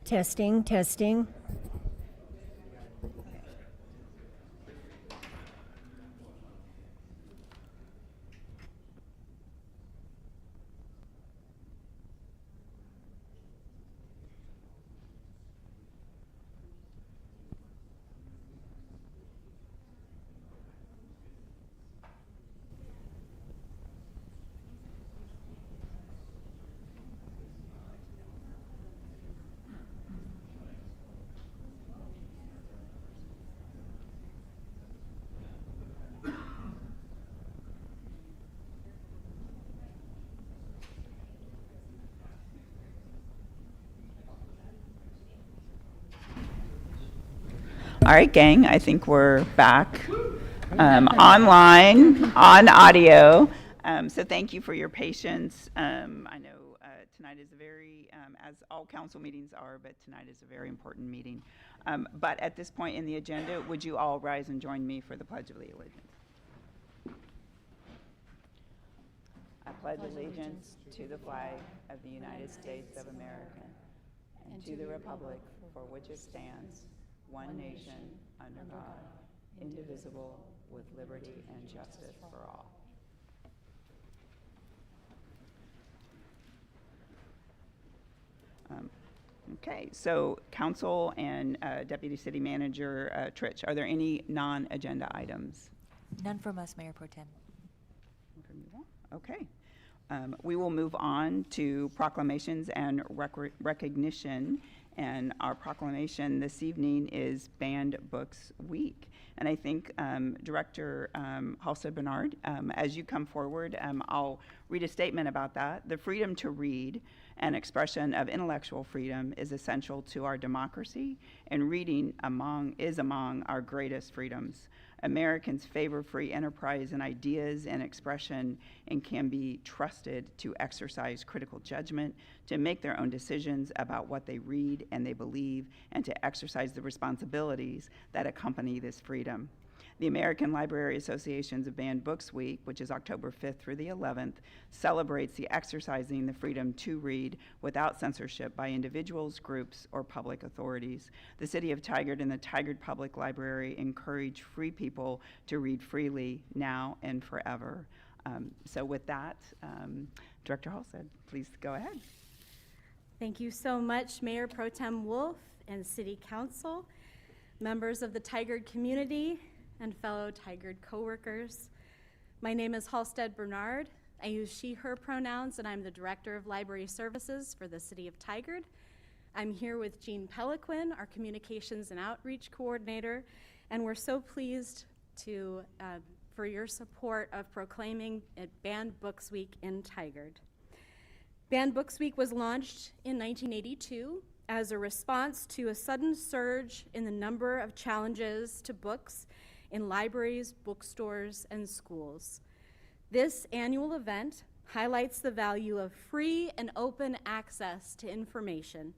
Testing, testing. All right, gang, I think we're back online, on audio. So thank you for your patience. I know tonight is a very, as all council meetings are, but tonight is a very important meeting. But at this point in the agenda, would you all rise and join me for the Pledge of Allegiance? I pledge allegiance to the flag of the United States of America and to the republic for which it stands, one nation, under God, indivisible, with liberty and justice for all. Okay, so Council and Deputy City Manager Tritch, are there any non-agenda items? None from us, Mayor Pro Tem. Okay. We will move on to proclamations and recognition. And our proclamation this evening is Banned Books Week. And I think Director Halstead Bernard, as you come forward, I'll read a statement about that. The freedom to read and expression of intellectual freedom is essential to our democracy, and reading is among our greatest freedoms. Americans favor free enterprise and ideas and expression and can be trusted to exercise critical judgment, to make their own decisions about what they read and they believe, and to exercise the responsibilities that accompany this freedom. The American Library Association's Banned Books Week, which is October 5th through the 11th, celebrates the exercising the freedom to read without censorship by individuals, groups, or public authorities. The City of Tigard and the Tigard Public Library encourage free people to read freely now and forever. So with that, Director Halstead, please go ahead. Thank you so much, Mayor Pro Tem Wolf and City Council, members of the Tigard community, and fellow Tigard coworkers. My name is Halstead Bernard. I use she, her pronouns, and I'm the Director of Library Services for the City of Tigard. I'm here with Jean Peliquin, our Communications and Outreach Coordinator, and we're so pleased for your support of proclaiming it Banned Books Week in Tigard. Banned Books Week was launched in 1982 as a response to a sudden surge in the number of challenges to books in libraries, bookstores, and schools. This annual event highlights the value of free and open access to information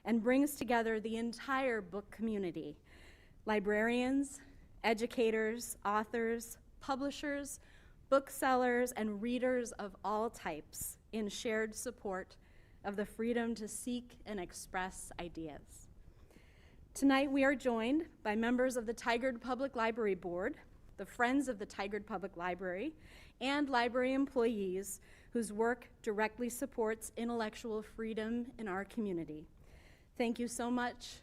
and brings together the entire book community: librarians, educators, authors, publishers, booksellers, and readers of all types in shared support of the freedom to seek and express ideas. Tonight we are joined by members of the Tigard Public Library Board, the Friends of the Tigard Public Library, and library employees whose work directly supports intellectual freedom in our community. Thank you so much.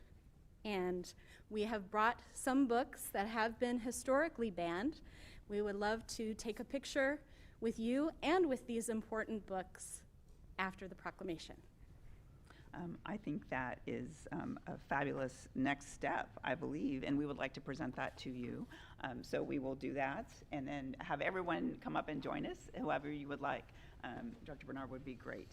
And we have brought some books that have been historically banned. We would love to take a picture with you and with these important books after the proclamation. I think that is a fabulous next step, I believe, and we would like to present that to you. So we will do that and then have everyone come up and join us, whoever you would like. Dr. Bernard would be great.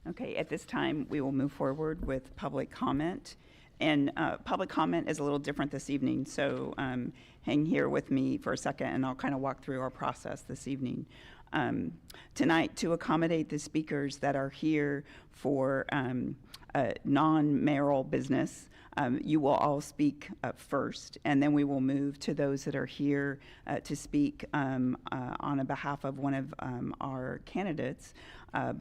Okay, at this time, we will move forward with public comment. And public comment is a little different this evening, so hang here with me for a second and I'll kind of walk through our process this evening. Tonight, to accommodate the speakers that are here for non-mayoral business, you will all speak first, and then we will move to those that are here to speak on behalf of one of our candidates.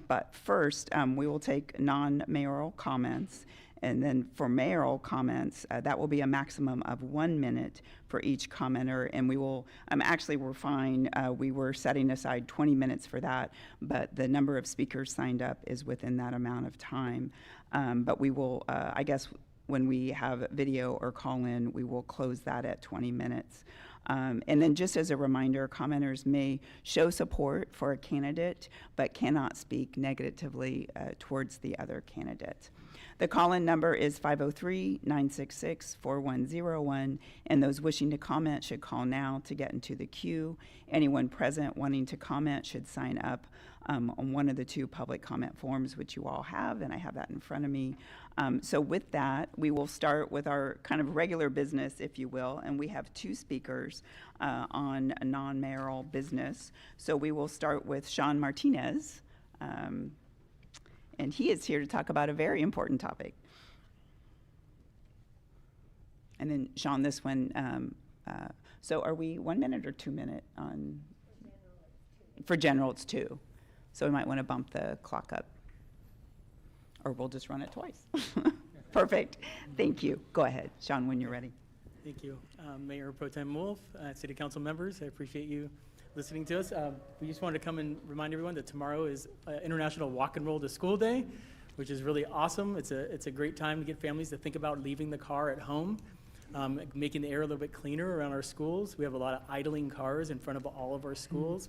But first, we will take non-mayoral comments, and then for mayoral comments, that will be a maximum of 1 minute for each commenter, and we will, actually we're fine, we were setting aside 20 minutes for that, but the number of speakers signed up is within that amount of time. But we will, I guess, when we have video or call in, we will close that at 20 minutes. And then just as a reminder, commenters may show support for a candidate, but cannot speak negatively towards the other candidate. The call-in number is 503-966-4101, and those wishing to comment should call now to get into the queue. Anyone present wanting to comment should sign up on one of the 2 public comment forms, which you all have, and I have that in front of me. So with that, we will start with our kind of regular business, if you will, and we have 2 speakers on a non-mayoral business. So we will start with Sean Martinez, and he is here to talk about a very important topic. And then Sean, this one, so are we 1 minute or 2 minute on? For general, it's 2. So we might want to bump the clock up. Or we'll just run it twice. Perfect. Thank you. Go ahead, Sean, when you're ready. Thank you. Mayor Pro Tem Wolf, City Council members, I appreciate you listening to us. We just wanted to come and remind everyone that tomorrow is International Walk and Roll to School Day, which is really awesome. It's a great time to get families to think about leaving the car at home, making the air a little bit cleaner around our schools. We have a lot of idling cars in front of all of our schools,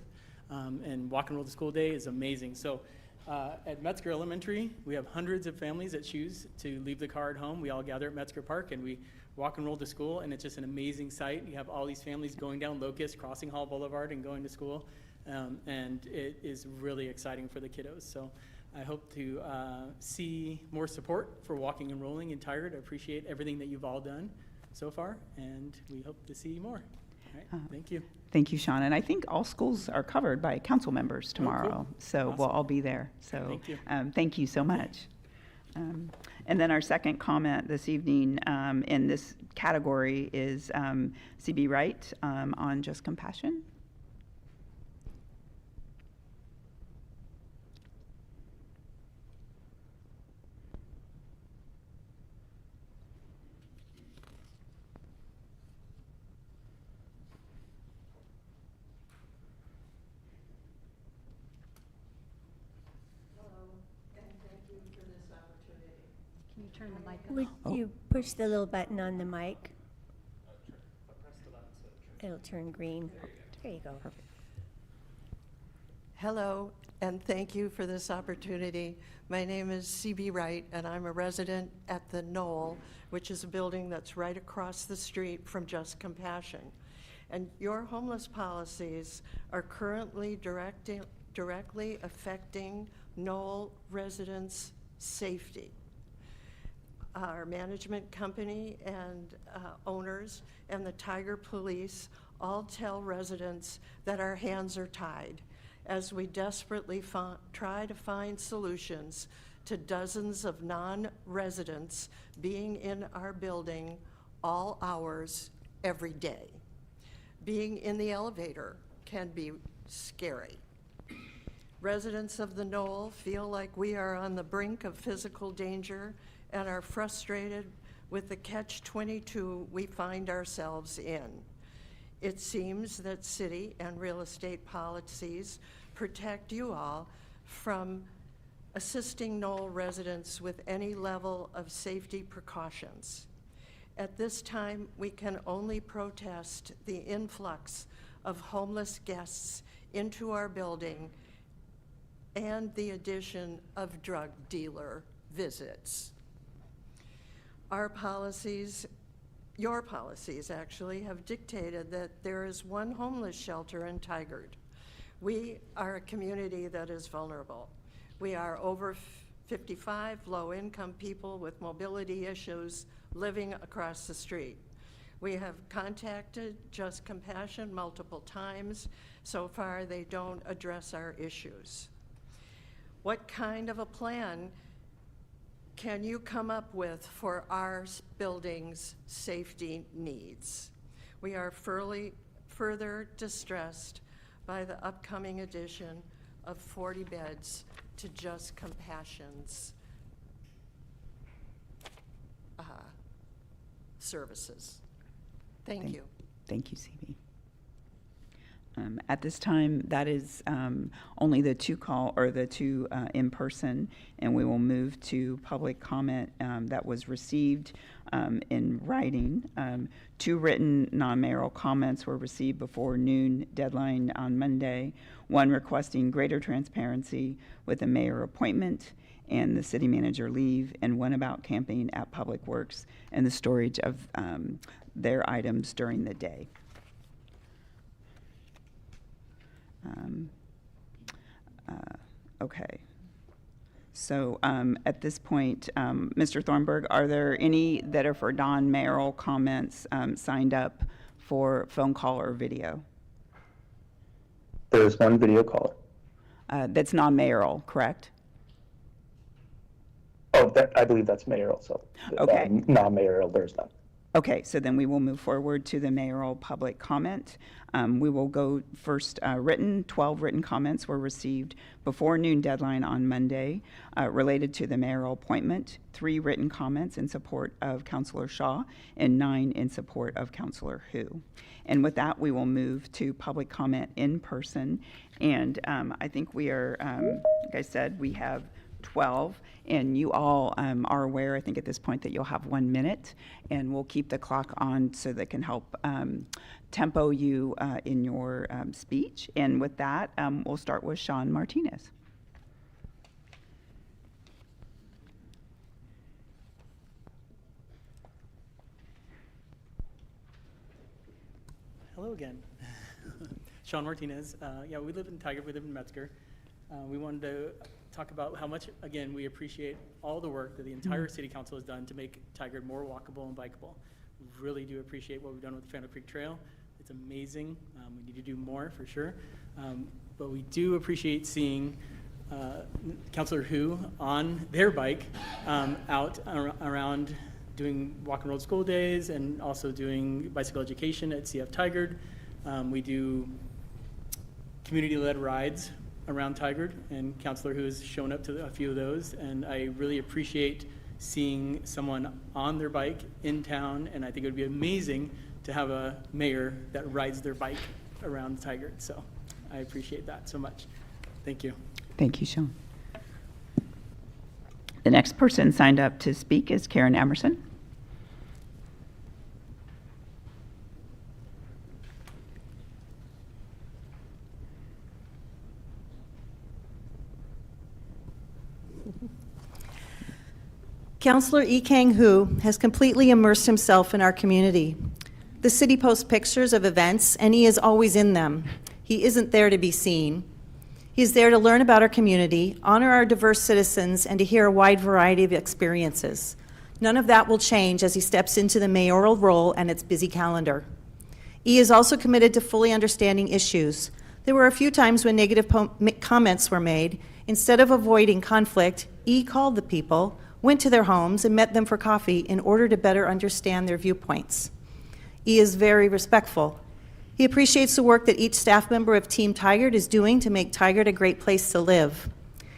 and Walk and Roll to School Day is amazing. So at Metzger Elementary, we have hundreds of families that choose to leave the car at home. We all gather at Metzger Park and we walk and roll to school, and it's just an amazing sight. You have all these families going down Locust, crossing Hall Boulevard and going to school, and it is really exciting for the kiddos. So I hope to see more support for walking and rolling in Tigard. I appreciate everything that you've all done so far, and we hope to see more. All right, thank you. Thank you, Sean. And I think all schools are covered by council members tomorrow. Cool. So Awesome. we'll all be there. So Thank you. Thank you so much. And then our second comment this evening in this category is CB Wright on Just Compassion. Can you turn the mic up? Would you push the little button on the mic? It'll turn green. There you go. Hello, and thank you for this opportunity. My name is C.B. Wright, and I'm a resident at the Knoll, which is a building that's right across the street from Just Compassion. And your homeless policies are currently directly affecting Knoll residents' safety. Our management company and owners and the Tigard Police all tell residents that our hands are tied as we desperately try to find solutions to dozens of non-residents being in our building all hours every day. Being in the elevator can be scary. Residents of the Knoll feel like we are on the brink of physical danger and are frustrated with the catch-22 we find ourselves in. It seems that city and real estate policies protect you all from assisting Knoll residents with any level of safety precautions. At this time, we can only protest the influx of homeless guests into our building and the addition of drug dealer visits. Our policies, your policies actually, have dictated that there is one homeless shelter in Tigard. We are a community that is vulnerable. We are 55 low-income people with mobility issues living across the street. We have contacted Just Compassion multiple times. So far, they don't address our issues. What kind of a plan can you come up with for our building's safety needs? We are further distressed by the upcoming addition of 40 beds to Just Compassion's services. Thank you. Thank you, CB. At this time, that is only the two in-person, and we will move to public comment that was received in writing. 2 written non-mayoral comments were received before noon deadline on Monday, one requesting greater transparency with the mayor appointment and the city manager leave, and one about camping at Public Works and the storage of their items during the day. Okay. So at this point, Mr. Thornburg, are there any that are for non-mayoral comments signed up for phone call or video? There's one video caller. That's non-mayoral, correct? Oh, I believe that's mayoral, so. Okay. Non-mayoral, there's none. Okay, so then we will move forward to the mayoral public comment. We will go first written. 12 written comments were received before noon deadline on Monday related to the mayoral appointment, 3 written comments in support of Councilor Shaw, and 9 in support of Councilor Hu. And with that, we will move to public comment in person. And I think we are, like I said, we have 12, and you all are aware, I think at this point, that you'll have 1 minute, and we'll keep the clock on so that can help tempo you in your speech. And with that, we'll start with Sean Martinez. Hello again. Sean Martinez. Yeah, we live in Tigard, we live in Metzger. We wanted to talk about how much, again, we appreciate all the work that the entire city council has done to make Tigard more walkable and bikeable. We really do appreciate what we've done with the Phantom Creek Trail. It's amazing. We need to do more for sure. But we do appreciate seeing Councilor Hu on their bike out around doing walk and roll school days and also doing bicycle education at CF Tigard. We do community-led rides around Tigard, and Councilor Hu has shown up to a few of those, and I really appreciate seeing someone on their bike in town, and I think it would be amazing to have a mayor that rides their bike around Tigard, so I appreciate that so much. Thank you. Thank you, Sean. The next person signed up to speak is Karen Emerson. Councilor Yi Kang-hu has completely immersed himself in our community. The city posts pictures of events, and he is always in them. He isn't there to be seen. He is there to learn about our community, honor our diverse citizens, and to hear a wide variety of experiences. None of that will change as he steps into the mayoral role and its busy calendar. Yi is also committed to fully understanding issues. There were a few times when negative comments were made. Instead of avoiding conflict, Yi called the people, went to their homes, and met them for coffee in order to better understand their viewpoints. He is very respectful. He appreciates the work that each staff member of Team Tigard is doing to make Tigard a great place to live.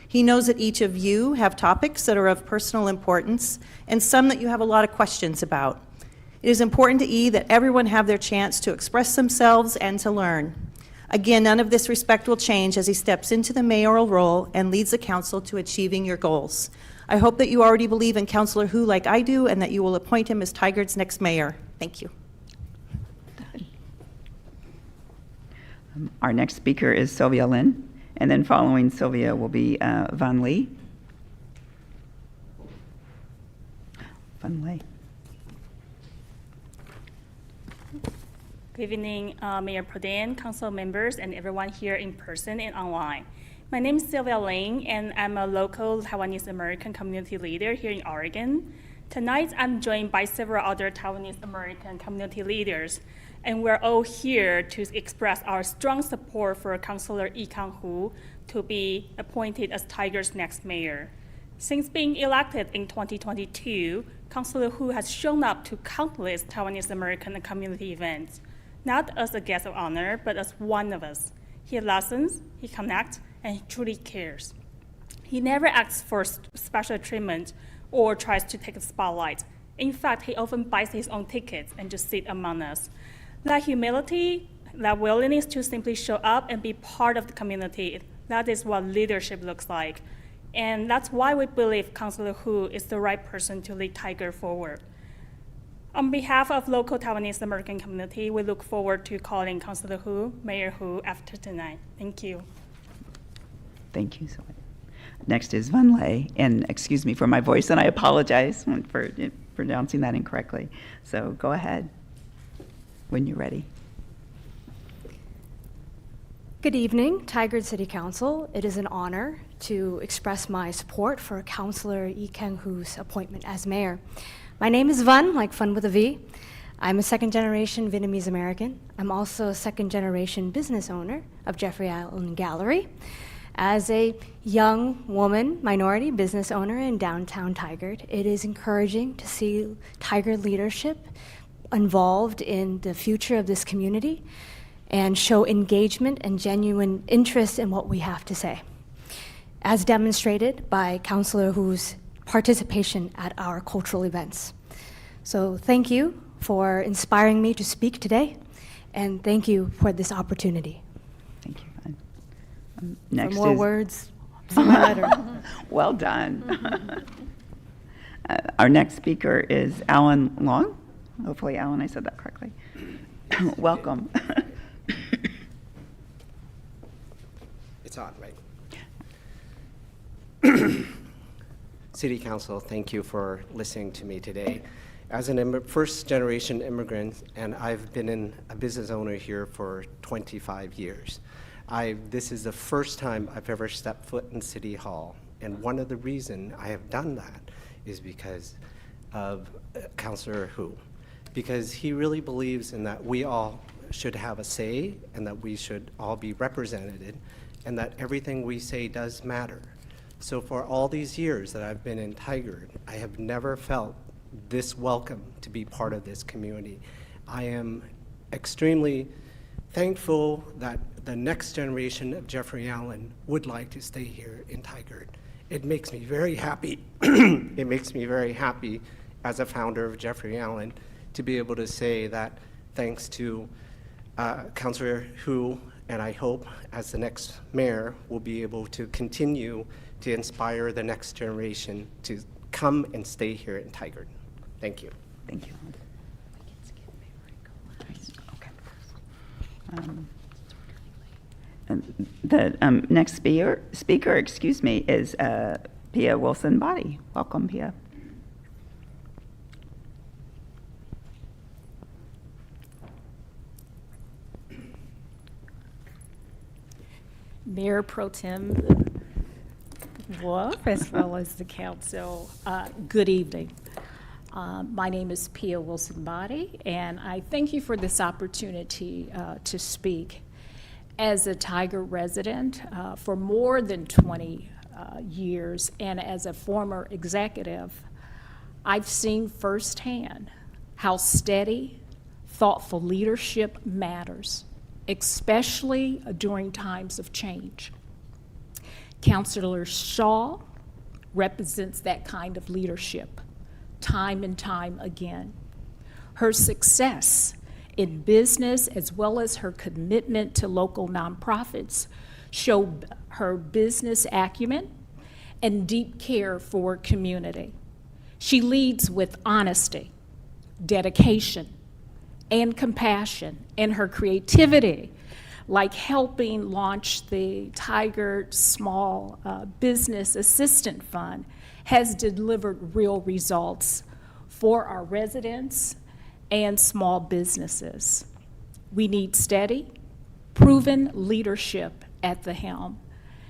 He knows that each of you have topics that are of personal importance and some that you have a lot of questions about. It is important to E that everyone have their chance to express themselves and to learn. Again, none of this respect will change as he steps into the mayoral role and leads the council to achieving your goals. I hope that you already believe in Councilor Hu like I do, and that you will appoint him as Tigard's next mayor. Thank you. Our next speaker is Sylvia Lynn, and then following Sylvia will be Van Lee. Van Lee. Good evening, Mayor Pro Tem, council members, and everyone here in person and online. My name is Sylvia Ling, and I'm a local Taiwanese American community leader here in Oregon. Tonight, I'm joined by several other Taiwanese American community leaders, and we're all here to express our strong support for Councilor Lee Kang-hoo to be appointed as Tigard's next mayor. Since being elected in 2022, Councilor Hu has shown up to countless Taiwanese American community events, not as a guest of honor, but as one of us. He listens, he connects, and he truly cares. He never asks for special treatment or tries to take the spotlight. In fact, he often buys his own tickets and just sit among us. That humility, that willingness to simply show up and be part of the community, that is what leadership looks like. And that's why we believe Councilor Hu is the right person to lead Tigard forward. On behalf of local Taiwanese American community, we look forward to calling Councilor Hu, Mayor Hu, after tonight. Thank you. Thank you so much. Next is Van Lay, and excuse me for my voice, and I apologize for pronouncing that incorrectly. So go ahead when you're ready. Good evening, Tigard City Council. It is an honor to express my support for Councilor Lee Kang-hoo's appointment as mayor. My name is Van, like fun with a V. I'm a second-generation Vietnamese American. I'm also a second-generation business owner of Jeffrey Allen Gallery. As a young woman, minority business owner in downtown Tigard, it is encouraging to see Tigard leadership involved in the future of this community and show engagement and genuine interest in what we have to say, as demonstrated by Councilor Hu's participation at our cultural events. So thank you for inspiring me to speak today, and thank you for this opportunity. Thank you, Van. Next For more is words, see my letter. well done. Our next speaker is Alan Long. Hopefully, Alan, I said that correctly. Welcome. It's on, right? City Council, thank you for listening to me today. As a first-generation immigrant, and I've been a business owner here for 25 years, this is the first time I've ever stepped foot in City Hall, and one of the reasons I have done that is because of Councilor Hu, because he really believes in that we all should have a say and that we should all be represented and that everything we say does matter. So for all these years that I've been in Tigard, I have never felt this welcome to be part of this community. I am extremely thankful that the next generation of Jeffrey Allen would like to stay here in Tigard. It makes me very happy. It makes me very happy as a founder of Jeffrey Allen to be able to say that thanks to Councilor Hu, and I hope as the next mayor, we'll be able to continue to inspire the next generation to come and stay here in Tigard. Thank you. Thank you. The next speaker, excuse me, is Pia Wilson-Body. Welcome, Pia. Mayor Pro Tem Wolf, as well as the council, good evening. My name is Pia Wilson-Body, and I thank you for this opportunity to speak. As a Tigard resident for more than 20 years, and as a former executive, I've seen firsthand how steady, thoughtful leadership matters, especially during times of change. Councilor Shaw represents that kind of leadership time and time again. Her success in business, as well as her commitment to local nonprofits, show her business acumen and deep care for community. She leads with honesty, dedication, and compassion, and her creativity, like helping launch the Tigard Small Business Assistance Fund, has delivered real results for our residents and small businesses. We need steady, proven leadership at the helm,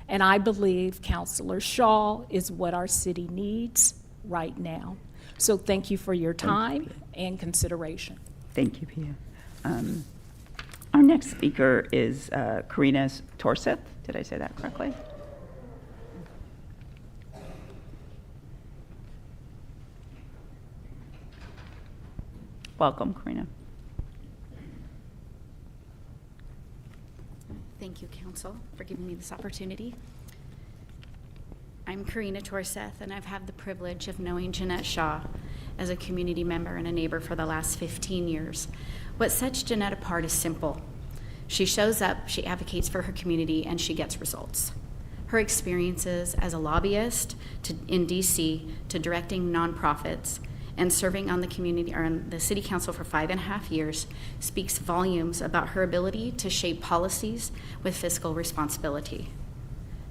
And I believe Counselor Shaw is what our city needs right now. So thank you for your time and consideration. Thank you, Pia. Our next speaker is Karina Torseth. Did I say that correctly? Welcome, Karina. Thank you, Council, for giving me this opportunity. I'm Karina Torseth, and I've had the privilege of knowing Jeanette Shaw as a community member and a neighbor for the last 15 years. What sets Jeanette apart is simple. She shows up, she advocates for her community, and she gets results. Her experiences as a lobbyist in DC to directing nonprofits and serving on the community or on the city council for 5.5 years speaks volumes about her ability to shape policies with fiscal responsibility.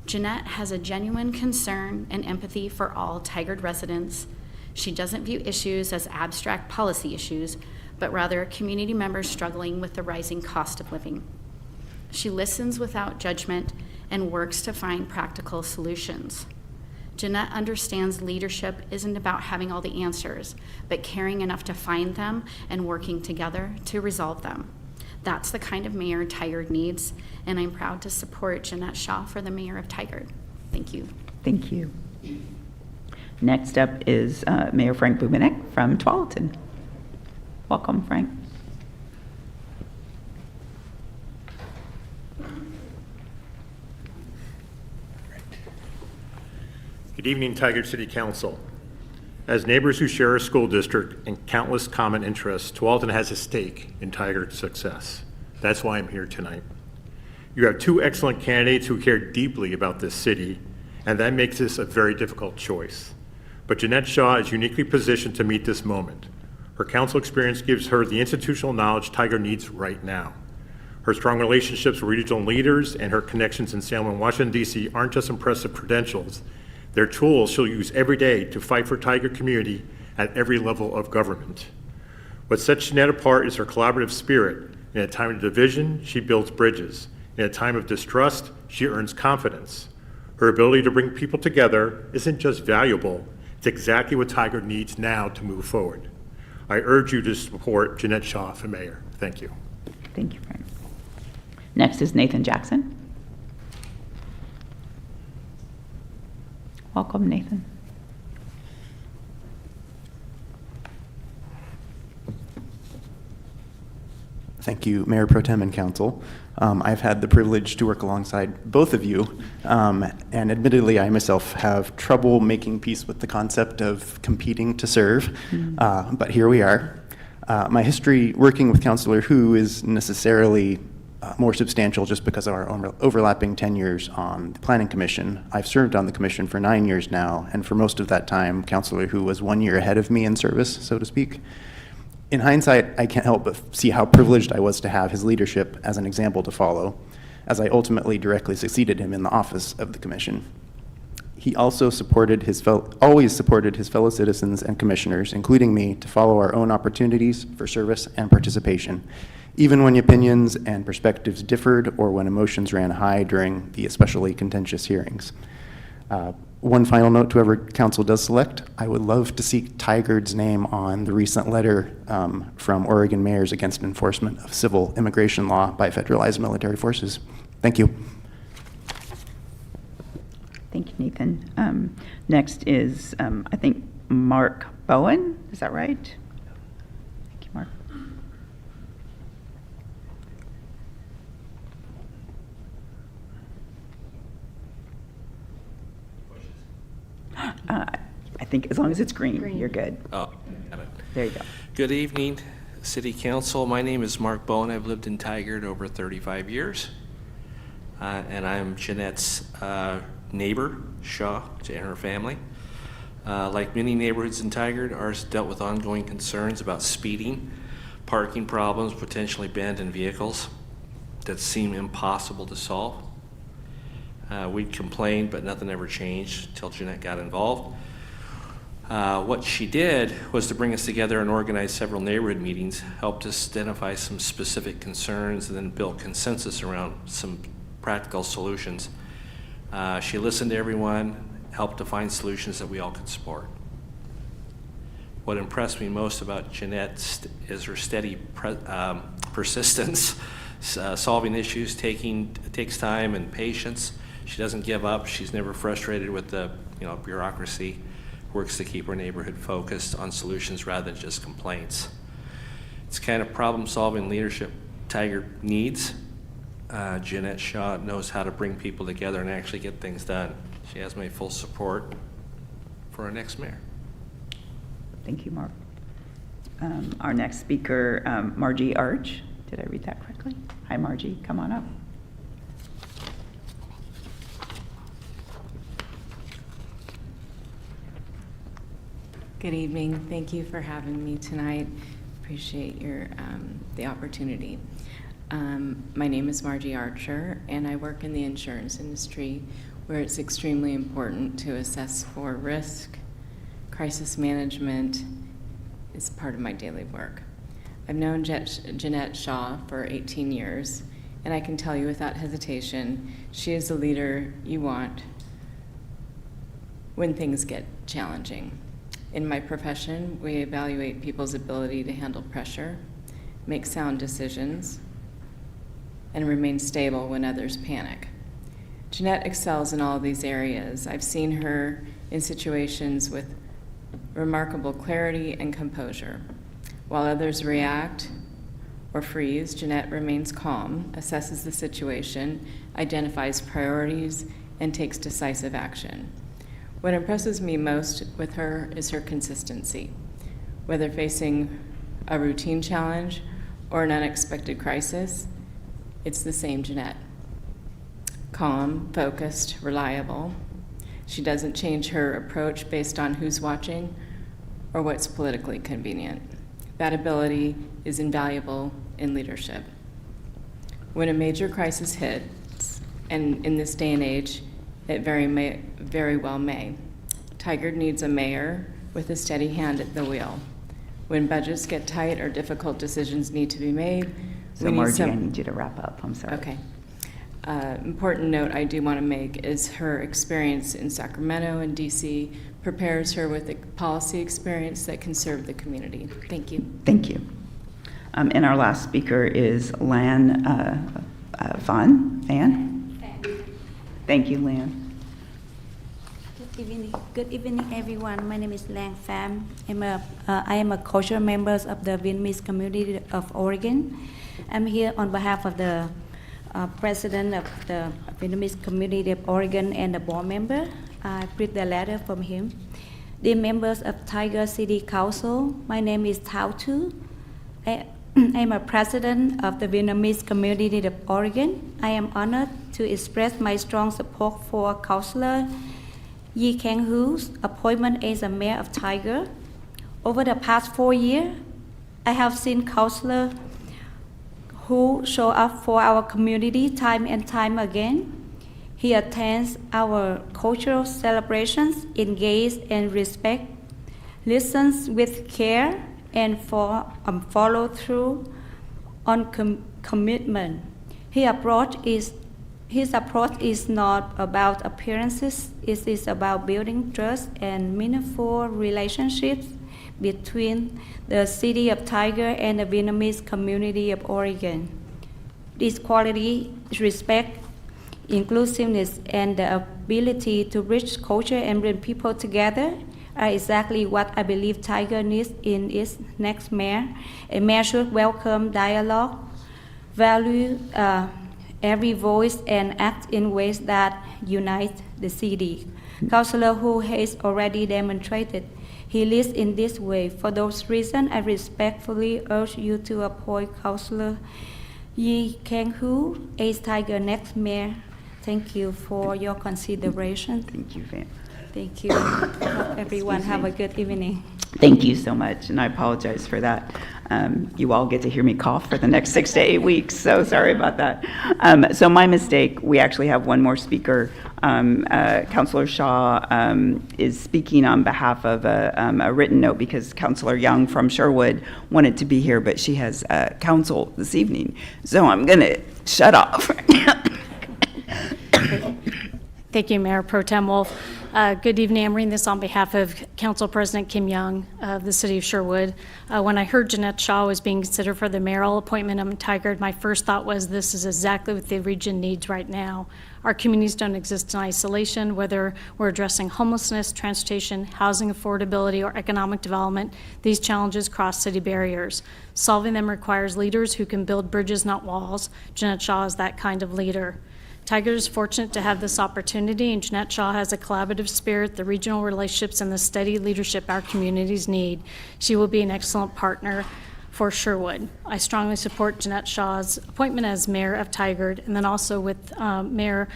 Jeanette has a genuine concern and empathy for all Tigard residents. She doesn't view issues as abstract policy issues, but rather community members struggling with the rising cost of living. She listens without judgment and works to find practical solutions. Jeanette understands leadership isn't about having all the answers, but caring enough to find them and working together to resolve them. That's the kind of mayor Tigard needs, and I'm proud to support Jeanette Shaw for the mayor of Tigard. Thank you. Thank you. Next up is Mayor Frank Bubenek from Tualatin. Welcome, Frank. Good evening, Tigard City Council. As neighbors who share a school district and countless common interests, Tualatin has a stake in Tigard's success. That's why I'm here tonight. You have two excellent candidates who care deeply about this city, and that makes this a very difficult choice. But Jeanette Shaw is uniquely positioned to meet this moment. Her council experience gives her the institutional knowledge Tigard needs right now. Her strong relationships with regional leaders and her connections in Salem and Washington, D.C. aren't just impressive credentials. They're tools she'll use every day to fight for Tigard community at every level of government. What sets Jeanette apart is her collaborative spirit. In a time of division, she builds bridges. In a time of distrust, she earns confidence. Her ability to bring people together isn't just valuable, it's exactly what Tigard needs now to move forward. I urge you to support Jeanette Shaw for mayor. Thank you. Thank you, Frank. Next is Nathan Jackson. Welcome, Nathan. Thank you, Mayor Pro Tem and Council. I've had the privilege to work alongside both of you, and admittedly, I myself have trouble making peace with the concept of competing to serve, but here we are. My history working with Councilor Hu is necessarily more substantial just because of our overlapping tenures on the Planning Commission. I've served on the commission for 9 years now, and for most of that time, Councilor Hu was 1 year ahead of me in service, so to speak. In hindsight, I can't help but see how privileged I was to have his leadership as an example to follow, as I ultimately directly succeeded him in the office of the commission. He also always supported his fellow citizens and commissioners, including me, to follow our own opportunities for service and participation, even when opinions and perspectives differed or when emotions ran high during the especially contentious hearings. One final note to whoever council does select, I would love to see Tigard's name on the recent letter from Oregon mayors against enforcement of civil immigration law by federalized military forces. Thank you. Thank you, Nathan. Next is, I think, Mark Bowen. Is that right? Thank you, Mark. I think as long as it's green, you're good. Oh, got it. There you go. Good evening, City Council. My name is Mark Bowen. I've lived in Tigard over 35 years. And I'm Jeanette's neighbor, Shaw, and her family. Like many neighborhoods in Tigard, ours dealt with ongoing concerns about speeding, parking problems, potentially abandoned vehicles that seem impossible to solve. We'd complained, but nothing ever changed until Jeanette got involved. What she did was to bring us together and organize several neighborhood meetings, helped us identify some specific concerns, and then build consensus around some practical solutions. She listened to everyone, helped to find solutions that we all could support. What impressed me most about Jeanette is her steady persistence, solving issues takes time and patience. She doesn't give up. She's never frustrated with the bureaucracy. Works to keep her neighborhood focused on solutions rather than just complaints. It's kind of problem-solving leadership Tigard needs. Jeanette Shaw knows how to bring people together and actually get things done. She has my full support for our next mayor. Thank you, Mark. Our next speaker, Margie Arch. Did I read that correctly? Hi, Margie. Come on up. Good evening. Thank you for having me tonight. Appreciate the opportunity. My name is Margie Archer, and I work in the insurance industry, where it's extremely important to assess for risk. Crisis management is part of my daily work. I've known Jeanette Shaw for 18 years, and I can tell you without hesitation, she is the leader you want when things get challenging. In my profession, we evaluate people's ability to handle pressure, make sound decisions, and remain stable when others panic. Jeanette excels in all of these areas. I've seen her in situations with remarkable clarity and composure. While others react or freeze, Jeanette remains calm, assesses the situation, identifies priorities, and takes decisive action. What impresses me most with her is her consistency. Whether facing a routine challenge or an unexpected crisis, it's the same Jeanette. Calm, focused, reliable. She doesn't change her approach based on who's watching or what's politically convenient. That ability is invaluable in leadership. When a major crisis hits, and in this day and age, it very well may, Tigard needs a mayor with a steady hand at the wheel. When budgets get tight or difficult decisions need to be made, So Margie, I need you to wrap up. I'm sorry. Okay. Important note I do want to make is her experience in Sacramento and DC prepares her with a policy experience that can serve the community. Thank you. Thank you. And our last speaker is Lan Van. Thank you, Lan. Good evening, everyone. My name is Lang Pham. I am a cultural member of the Vietnamese community of Oregon. I'm here on behalf of the president of the Vietnamese community of Oregon and the board member. I read the letter from him. Dear members of Tigard City Council, my name is Thao Tu. I am a president of the Vietnamese community of Oregon. I am honored to express my strong support for Councilor Yi Kang Hu's appointment as a mayor of Tigard. Over the past 4 years, I have seen councilors who show up for our community time and time again. He attends our cultural celebrations, engages and respect, listens with care, and follow through on commitment. His approach is not about appearances. It is about building trust and meaningful relationships between the city of Tigard and the Vietnamese community of Oregon. This quality, respect, inclusiveness, and the ability to bridge culture and bring people together are exactly what I believe Tigard needs in its next mayor. A mayor should welcome dialogue, value every voice, and act in ways that unite the city. Councilor Hu has already demonstrated he leads in this way. For those reasons, I respectfully urge you to appoint Councilor Yi Kang Hu as Tigard next mayor. Thank you for your consideration. Thank you, Van. Thank you. Hope everyone have a good evening. Thank you so much, and I apologize for that. You all get to hear me cough for the next 6 to 8 weeks, so sorry about that. So my mistake, we actually have one more speaker. Councilor Shaw is speaking on behalf of a written note because Councilor Young from Sherwood wanted to be here, but she has council this evening. So I'm going to shut off. Thank you, Mayor Pro Tem Wolf. Good evening. I'm reading this on behalf of Council President Kim Young of the City of Sherwood. When I heard Jeanette Shaw was being considered for the mayoral appointment in Tigard, my first thought was this is exactly what the region needs right now. Our communities don't exist in isolation, whether we're addressing homelessness, transportation, housing affordability, or economic development. These challenges cross city barriers. Solving them requires leaders who can build bridges, not walls. Jeanette Shaw is that kind of leader. Tigard is fortunate to have this opportunity, and Jeanette Shaw has a collaborative spirit, the regional relationships, and the steady leadership our communities need. She will be an excellent partner for Sherwood. I strongly support Jeanette Shaw's appointment as mayor of Tigard, and then also with Mayor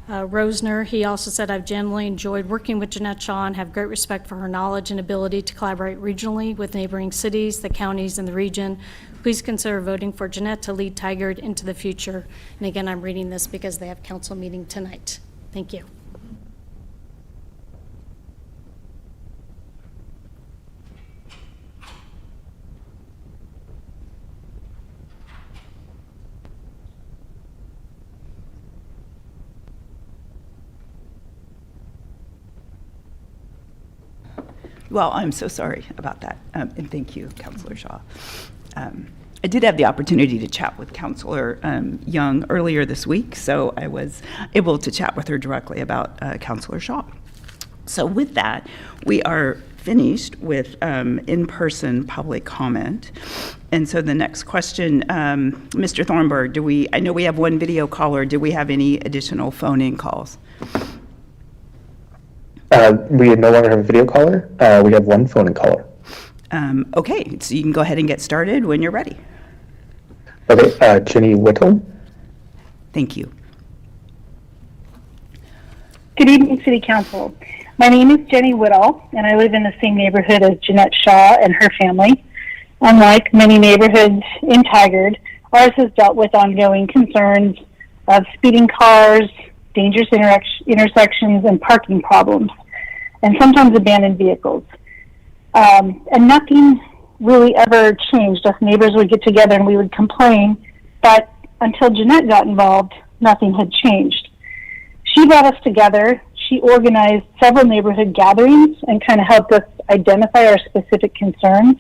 Rosner. He also said, I've genuinely enjoyed working with Jeanette Shaw and have great respect for her knowledge and ability to collaborate regionally with neighboring cities, the counties, and the region. Please consider voting for Jeanette to lead Tigard into the future. And again, I'm reading this because they have council meeting tonight. Thank you. Well, I'm so sorry about that, and thank you, Councilor Shaw. I did have the opportunity to chat with Councilor Young earlier this week, so I was able to chat with her directly about Councilor Shaw. So with that, we are finished with in-person public comment. And so the next question, Mr. Thornburg, I know we have one video caller, do we have any additional phone-in calls? We no longer have a video caller. We have one phone-in caller. Okay, so you can go ahead and get started when you're ready. Okay, Jenny Whittle. Thank you. Good evening, City Council. My name is Jenny Whittle, and I live in the same neighborhood as Jeanette Shaw and her family. Unlike many neighborhoods in Tigard, ours has dealt with ongoing concerns of speeding cars, dangerous intersections, and parking problems, and sometimes abandoned vehicles. And nothing really ever changed. Us neighbors would get together and we would complain, but until Jeanette got involved, nothing had changed. She brought us together. She organized several neighborhood gatherings and kind of helped us identify our specific concerns.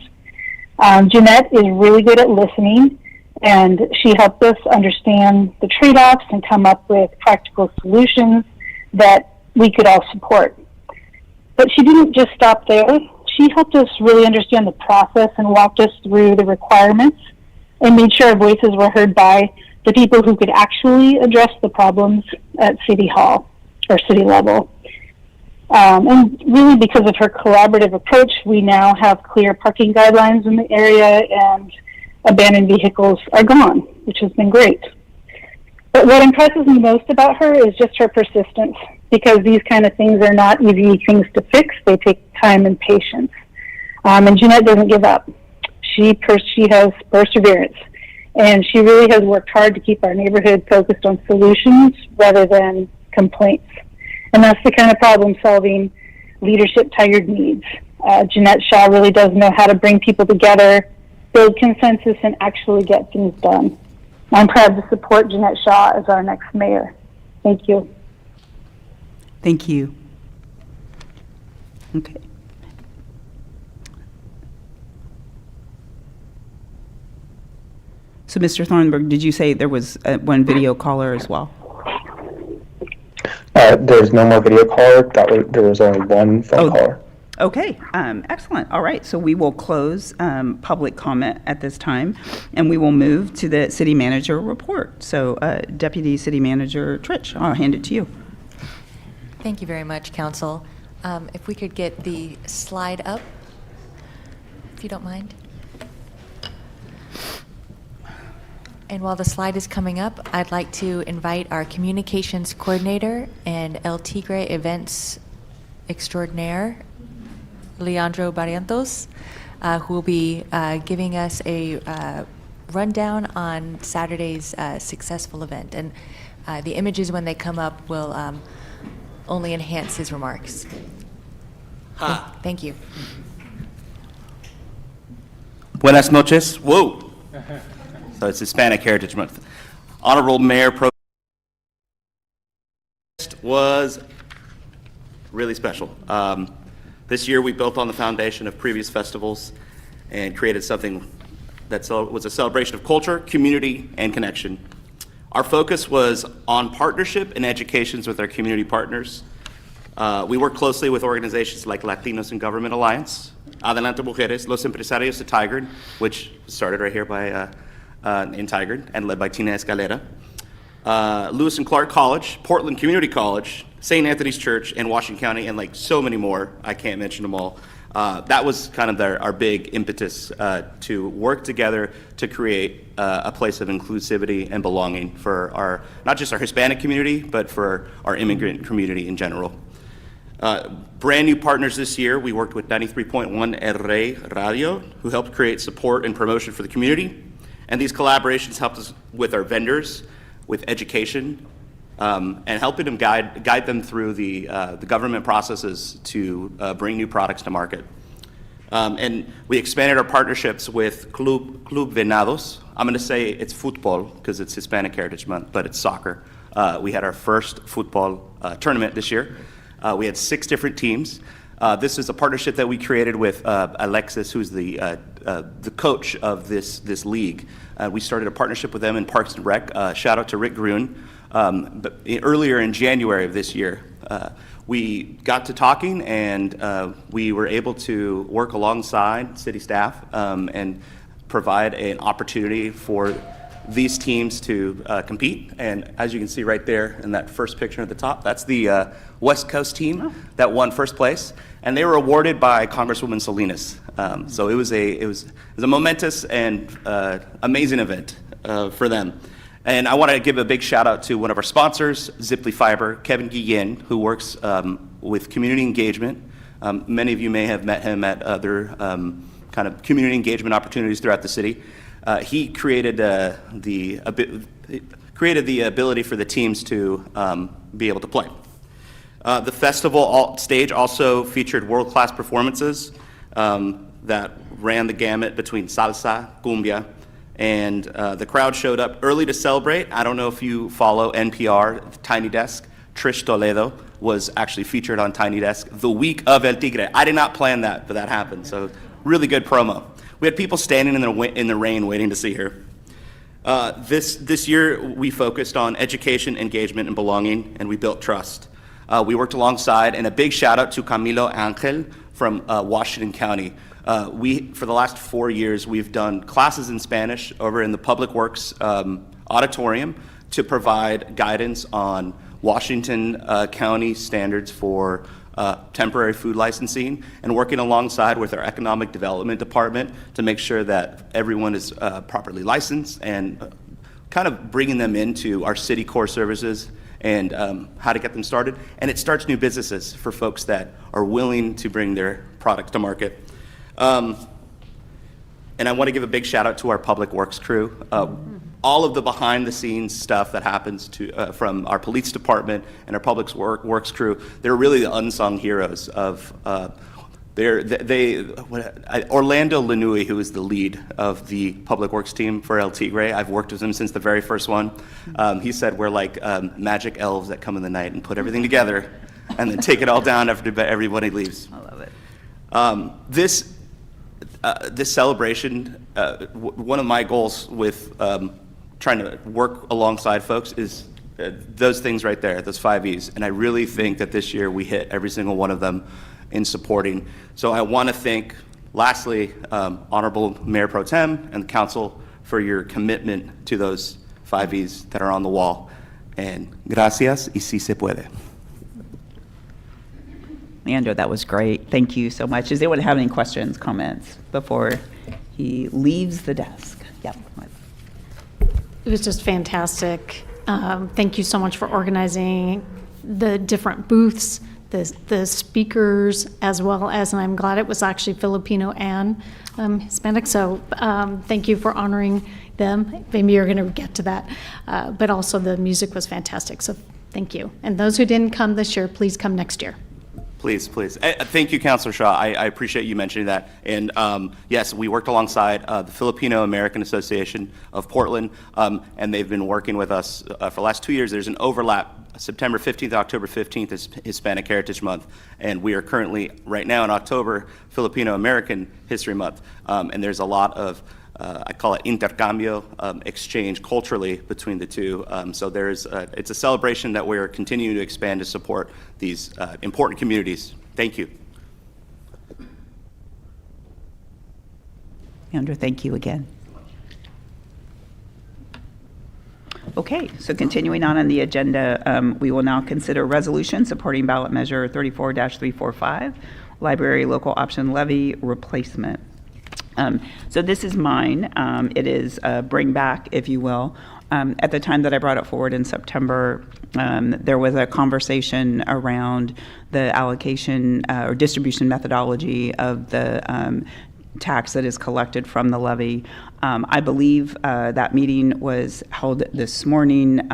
Jeanette is really good at listening, and she helped us understand the trade-offs and come up with practical solutions that we could all support. But she didn't just stop there. She helped us really understand the process and walked us through the requirements and made sure our voices were heard by the people who could actually address the problems at City Hall or city level. And really because of her collaborative approach, we now have clear parking guidelines in the area and abandoned vehicles are gone, which has been great. But what impresses me most about her is just her persistence, because these kind of things are not easy things to fix. They take time and patience. And Jeanette doesn't give up. She has perseverance. And she really has worked hard to keep our neighborhood focused on solutions rather than complaints. And that's the kind of problem-solving leadership Tigard needs. Jeanette Shaw really does know how to bring people together, build consensus, and actually get things done. I'm proud to support Jeanette Shaw as our next mayor. Thank you. Thank you. Okay. So, Mr. Thornburg, did you say there was one video caller as well? There's no more video caller. There was only one phone caller. Okay, excellent. All right, so we will close public comment at this time, and we will move to the city manager report. So, Deputy City Manager Tritch, I'll hand it to you. Thank you very much, Council. If we could get the slide up, if you don't mind. And while the slide is coming up, I'd like to invite our communications coordinator and El Tigre events extraordinaire, Leandro Barrientos, who will be giving us a rundown on Saturday's successful event. And the images, when they come up, will only enhance his remarks. Thank you. Buenas noches. Whoa. So it's Hispanic Heritage Month. Honorable Mayor Pro was really special. This year we built on the foundation of previous festivals and created something that was a celebration of culture, community, and connection. Our focus was on partnership and educations with our community partners. We work closely with organizations like Latinos in Government Alliance, Adelante Mujeres, Los Empresarios de Tigard, which started right here in Tigard and led by Tina Escalera, Lewis and Clark College, Portland Community College, St. Anthony's Church, and Washington County, and like so many more. I can't mention them all. That was kind of our big impetus to work together to create a place of inclusivity and belonging for not just our Hispanic community, but for our immigrant community in general. Brand new partners this year, we worked with 93.1 El Rey Radio, who helped create support and promotion for the community. And these collaborations helped us with our vendors, with education, and helping them guide them through the government processes to bring new products to market. And we expanded our partnerships with Club Venados. I'm going to say it's football because it's Hispanic Heritage Month, but it's soccer. We had our first football tournament this year. We had 6 different teams. This is a partnership that we created with Alexis, who's the coach of this league. We started a partnership with them in Parks and Rec. Shout out to Rick Gruen. But earlier in January of this year, we got to talking, and we were able to work alongside city staff and provide an opportunity for these teams to compete. And as you can see right there in that first picture at the top, that's the West Coast team that won first place, and they were awarded by Congresswoman Salinas. So it was a momentous and amazing event for them. And I want to give a big shout out to one of our sponsors, Ziply Fiber, Kevin Guillen, who works with community engagement. Many of you may have met him at other kind of community engagement opportunities throughout the city. He created the ability for the teams to be able to play. The festival stage also featured world-class performances that ran the gamut between salsa, cumbia, and the crowd showed up early to celebrate. I don't know if you follow NPR, Tiny Desk. Trish Toledo was actually featured on Tiny Desk the week of El Tigre. I did not plan that, but that happened, so really good promo. We had people standing in the rain waiting to see her. This year, we focused on education, engagement, and belonging, and we built trust. We worked alongside, and a big shout out to Camilo Angel from Washington County. For the last 4 years, we've done classes in Spanish over in the Public Works auditorium to provide guidance on Washington County standards for temporary food licensing, and working alongside with our Economic Development Department to make sure that everyone is properly licensed, and kind of bringing them into our city core services and how to get them started. And it starts new businesses for folks that are willing to bring their products to market. And I want to give a big shout out to our Public Works crew. All of the behind the scenes stuff that happens from our police department and our Public Works crew, they're really the unsung heroes of Orlando Lanui, who is the lead of the Public Works team for El Tigre. I've worked with him since the very first one. He said we're like magic elves that come in the night and put everything together and then take it all down after everybody leaves. I love it. This celebration, one of my goals with trying to work alongside folks is those things right there, those 5 E's. And I really think that this year we hit every single one of them in supporting. So I want to thank, lastly, Honorable Mayor Pro Tem and the Council for your commitment to those 5 E's that are on the wall. And gracias y si se puede. Leandro, that was great. Thank you so much. Does anyone have any questions, comments before he leaves the desk? Yep. It was just fantastic. Thank you so much for organizing the different booths, the speakers, as well as, and I'm glad it was actually Filipino and Hispanic, so thank you for honoring them. Maybe you're going to get to that. But also the music was fantastic, so thank you. And those who didn't come this year, please come next year. Please, please. Thank you, Councilor Shaw. I appreciate you mentioning that. And yes, we worked alongside the Filipino American Association of Portland, and they've been working with us for the last 2 years. There's an overlap. September 15th, October 15th is Hispanic Heritage Month, and we are currently, right now in October, Filipino American History Month. And there's a lot of I call it intercambio, exchange culturally between the two. So it's a celebration that we're continuing to expand to support these important communities. Thank you. Leandro, thank you again. Okay, so continuing on the agenda, we will now consider resolution supporting ballot measure 34-345, library local option levy replacement. So this is mine. It is bring back, if you will. At the time that I brought it forward in September, there was a conversation around the allocation or distribution methodology of the tax that is collected from the levy. I believe that meeting was held this morning.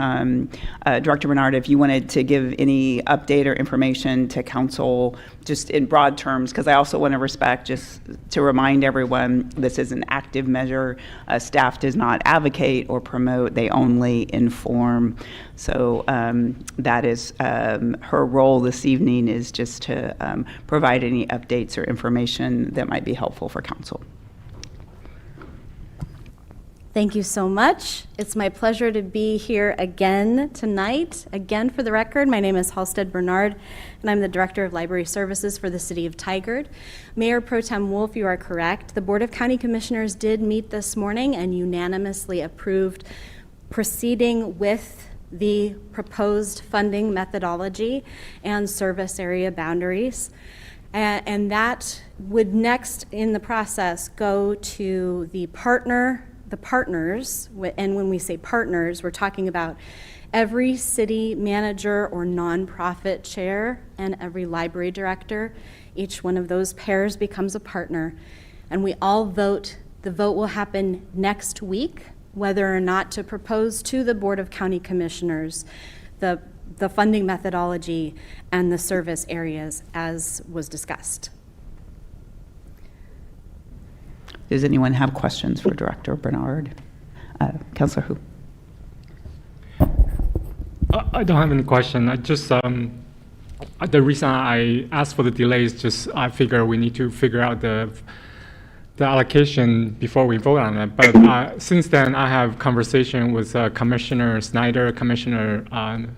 Director Bernard, if you wanted to give any update or information to council, just in broad terms, because I also want to respect, just to remind everyone, this is an active measure. Staff does not advocate or promote, they only inform. So that is her role this evening, is just to provide any updates or information that might be helpful for council. Thank you so much. It's my pleasure to be here again tonight. Again, for the record, my name is Halstead Bernard, and I'm the Director of Library Services for the City of Tigard. Mayor Pro Tem Wolf, you are correct. The Board of County Commissioners did meet this morning and unanimously approved proceeding with the proposed funding methodology and service area boundaries. And that would next in the process go to the partners, and when we say partners, we're talking about every city manager or nonprofit chair and every library director. Each one of those pairs becomes a partner, and we all vote. The vote will happen next week, whether or not to propose to the Board of County Commissioners the funding methodology and the service areas as was discussed. Does anyone have questions for Director Bernard? Councilor Hu. I don't have any question. I just the reason I asked for the delay is just I figure we need to figure out the allocation before we vote on it. But since then, I have conversation with Commissioner Snyder, Commissioner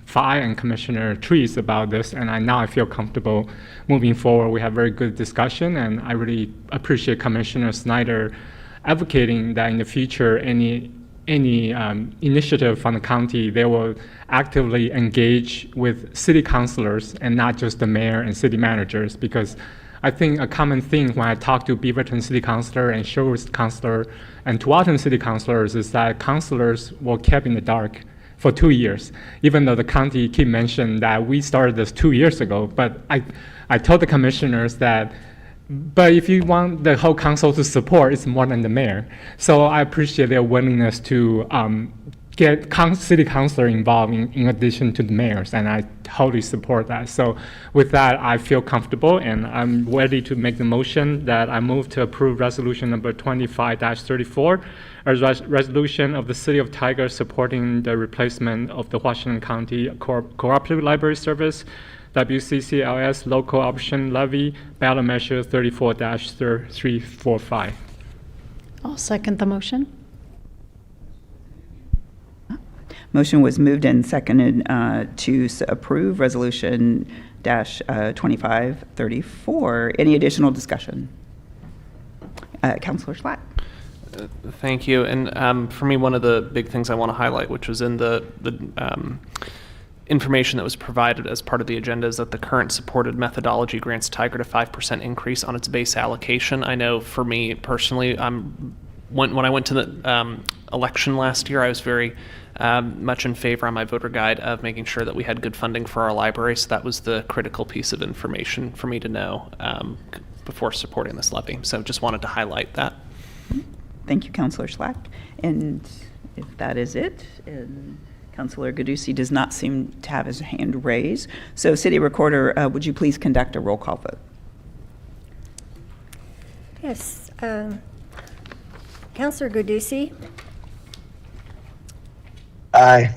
Fai, and Commissioner Trees about this, and now I feel comfortable moving forward. We have very good discussion, and I really appreciate Commissioner Snyder advocating that in the future, any initiative from the county, they will actively engage with city councilors and not just the mayor and city managers, because I think a common thing when I talk to Beaverton City Councilor and Sherwood Councilor and Tualatin City Councilors is that councilors were kept in the dark for 2 years, even though the county keep mentioning that we started this 2 years ago. But I told the commissioners that, but if you want the whole council to support, it's more than the mayor. So I appreciate their willingness to get city councilor involved in addition to the mayors, and I totally support that. So with that, I feel comfortable, and I'm ready to make the motion that I move to approve resolution number 25-34, a resolution of the City of Tigard supporting the replacement of the Washington County Cooperative Library Service, WCCLS local option levy, ballot measure 34-345. I'll second the motion. Motion was moved and seconded to approve resolution -2534. Any additional discussion? Councilor Schlatt. Thank you. And for me, one of the big things I want to highlight, which was in the information that was provided as part of the agenda, is that the current supported methodology grants Tigard a 5% increase on its base allocation. I know for me personally, when I went to the election last year, I was very much in favor on my voter guide of making sure that we had good funding for our library. So that was the critical piece of information for me to know before supporting this levy. So just wanted to highlight that. Thank you, Councilor Schlatt. And if that is it, Councilor Gadusi does not seem to have his hand raised. So City Recorder, would you please conduct a roll call vote? Yes. Councilor Gadusi? Aye.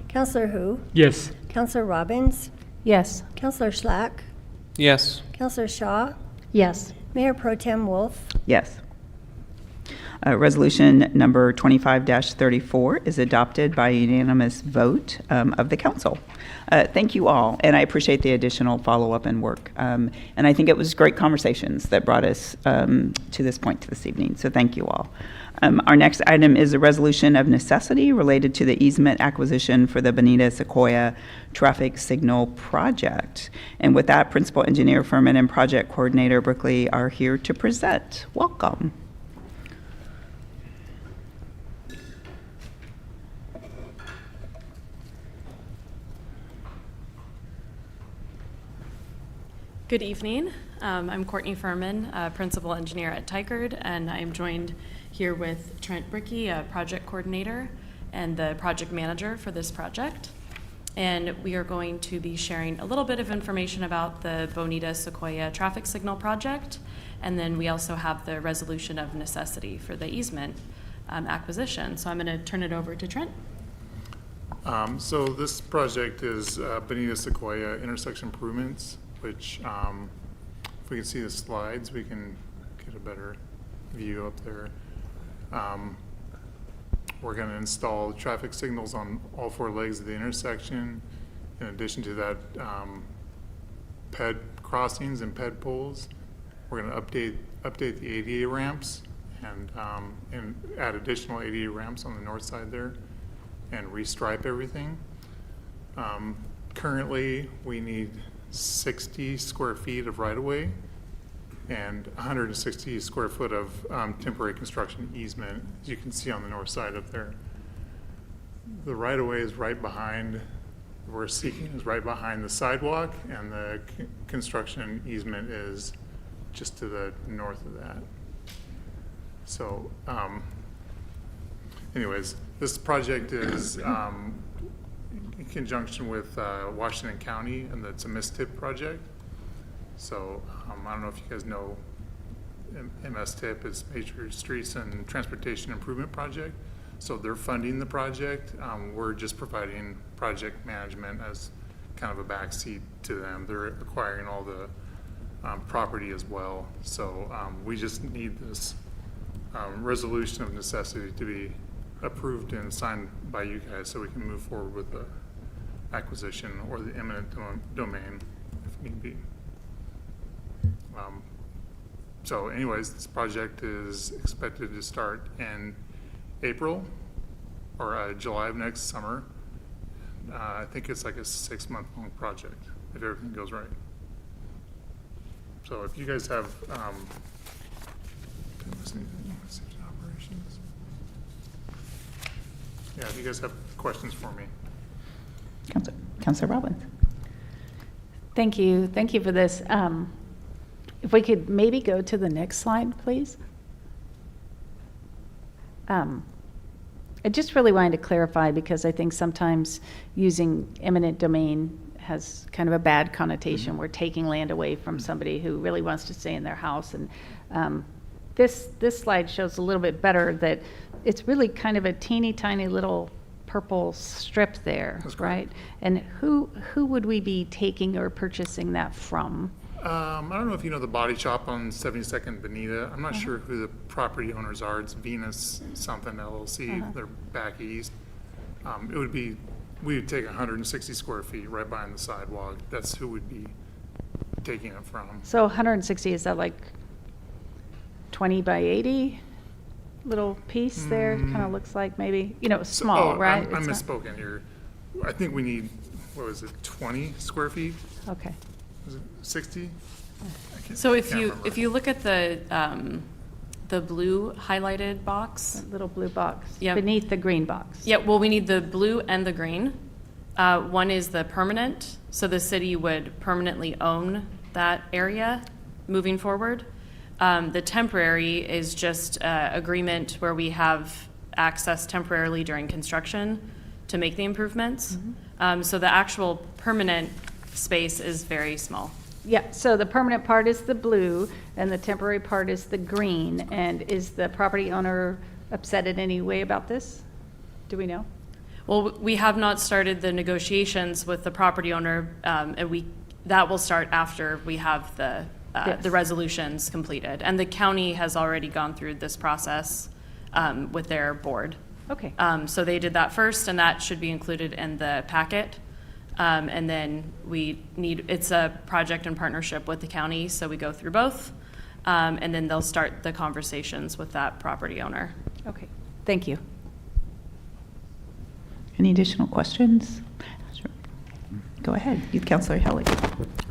Councilor Hu? Yes. Councilor Robbins? Yes. Councilor Schlack? Yes. Councilor Shaw? Yes. Mayor Pro Tem Wolf? Yes. Resolution number 25-34 is adopted by unanimous vote of the council. Thank you all, and I appreciate the additional follow-up and work. And I think it was great conversations that brought us to this point this evening, so thank you all. Our next item is a resolution of necessity related to the easement acquisition for the Bonita Sequoia traffic signal project. And with that, Principal Engineer Furman and Project Coordinator Brickley are here to present. Welcome. Good evening. I'm Courtney Furman, Principal Engineer at Tigard, and I'm joined here with Trent Brickey, Project Coordinator and the Project Manager for this project. And we are going to be sharing a little bit of information about the Bonita Sequoia traffic signal project, and then we also have the resolution of necessity for the easement acquisition. So I'm going to turn it over to Trent. So this project is Bonita Sequoia intersection improvements, which if we can see the slides, we can get a better view up there. We're going to install traffic signals on all four legs of the intersection. In addition to that, PED crossings and PED poles. We're going to update the ADA ramps and add additional ADA ramps on the north side there and restripe everything. Currently, we need 60 square feet of right-of-way and 160 square foot of temporary construction easement, as you can see on the north side up there. The right-of-way is right behind, we're seeking is right behind the sidewalk, and the construction easement is just to the north of that. So anyways, this project is in conjunction with Washington County, and it's a MSTIP project. So I don't know if you guys know MSTIP is Major Streets and Transportation Improvement Project. So they're funding the project. We're just providing project management as kind of a backseat to them. They're acquiring all the property as well. So we just need this resolution of necessity to be approved and signed by you guys so we can move forward with the acquisition or the eminent domain if need be. So anyways, this project is expected to start in April or July of next summer. I think it's like a 6-month long project if everything goes right. So if you guys have operations. Yeah, if you guys have questions for me. Councilor Robbins. Thank you. Thank you for this. If we could maybe go to the next slide, please. I just really wanted to clarify because I think sometimes using eminent domain has kind of a bad connotation. We're taking land away from somebody who really wants to stay in their house. And this slide shows a little bit better that it's really kind of a teeny tiny little purple strip there, right? And who would we be taking or purchasing that from? I don't know if you know the body shop on 72nd Bonita. I'm not sure who the property owners are. It's Venus something LLC. They're back east. It would be, we would take 160 square feet right behind the sidewalk. That's who would be taking it from. So 160, is that like 20 by 80 little piece there? Kind of looks like maybe, small, right? I'm misspoken here. I think we need, what was it, 20 square feet? Okay. Was it 60? So if you look at the blue highlighted box, That little blue box, Yep. beneath the green box. yeah, well, we need the blue and the green. One is the permanent, so the city would permanently own that area moving forward. The temporary is just agreement where we have access temporarily during construction. to make the improvements. So the actual permanent space is very small. Yeah, so the permanent part is the blue, and the temporary part is the green. And is the property owner upset in any way about this? Do we know? Well, we have not started the negotiations with the property owner, and that will start after we have the resolutions completed. And the county has already gone through this process with their board. Okay. So they did that first, and that should be included in the packet. And then it's a project in partnership with the county, so we go through both. And then they'll start the conversations with that property owner. Okay, thank you. Any additional questions? Sure. Go ahead, Youth Councilor Hellig.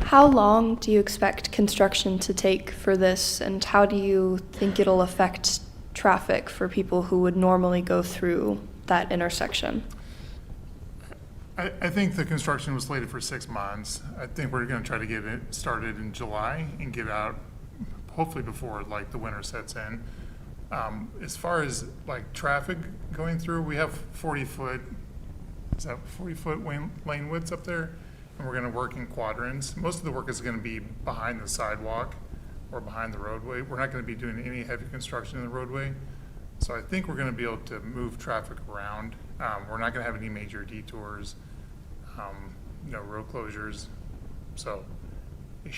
How long do you expect construction to take for this, and how do you think it'll affect traffic for people who would normally go through that intersection? I think the construction was slated for 6 months. I think we're going to try to get it started in July and get out hopefully before like the winter sets in. As far as like traffic going through, we have 40-foot lane widths up there, and we're going to work in quadrants. Most of the work is going to be behind the sidewalk or behind the roadway. We're not going to be doing any heavy construction in the roadway. So I think we're going to be able to move traffic around. We're not going to have any major detours, no road closures. So it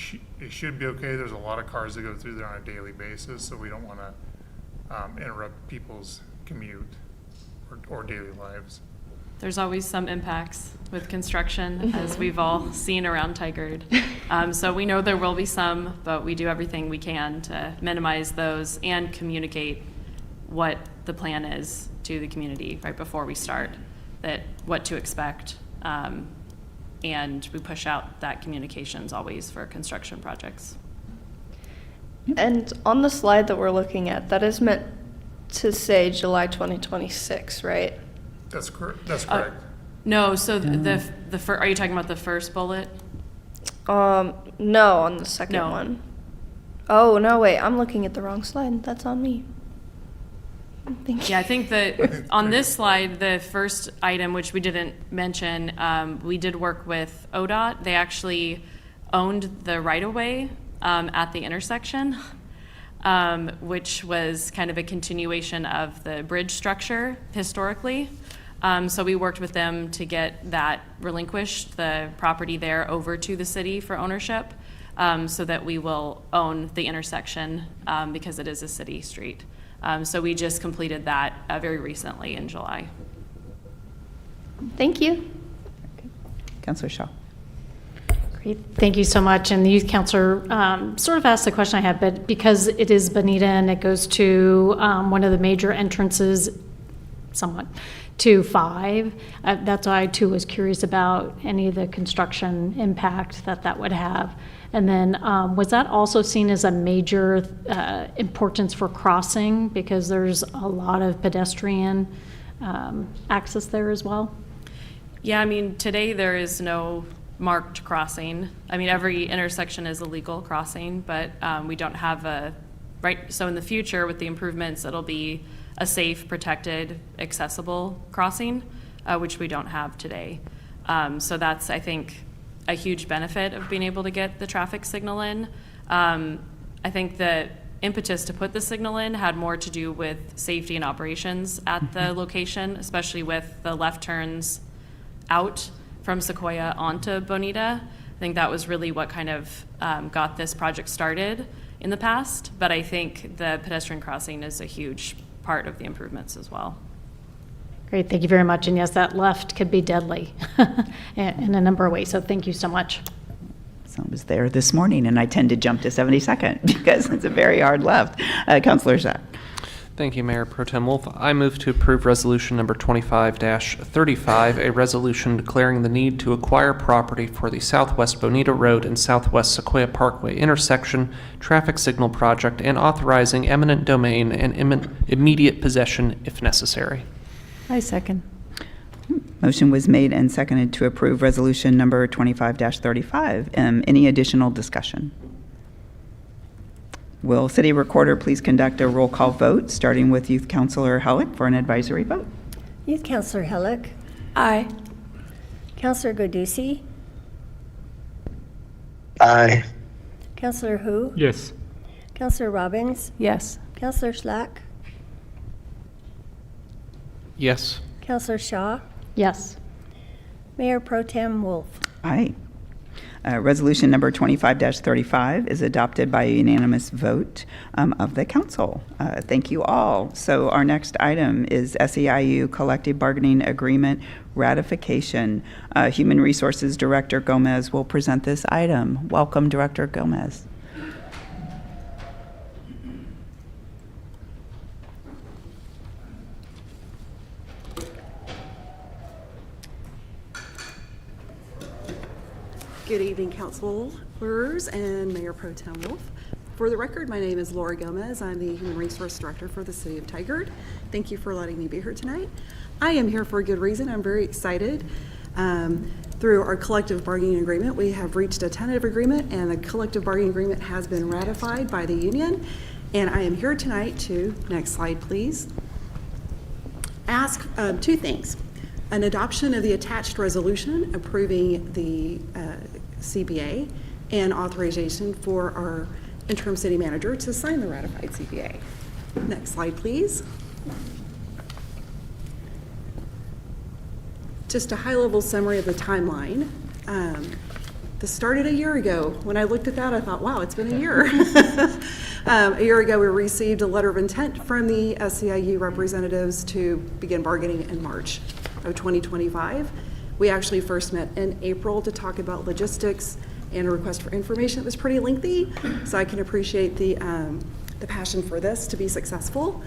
should be okay. There's a lot of cars that go through there on a daily basis, so we don't want to interrupt people's commute or daily lives. There's always some impacts with construction, as we've all seen around Tigard. So we know there will be some, but we do everything we can to minimize those and communicate what the plan is to the community right before we start, what to expect. And we push out that communications always for construction projects. And on the slide that we're looking at, that is meant to say July 2026, right? That's correct. That's correct. No, so are you talking about the first bullet? No, on the second one. Oh, no, wait, I'm looking at the wrong slide. That's on me. Thank you. Yeah, I think that on this slide, the first item, which we didn't mention, we did work with ODOT. They actually owned the right-of-way at the intersection, which was kind of a continuation of the bridge structure historically. So we worked with them to get that relinquished, the property there, over to the city for ownership, so that we will own the intersection because it is a city street. So we just completed that very recently in July. Thank you. Councilor Shaw. Great, thank you so much. And the youth counselor sort of asked the question I had, but because it is Bonita and it goes to one of the major entrances, somewhat, to 5, that's why I too was curious about any of the construction impact that would have. And then was that also seen as a major importance for crossing, because there's a lot of pedestrian access there as well? Yeah, I mean, today there is no marked crossing. I mean, every intersection is a legal crossing, but we don't have so in the future with the improvements, it'll be a safe, protected, accessible crossing, which we don't have today. So that's, I think, a huge benefit of being able to get the traffic signal in. I think the impetus to put the signal in had more to do with safety and operations at the location, especially with the left turns out from Sequoia onto Bonita. I think that was really what kind of got this project started in the past, but I think the pedestrian crossing is a huge part of the improvements as well. Great, thank you very much. And yes, that left could be deadly in a number of ways, so thank you so much. So I was there this morning, and I tend to jump to 72nd because it's a very hard left. Councilor Zach. Thank you, Mayor Pro Tem Wolf. I move to approve resolution number 25-35, a resolution declaring the need to acquire property for the Southwest Bonita Road and Southwest Sequoia Parkway intersection traffic signal project and authorizing eminent domain and immediate possession if necessary. I second. Motion was made and seconded to approve resolution number 25-35. Any additional discussion? Will City Recorder please conduct a roll call vote, starting with Youth Councilor Hellig for an advisory vote? Youth Councilor Hellig, Aye. Counselor Godusi, Aye. Counselor Hu, Yes. Counselor Robbins, Yes. Counselor Schlack, Yes. Counselor Shaw, Yes. Mayor Pro Tem Wolf. Aye. Resolution number 25-35 is adopted by a unanimous vote of the council. Thank you all. So our next item is SEIU Collective Bargaining Agreement Ratification. Human Resources Director Gomez will present this item. Welcome, Director Gomez. Good evening, councilors and Mayor Pro Tem Wolf. For the record, my name is Laura Gomez. I'm the Human Resource Director for the City of Tigard. Thank you for letting me be here tonight. I am here for a good reason. I'm very excited. Through our collective bargaining agreement, we have reached a tentative agreement, and the collective bargaining agreement has been ratified by the union. And I am here tonight to, next slide please, ask two things. An adoption of the attached resolution approving the CBA and authorization for our interim city manager to sign the ratified CBA. Next slide, please. Just a high-level summary of the timeline. This started a year ago. When I looked at that, I thought, wow, it's been a year. A year ago, we received a letter of intent from the SEIU representatives to begin bargaining in March of 2025. We actually first met in April to talk about logistics and a request for information. It was pretty lengthy, so I can appreciate the passion for this to be successful.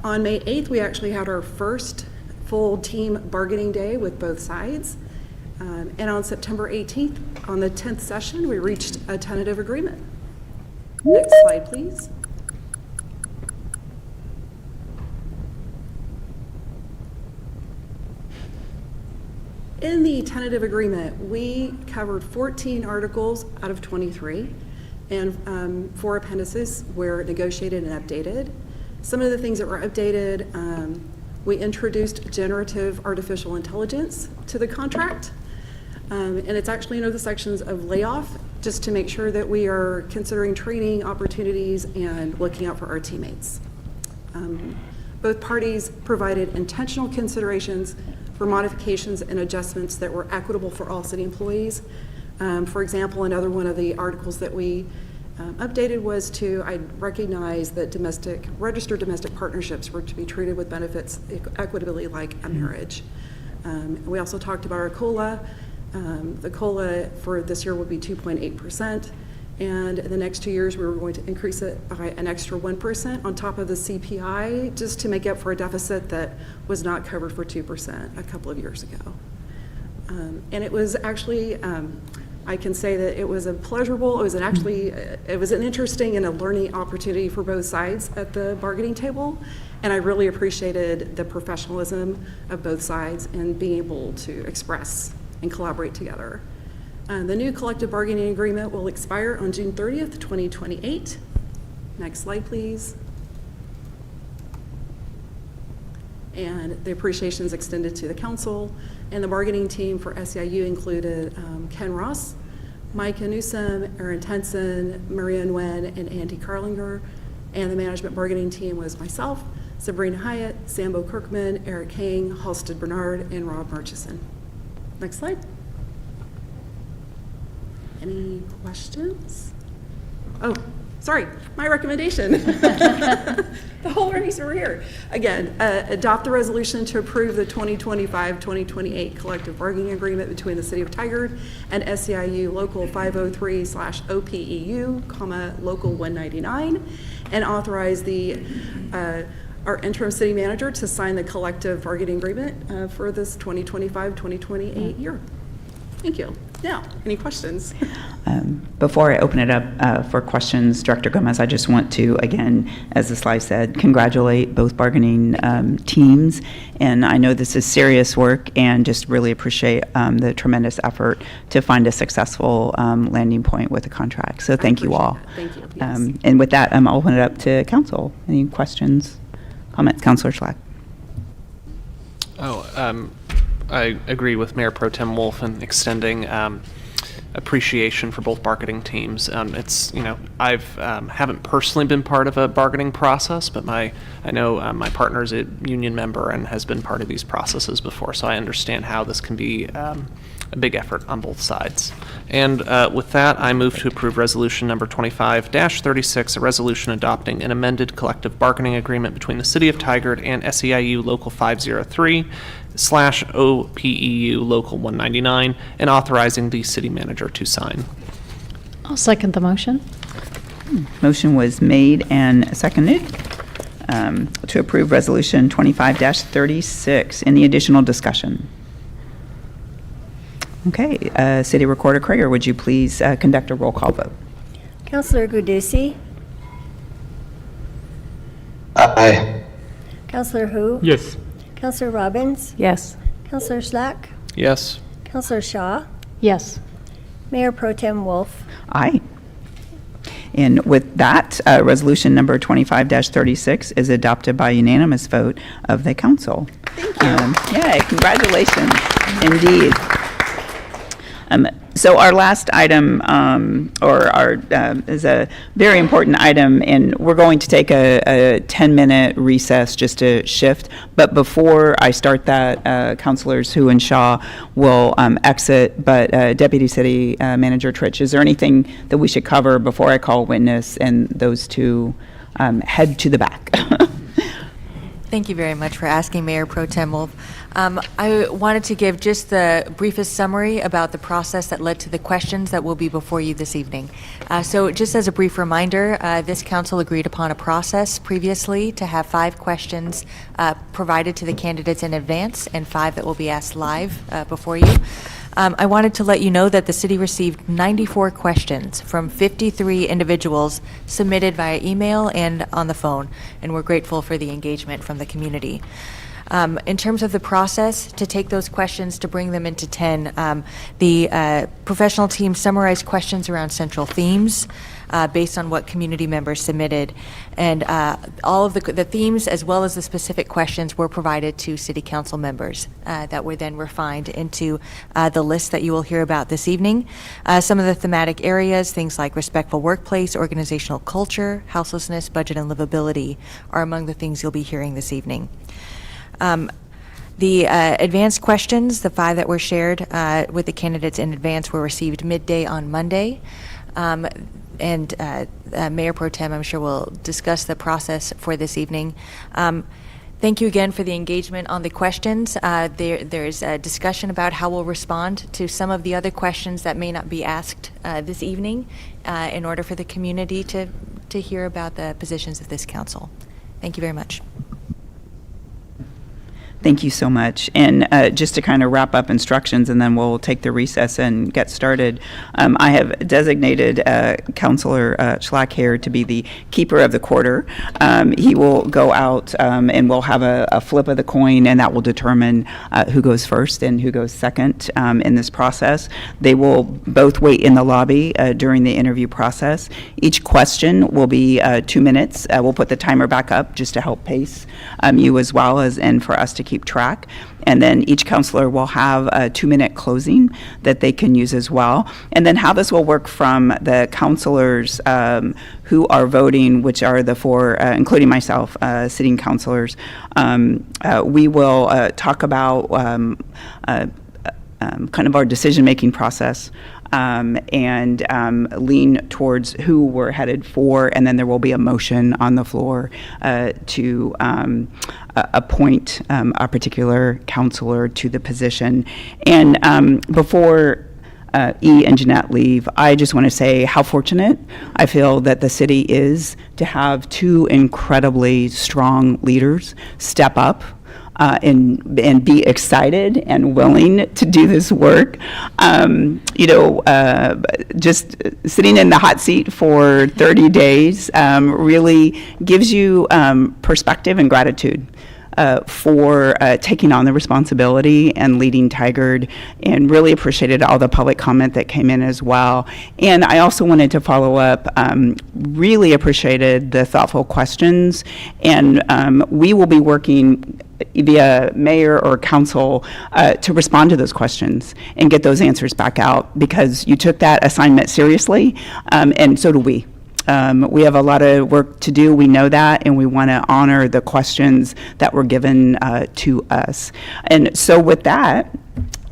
On May 8th, we actually had our first full team bargaining day with both sides. And on September 18th, on the 10th session, we reached a tentative agreement. Next slide, please. In the tentative agreement, we covered 14 articles out of 23, and 4 appendices were negotiated and updated. Some of the things that were updated, we introduced generative artificial intelligence to the contract, and it's actually in the sections of layoff, just to make sure that we are considering training opportunities and looking out for our teammates. Both parties provided intentional considerations for modifications and adjustments that were equitable for all city employees. For example, another one of the articles that we updated was to recognize that registered domestic partnerships were to be treated with benefits equitably like a marriage. We also talked about our COLA. The COLA for this year will be 2.8%, and in the next 2 years we were going to increase it by an extra 1% on top of the CPI, just to make up for a deficit that was not covered for 2% a couple of years ago. And it was actually, I can say that it was a pleasurable, it was an interesting and a learning opportunity for both sides at the bargaining table, and I really appreciated the professionalism of both sides and being able to express and collaborate together. The new collective bargaining agreement will expire on June 30th, 2028. Next slide, please. And the appreciation is extended to the council, and the bargaining team for SEIU included Ken Ross, Micah Newsom, Aaron Tenson, Maria Nguyen, and Andy Carlinger. And the management bargaining team was myself, Sabrina Hyatt, Sambo Kirkman, Eric Hang, Halstead Bernard, and Rob Murchison. Next slide. Any questions? Oh, sorry, my recommendation. The whole reason we're here. Again, adopt the resolution to approve the 2025-2028 collective bargaining agreement between the City of Tigard and SEIU Local 503/OPEU, Local 199, and authorize our interim city manager to sign the collective bargaining agreement for this 2025-2028 year. Thank you. Now, any questions? Before I open it up for questions, Director Gomez, I just want to, again, as the slide said, congratulate both bargaining teams. And I know this is serious work, and just really appreciate the tremendous effort to find a successful landing point with the contract. So thank you all. Thank you. Yes. And with that, I'll open it up to council. Any questions, comments? Councilor Schlack. I agree with Mayor Pro Tem Wolf in extending appreciation for both bargaining teams. It's, I've haven't personally been part of a bargaining process, but I know my partner is a union member and has been part of these processes before, so I understand how this can be a big effort on both sides. And with that, I move to approve resolution number 25-36, a resolution adopting an amended collective bargaining agreement between the City of Tigard and SEIU Local 503/OPEU Local 199, and authorizing the city manager to sign. I'll second the motion. Motion was made and seconded to approve Resolution 25-36. Any additional discussion? Okay, City Recorder Krager, would you please conduct a roll call vote? Counselor Gudusi? Aye. Counselor Hu? Yes. Counselor Robbins? Yes. Counselor Schlack? Yes. Counselor Shaw? Yes. Mayor Pro Tem Wolf? Aye. And with that, resolution number 25-36 is adopted by unanimous vote of the council. Thank you. Yay, congratulations, indeed. So our last item, is a very important item, and we're going to take a 10-minute recess just to shift. But before I start that, Councilors Hu and Shaw will exit. But Deputy City Manager Tritch, is there anything that we should cover before I call witness and those two head to the back? Thank you very much for asking, Mayor Pro Tem Wolf. I wanted to give just the briefest summary about the process that led to the questions that will be before you this evening. So just as a brief reminder, this council agreed upon a process previously to have 5 questions provided to the candidates in advance and 5 that will be asked live before you. I wanted to let you know that the city received 94 questions from 53 individuals submitted via email and on the phone, and we're grateful for the engagement from the community. In terms of the process, to take those questions, to bring them into 10, the professional team summarized questions around central themes based on what community members submitted. And all of the themes, as well as the specific questions, were provided to City Council members that were then refined into the list that you will hear about this evening. Some of the thematic areas, things like respectful workplace, organizational culture, houselessness, budget, and livability, are among the things you'll be hearing this evening. The advanced questions, the 5 that were shared with the candidates in advance, were received midday on Monday. And Mayor Pro Tem, I'm sure, will discuss the process for this evening. Thank you again for the engagement on the questions. There's a discussion about how we'll respond to some of the other questions that may not be asked this evening in order for the community to hear about the positions of this council. Thank you very much. Thank you so much. And just to kind of wrap up instructions, and then we'll take the recess and get started. I have designated Councilor Schlack here to be the keeper of the quarter. He will go out and we'll have a flip of the coin, and that will determine who goes first and who goes second in this process. They will both wait in the lobby during the interview process. Each question will be 2 minutes. We'll put the timer back up just to help pace you as well as, and for us to keep track. And then each counselor will have a 2-minute closing that they can use as well. And then how this will work from the counselors who are voting, which are the 4, including myself, sitting counselors, we will talk about kind of our decision-making process and lean towards who we're headed for, and then there will be a motion on the floor to appoint a particular counselor to the position. And before E and Jeanette leave, I just want to say how fortunate I feel that the city is to have 2 incredibly strong leaders step up and be excited and willing to do this work. Just sitting in the hot seat for 30 days really gives you perspective and gratitude for taking on the responsibility and leading Tigard, and really appreciated all the public comment that came in as well. And I also wanted to follow up, really appreciated the thoughtful questions, and we will be working via mayor or council to respond to those questions and get those answers back out, because you took that assignment seriously, and so do we. We have a lot of work to do, we know that, and we want to honor the questions that were given to us. And so with that,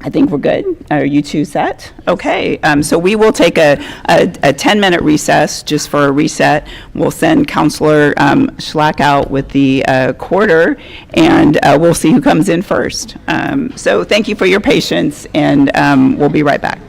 I think we're good. Are you two set? Okay, so we will take a 10-minute recess just for a reset. We'll send Counselor Schlack out with the quarter, and we'll see who comes in first. So thank you for your patience, and we'll be right back.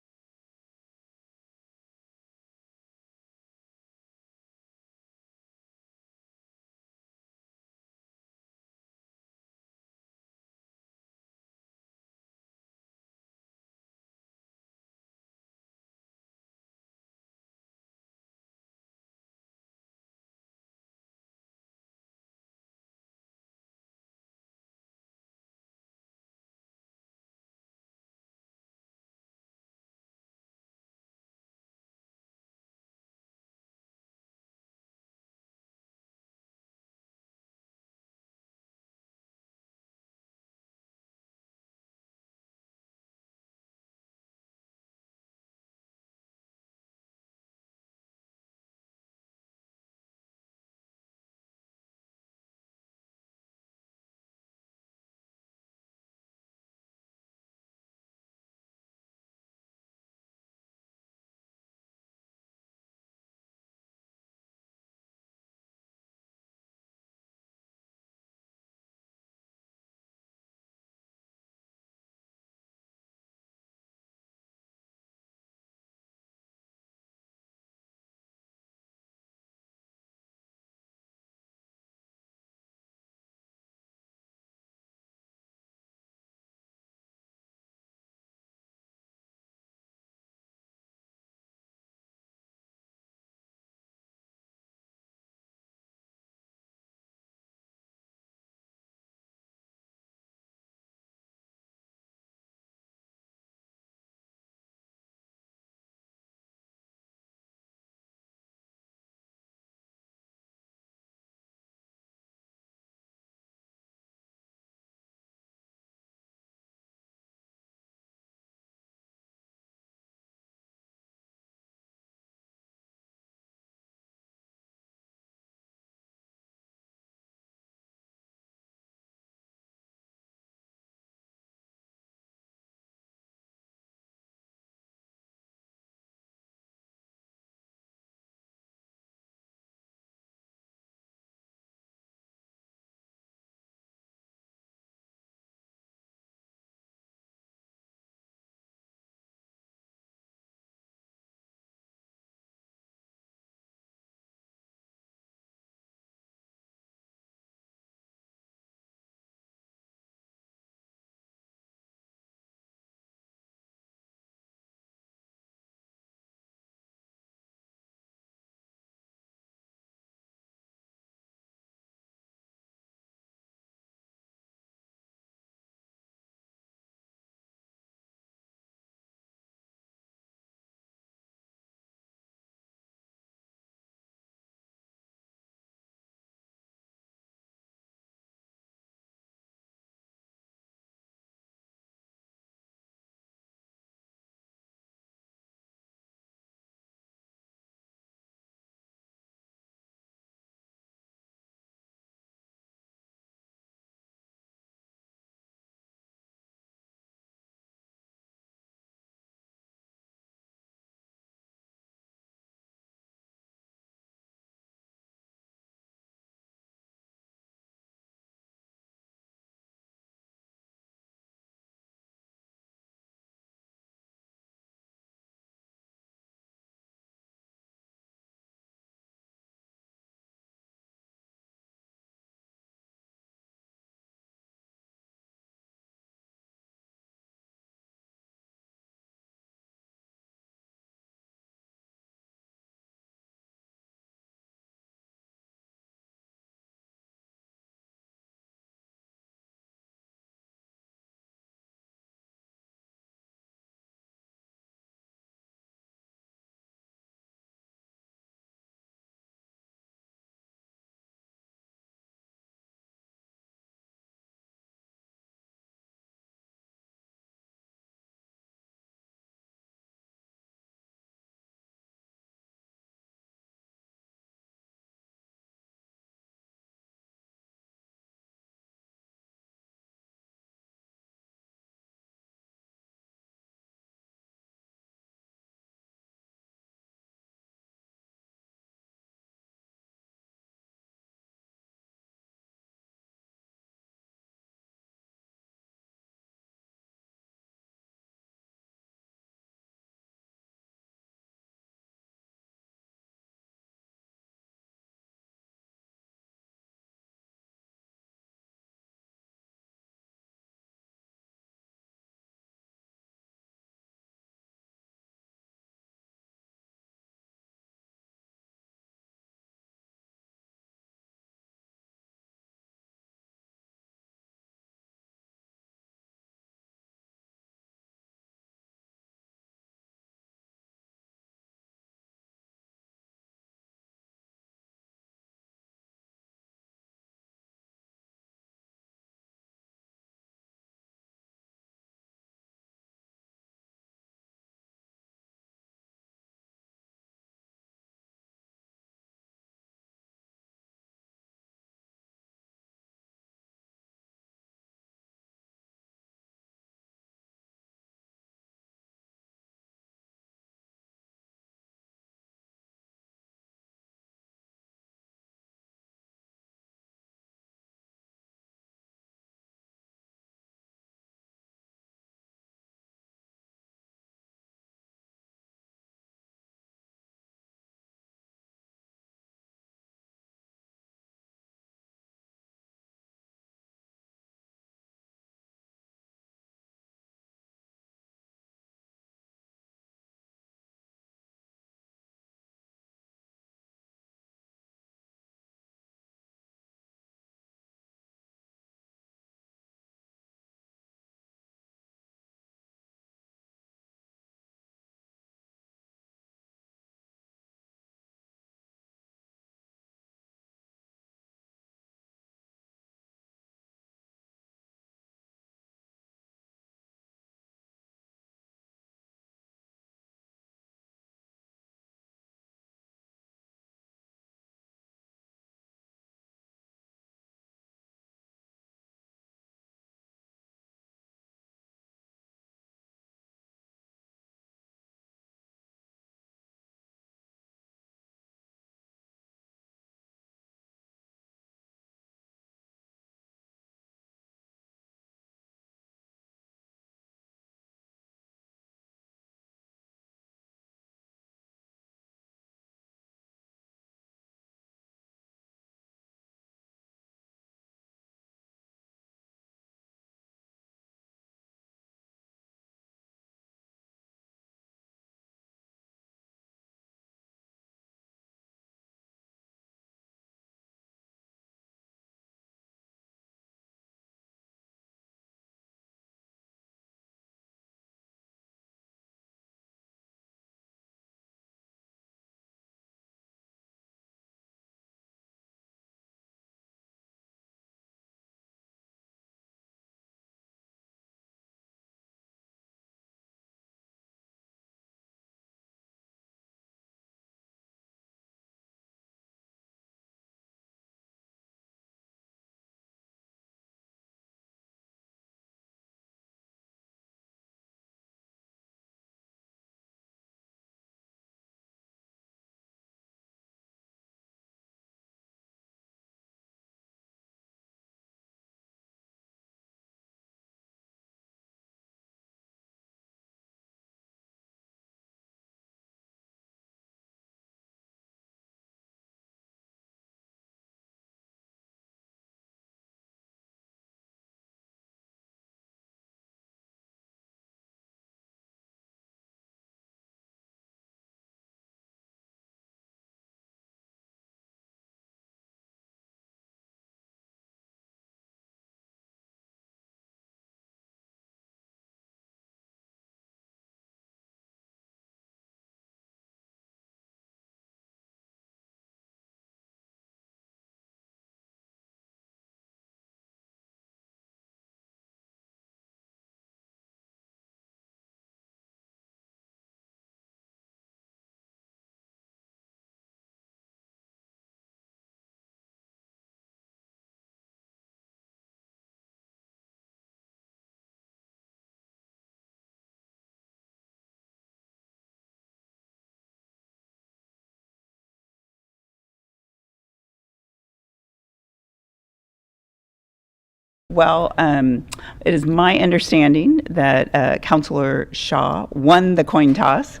Well, it is my understanding that Councilor Shaw won the coin toss.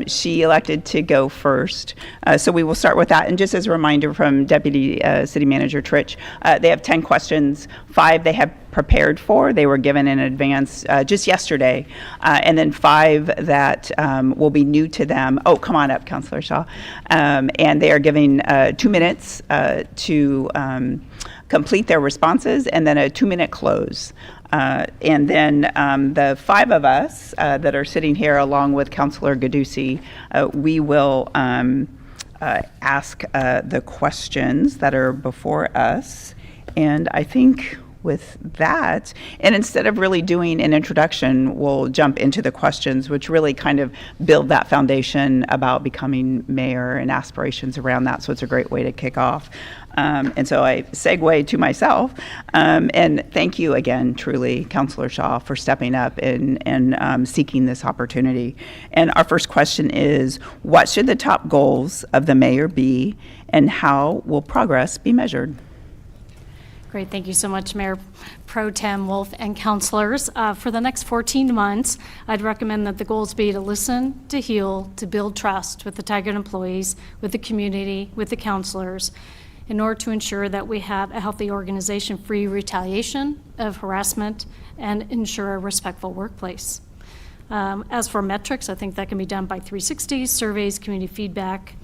She elected to go first. So we will start with that. And just as a reminder from Deputy City Manager Tritch, they have 10 questions. 5 they have prepared for. They were given in advance just yesterday. And then 5 that will be new to them. Oh, come on up, Councilor Shaw. And they are giving 2 minutes to complete their responses, and then a 2-minute close. And then the 5 of us that are sitting here, along with Councilor Gadusi, we will ask the questions that are before us. And I think with that, and instead of really doing an introduction, we'll jump into the questions, which really kind of build that foundation about becoming mayor and aspirations around that. So it's a great way to kick off. And so I segue to myself. And thank you again, truly, Councilor Shaw, for stepping up and seeking this opportunity. And our first question is, what should the top goals of the mayor be, and how will progress be measured? Great, thank you so much, Mayor Pro Tem Wolf and councilors. For the next 14 months, I'd recommend that the goals be to listen, to heal, to build trust with the Tigard employees, with the community, with the councilors, in order to ensure that we have a healthy organization free retaliation of harassment and ensure a respectful workplace. As for metrics, I think that can be done by 360s, surveys, community feedback.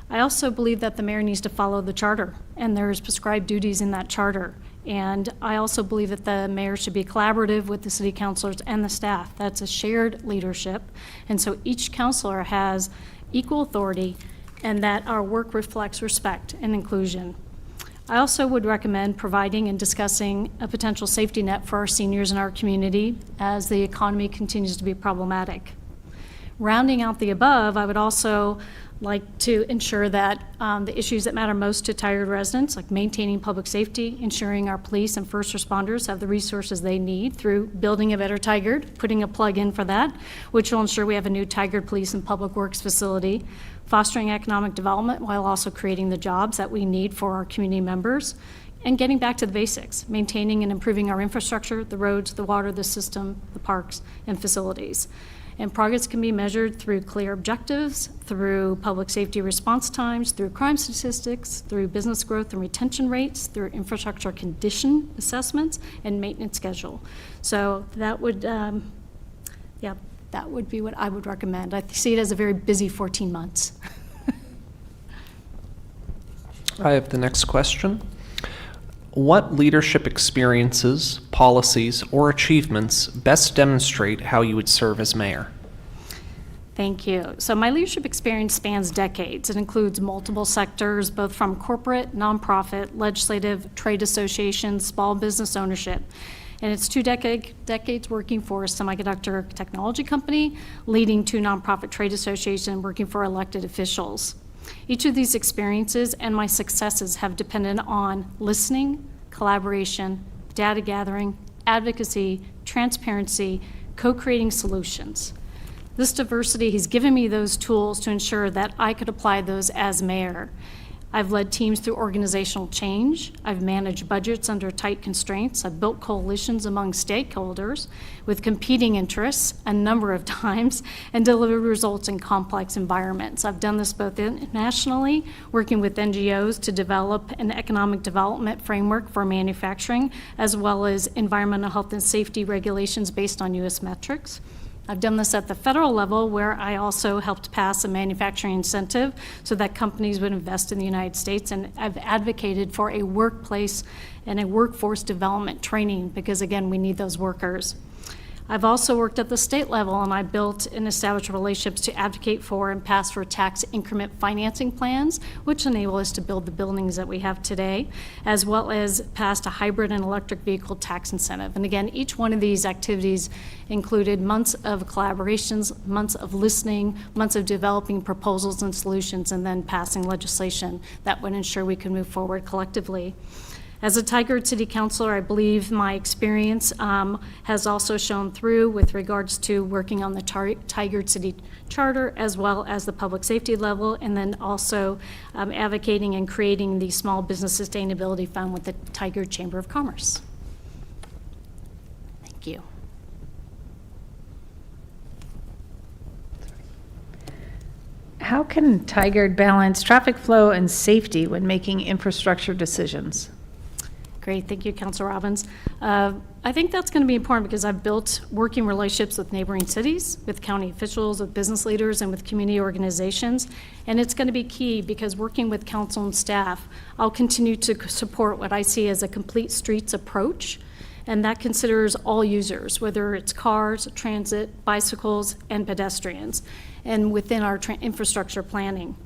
I also believe that the mayor needs to follow the charter, and there's prescribed duties in that charter. And I also believe that the mayor should be collaborative with the city councilors and the staff. That's a shared leadership. And so each councilor has equal authority, and that our work reflects respect and inclusion. I also would recommend providing and discussing a potential safety net for our seniors in our community as the economy continues to be problematic. Rounding out the above, I would also like to ensure that the issues that matter most to Tigard residents, like maintaining public safety, ensuring our police and first responders have the resources they need through building a better Tigard, putting a plug in for that, which will ensure we have a new Tigard Police and Public Works facility, fostering economic development while also creating the jobs that we need for our community members, and getting back to the basics, maintaining and improving our infrastructure, the roads, the water, the system, the parks, and facilities. And progress can be measured through clear objectives, through public safety response times, through crime statistics, through business growth and retention rates, through infrastructure condition assessments, and maintenance schedule. So that would, that would be what I would recommend. I see it as a very busy 14 months. I have the next question. What leadership experiences, policies, or achievements best demonstrate how you would serve as mayor? Thank you. So my leadership experience spans decades. It includes multiple sectors, both from corporate, nonprofit, legislative, trade associations, small business ownership. And it's 2 decades working for a semiconductor technology company, leading 2 nonprofit trade associations, working for elected officials. Each of these experiences and my successes have depended on listening, collaboration, data gathering, advocacy, transparency, co-creating solutions. This diversity has given me those tools to ensure that I could apply those as mayor. I've led teams through organizational change. I've managed budgets under tight constraints. I've built coalitions among stakeholders with competing interests a number of times and delivered results in complex environments. I've done this both internationally, working with NGOs to develop an economic development framework for manufacturing, as well as environmental health and safety regulations based on U.S. metrics. I've done this at the federal level, where I also helped pass a manufacturing incentive so that companies would invest in the United States, and I've advocated for a workplace and a workforce development training because, again, we need those workers. I've also worked at the state level, and I built and established relationships to advocate for and pass for tax increment financing plans, which enable us to build the buildings that we have today, as well as passed a hybrid and electric vehicle tax incentive. And again, each one of these activities included months of collaborations, months of listening, months of developing proposals and solutions, and then passing legislation that would ensure we could move forward collectively. As a Tigard City Councilor, I believe my experience has also shown through with regards to working on the Tigard City Charter, as well as the public safety level, and then also advocating and creating the Small Business Sustainability Fund with the Tigard Chamber of Commerce. Thank you. How can Tigard balance traffic flow and safety when making infrastructure decisions? Great, thank you, Councilor Robbins. I think that's going to be important because I've built working relationships with neighboring cities, with county officials, with business leaders, and with community organizations. And it's going to be key because working with council and staff, I'll continue to support what I see as a complete streets approach. And that considers all users, whether it's cars, transit, bicycles, and pedestrians, and within our infrastructure planning.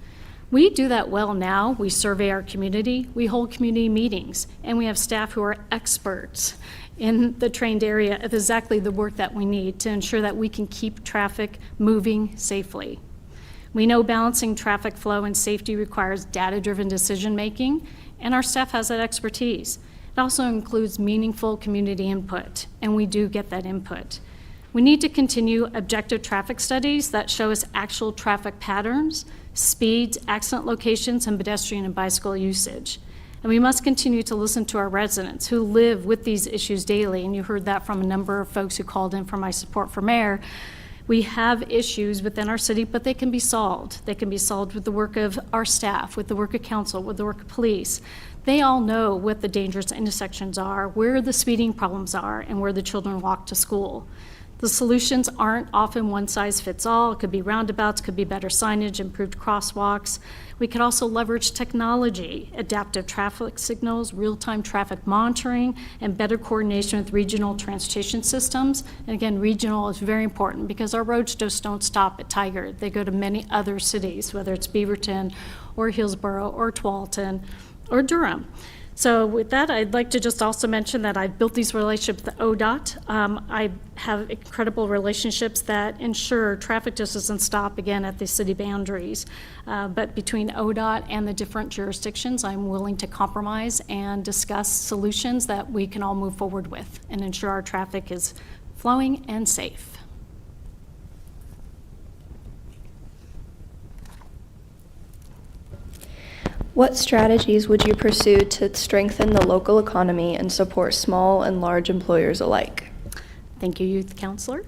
We do that well now. We survey our community, we hold community meetings, and we have staff who are experts in the trained area of exactly the work that we need to ensure that we can keep traffic moving safely. We know balancing traffic flow and safety requires data-driven decision-making, and our staff has that expertise. It also includes meaningful community input, and we do get that input. We need to continue objective traffic studies that show us actual traffic patterns, speeds, accident locations, and pedestrian and bicycle usage. And we must continue to listen to our residents who live with these issues daily, and you heard that from a number of folks who called in for my support for mayor. We have issues within our city, but they can be solved. They can be solved with the work of our staff, with the work of council, with the work of police. They all know what the dangerous intersections are, where the speeding problems are, and where the children walk to school. The solutions aren't often one size fits all. It could be roundabouts, could be better signage, improved crosswalks. We could also leverage technology, adaptive traffic signals, real-time traffic monitoring, and better coordination with regional transportation systems. And again, regional is very important because our roads just don't stop at Tigard. They go to many other cities, whether it's Beaverton or Hillsborough or Tualatin or Durham. So with that, I'd like to just also mention that I've built these relationships with ODOT. I have incredible relationships that ensure traffic just doesn't stop again at the city boundaries. But between ODOT and the different jurisdictions, I'm willing to compromise and discuss solutions that we can all move forward with and ensure our traffic is flowing and safe. What strategies would you pursue to strengthen the local economy and support small and large employers alike? Thank you, Youth Counselor.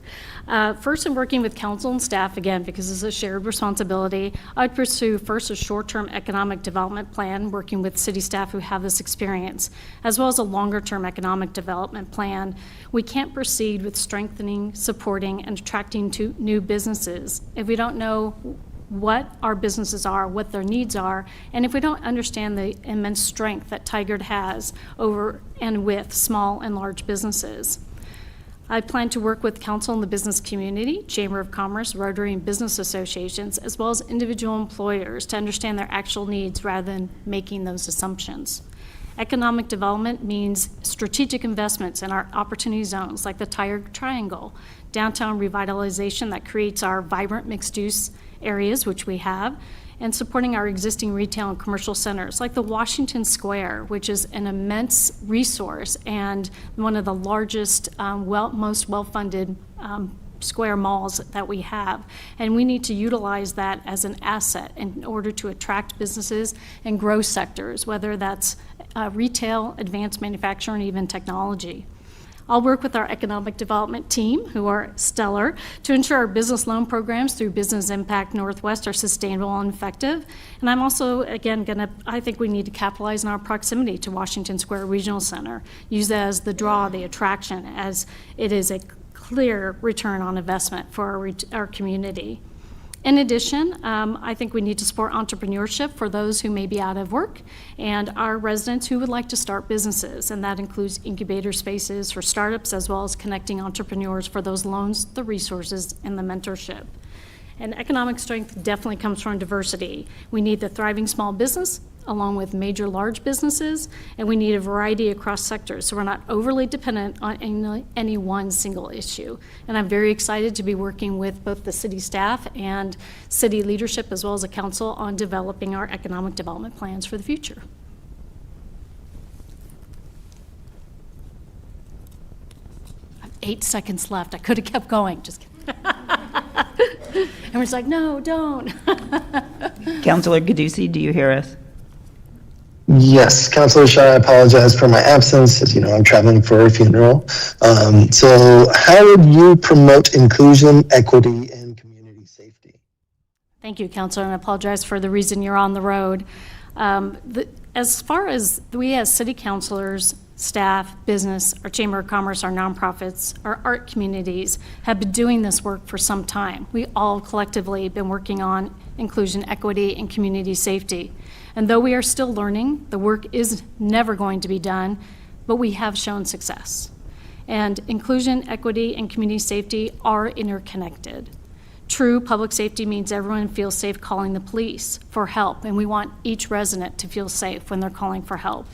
First, in working with council and staff, again, because it's a shared responsibility, I'd pursue first a short-term economic development plan, working with city staff who have this experience, as well as a longer-term economic development plan. We can't proceed with strengthening, supporting, and attracting to new businesses if we don't know what our businesses are, what their needs are, and if we don't understand the immense strength that Tigard has over and with small and large businesses. I plan to work with council and the business community, Chamber of Commerce, Rotary, and business associations, as well as individual employers to understand their actual needs rather than making those assumptions. Economic development means strategic investments in our opportunity zones like the Tigard Triangle, downtown revitalization that creates our vibrant mixed-use areas, which we have, and supporting our existing retail and commercial centers like the Washington Square, which is an immense resource and one of the largest, most well-funded square malls that we have. And we need to utilize that as an asset in order to attract businesses and grow sectors, whether that's retail, advanced manufacturing, and even technology. I'll work with our economic development team, who are stellar, to ensure our business loan programs through Business Impact Northwest are sustainable and effective. And I'm also, again, I think we need to capitalize on our proximity to Washington Square Regional Center, use that as the draw, the attraction, as it is a clear return on investment for our community. In addition, I think we need to support entrepreneurship for those who may be out of work and our residents who would like to start businesses, and that includes incubator spaces for startups as well as connecting entrepreneurs for those loans, the resources, and the mentorship. And economic strength definitely comes from diversity. We need the thriving small business along with major large businesses, and we need a variety across sectors so we're not overly dependent on any one single issue. And I'm very excited to be working with both the city staff and city leadership as well as the council on developing our economic development plans for the future. I have 8 seconds left. I could have kept going. Just kidding. Everyone's like, no, don't. Councilor Gadusi, do you hear us? Yes, Councilor Shaw, I apologize for my absence. As you know, I'm traveling for a funeral. So how would you promote inclusion, equity, and community safety? Thank you, Counselor, and I apologize for the reason you're on the road. As far as we as city councilors, staff, business, our Chamber of Commerce, our nonprofits, our art communities have been doing this work for some time. We all collectively have been working on inclusion, equity, and community safety. And though we are still learning, the work is never going to be done, but we have shown success. And inclusion, equity, and community safety are interconnected. True public safety means everyone feels safe calling the police for help, and we want each resident to feel safe when they're calling for help.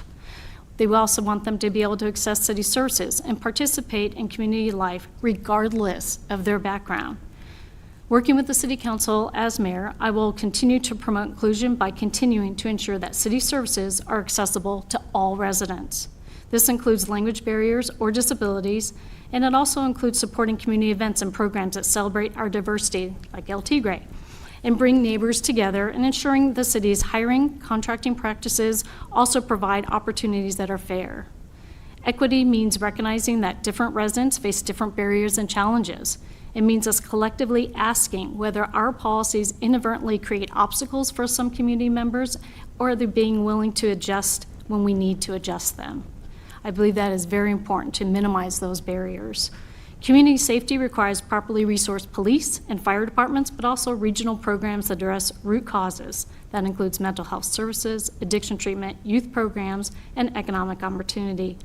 They also want them to be able to access city services and participate in community life regardless of their background. Working with the City Council as mayor, I will continue to promote inclusion by continuing to ensure that city services are accessible to all residents. This includes language barriers or disabilities, and it also includes supporting community events and programs that celebrate our diversity, like El Tigre, and bring neighbors together, and ensuring the city's hiring, contracting practices also provide opportunities that are fair. Equity means recognizing that different residents face different barriers and challenges. It means us collectively asking whether our policies inadvertently create obstacles for some community members, or are they being willing to adjust when we need to adjust them. I believe that is very important to minimize those barriers. Community safety requires properly resourced police and fire departments, but also regional programs that address root causes. That includes mental health services, addiction treatment, youth programs, and economic opportunity.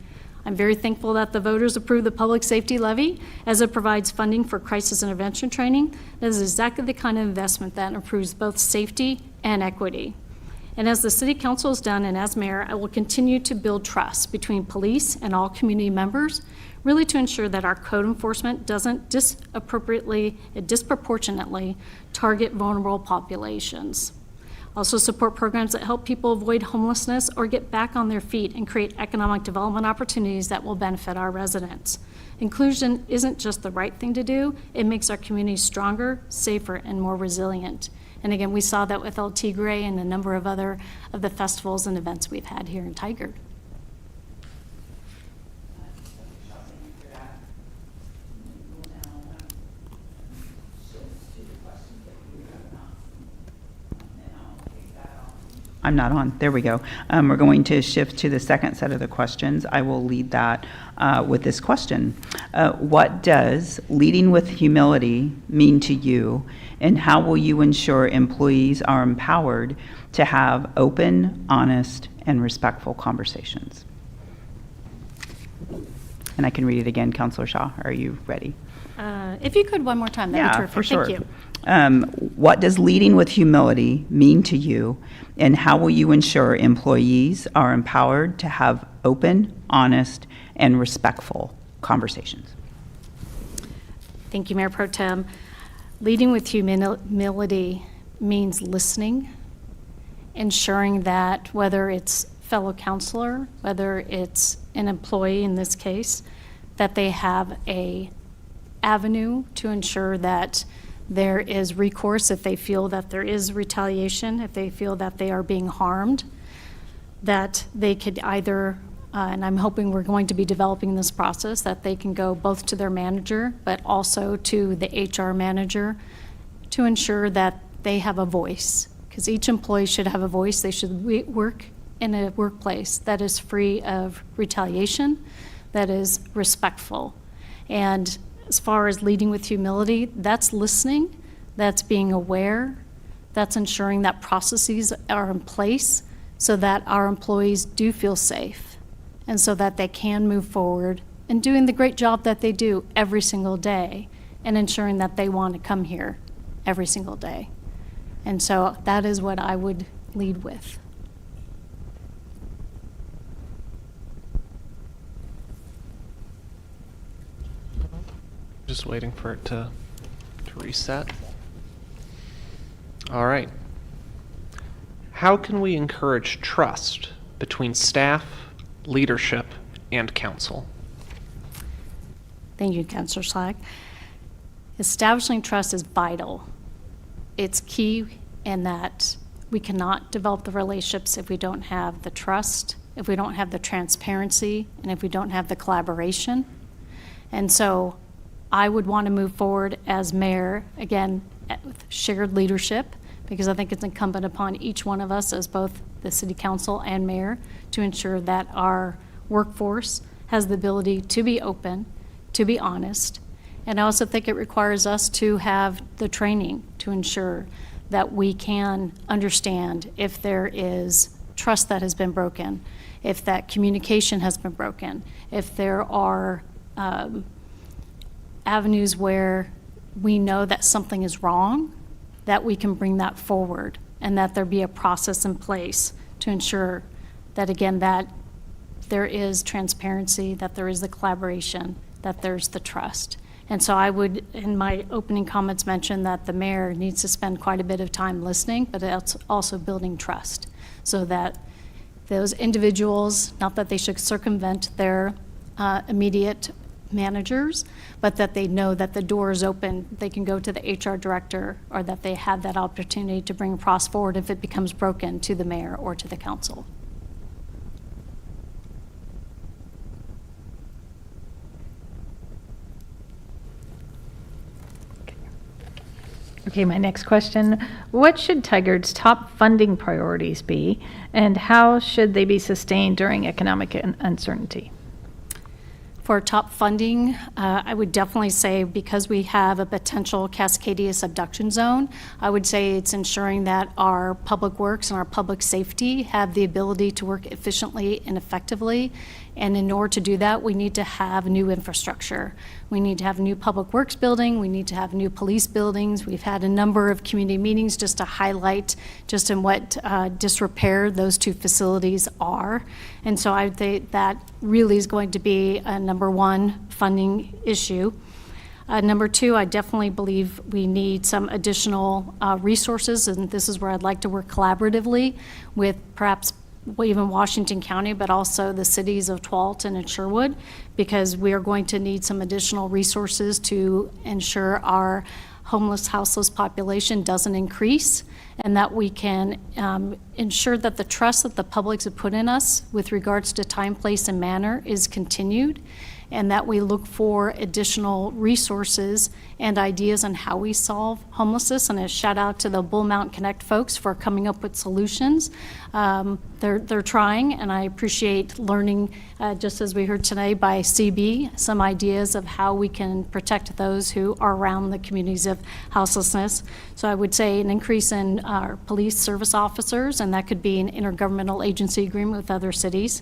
I'm very thankful that the voters approved the public safety levy, as it provides funding for crisis intervention training. That is exactly the kind of investment that improves both safety and equity. And as the City Council has done, and as mayor, I will continue to build trust between police and all community members, really to ensure that our code enforcement doesn't disproportionately target vulnerable populations. Also support programs that help people avoid homelessness or get back on their feet and create economic development opportunities that will benefit our residents. Inclusion isn't just the right thing to do, it makes our communities stronger, safer, and more resilient. And again, we saw that with El Tigre and a number of other of the festivals and events we've had here in Tigard. I'm not on. There we go. We're going to shift to the second set of the questions. I will lead that with this question. What does leading with humility mean to you, and how will you ensure employees are empowered to have open, honest, and respectful conversations? And I can read it again, Councilor Shaw. Are you ready? If you could one more time, that'd be terrific. For sure. Thank you. What does leading with humility mean to you, and how will you ensure employees are empowered to have open, honest, and respectful conversations? Thank you, Mayor Pro Tem. Leading with humility means listening, ensuring that whether it's fellow counselor, whether it's an employee in this case, that they have a avenue to ensure that there is recourse if they feel that there is retaliation, if they feel that they are being harmed, that they could either, and I'm hoping we're going to be developing this process, that they can go both to their manager, but also to the HR manager to ensure that they have a voice. Because each employee should have a voice. They should work in a workplace that is free of retaliation, that is respectful. And as far as leading with humility, that's listening, that's being aware, that's ensuring that processes are in place so that our employees do feel safe and so that they can move forward and doing the great job that they do every single day and ensuring that they want to come here every single day. And so that is what I would lead with. Just waiting for it to reset. All right. How can we encourage trust between staff, leadership, and council? Thank you, Councilor Slack. Establishing trust is vital. It's key in that we cannot develop the relationships if we don't have the trust, if we don't have the transparency, and if we don't have the collaboration. And so I would want to move forward as mayor, again, with shared leadership, because I think it's incumbent upon each one of us as both the city council and mayor to ensure that our workforce has the ability to be open, to be honest. And I also think it requires us to have the training to ensure that we can understand if there is trust that has been broken, if that communication has been broken, if there are avenues where we know that something is wrong, that we can bring that forward and that there be a process in place to ensure that, again, that there is transparency, that there is the collaboration, that there's the trust. And so I would, in my opening comments, mention that the mayor needs to spend quite a bit of time listening, but it's also building trust so that those individuals, not that they should circumvent their immediate managers, but that they know that the door is open, they can go to the HR director, or that they have that opportunity to bring a process forward if it becomes broken to the mayor or to the council. Okay, my next question. What should Tigard's top funding priorities be, and how should they be sustained during economic uncertainty? For top funding, I would definitely say, because we have a potential Cascadia subduction zone, I would say it's ensuring that our public works and our public safety have the ability to work efficiently and effectively. And in order to do that, we need to have new infrastructure. We need to have new public works building. We need to have new police buildings. We've had a number of community meetings just to highlight just in what disrepair those two facilities are. And so I think that really is going to be a number one funding issue. Number two, I definitely believe we need some additional resources, and this is where I'd like to work collaboratively with perhaps even Washington County, but also the cities of Tualatin and Sherwood, because we are going to need some additional resources to ensure our homeless, houseless population doesn't increase, and that we can ensure that the trust that the publics have put in us with regards to time, place, and manner is continued, and that we look for additional resources and ideas on how we solve homelessness. And a shout out to the Bull Mountain Connect folks for coming up with solutions. They're trying, and I appreciate learning, just as we heard today by CB, some ideas of how we can protect those who are around the communities of houselessness. So I would say an increase in our police service officers, and that could be an intergovernmental agency agreement with other cities.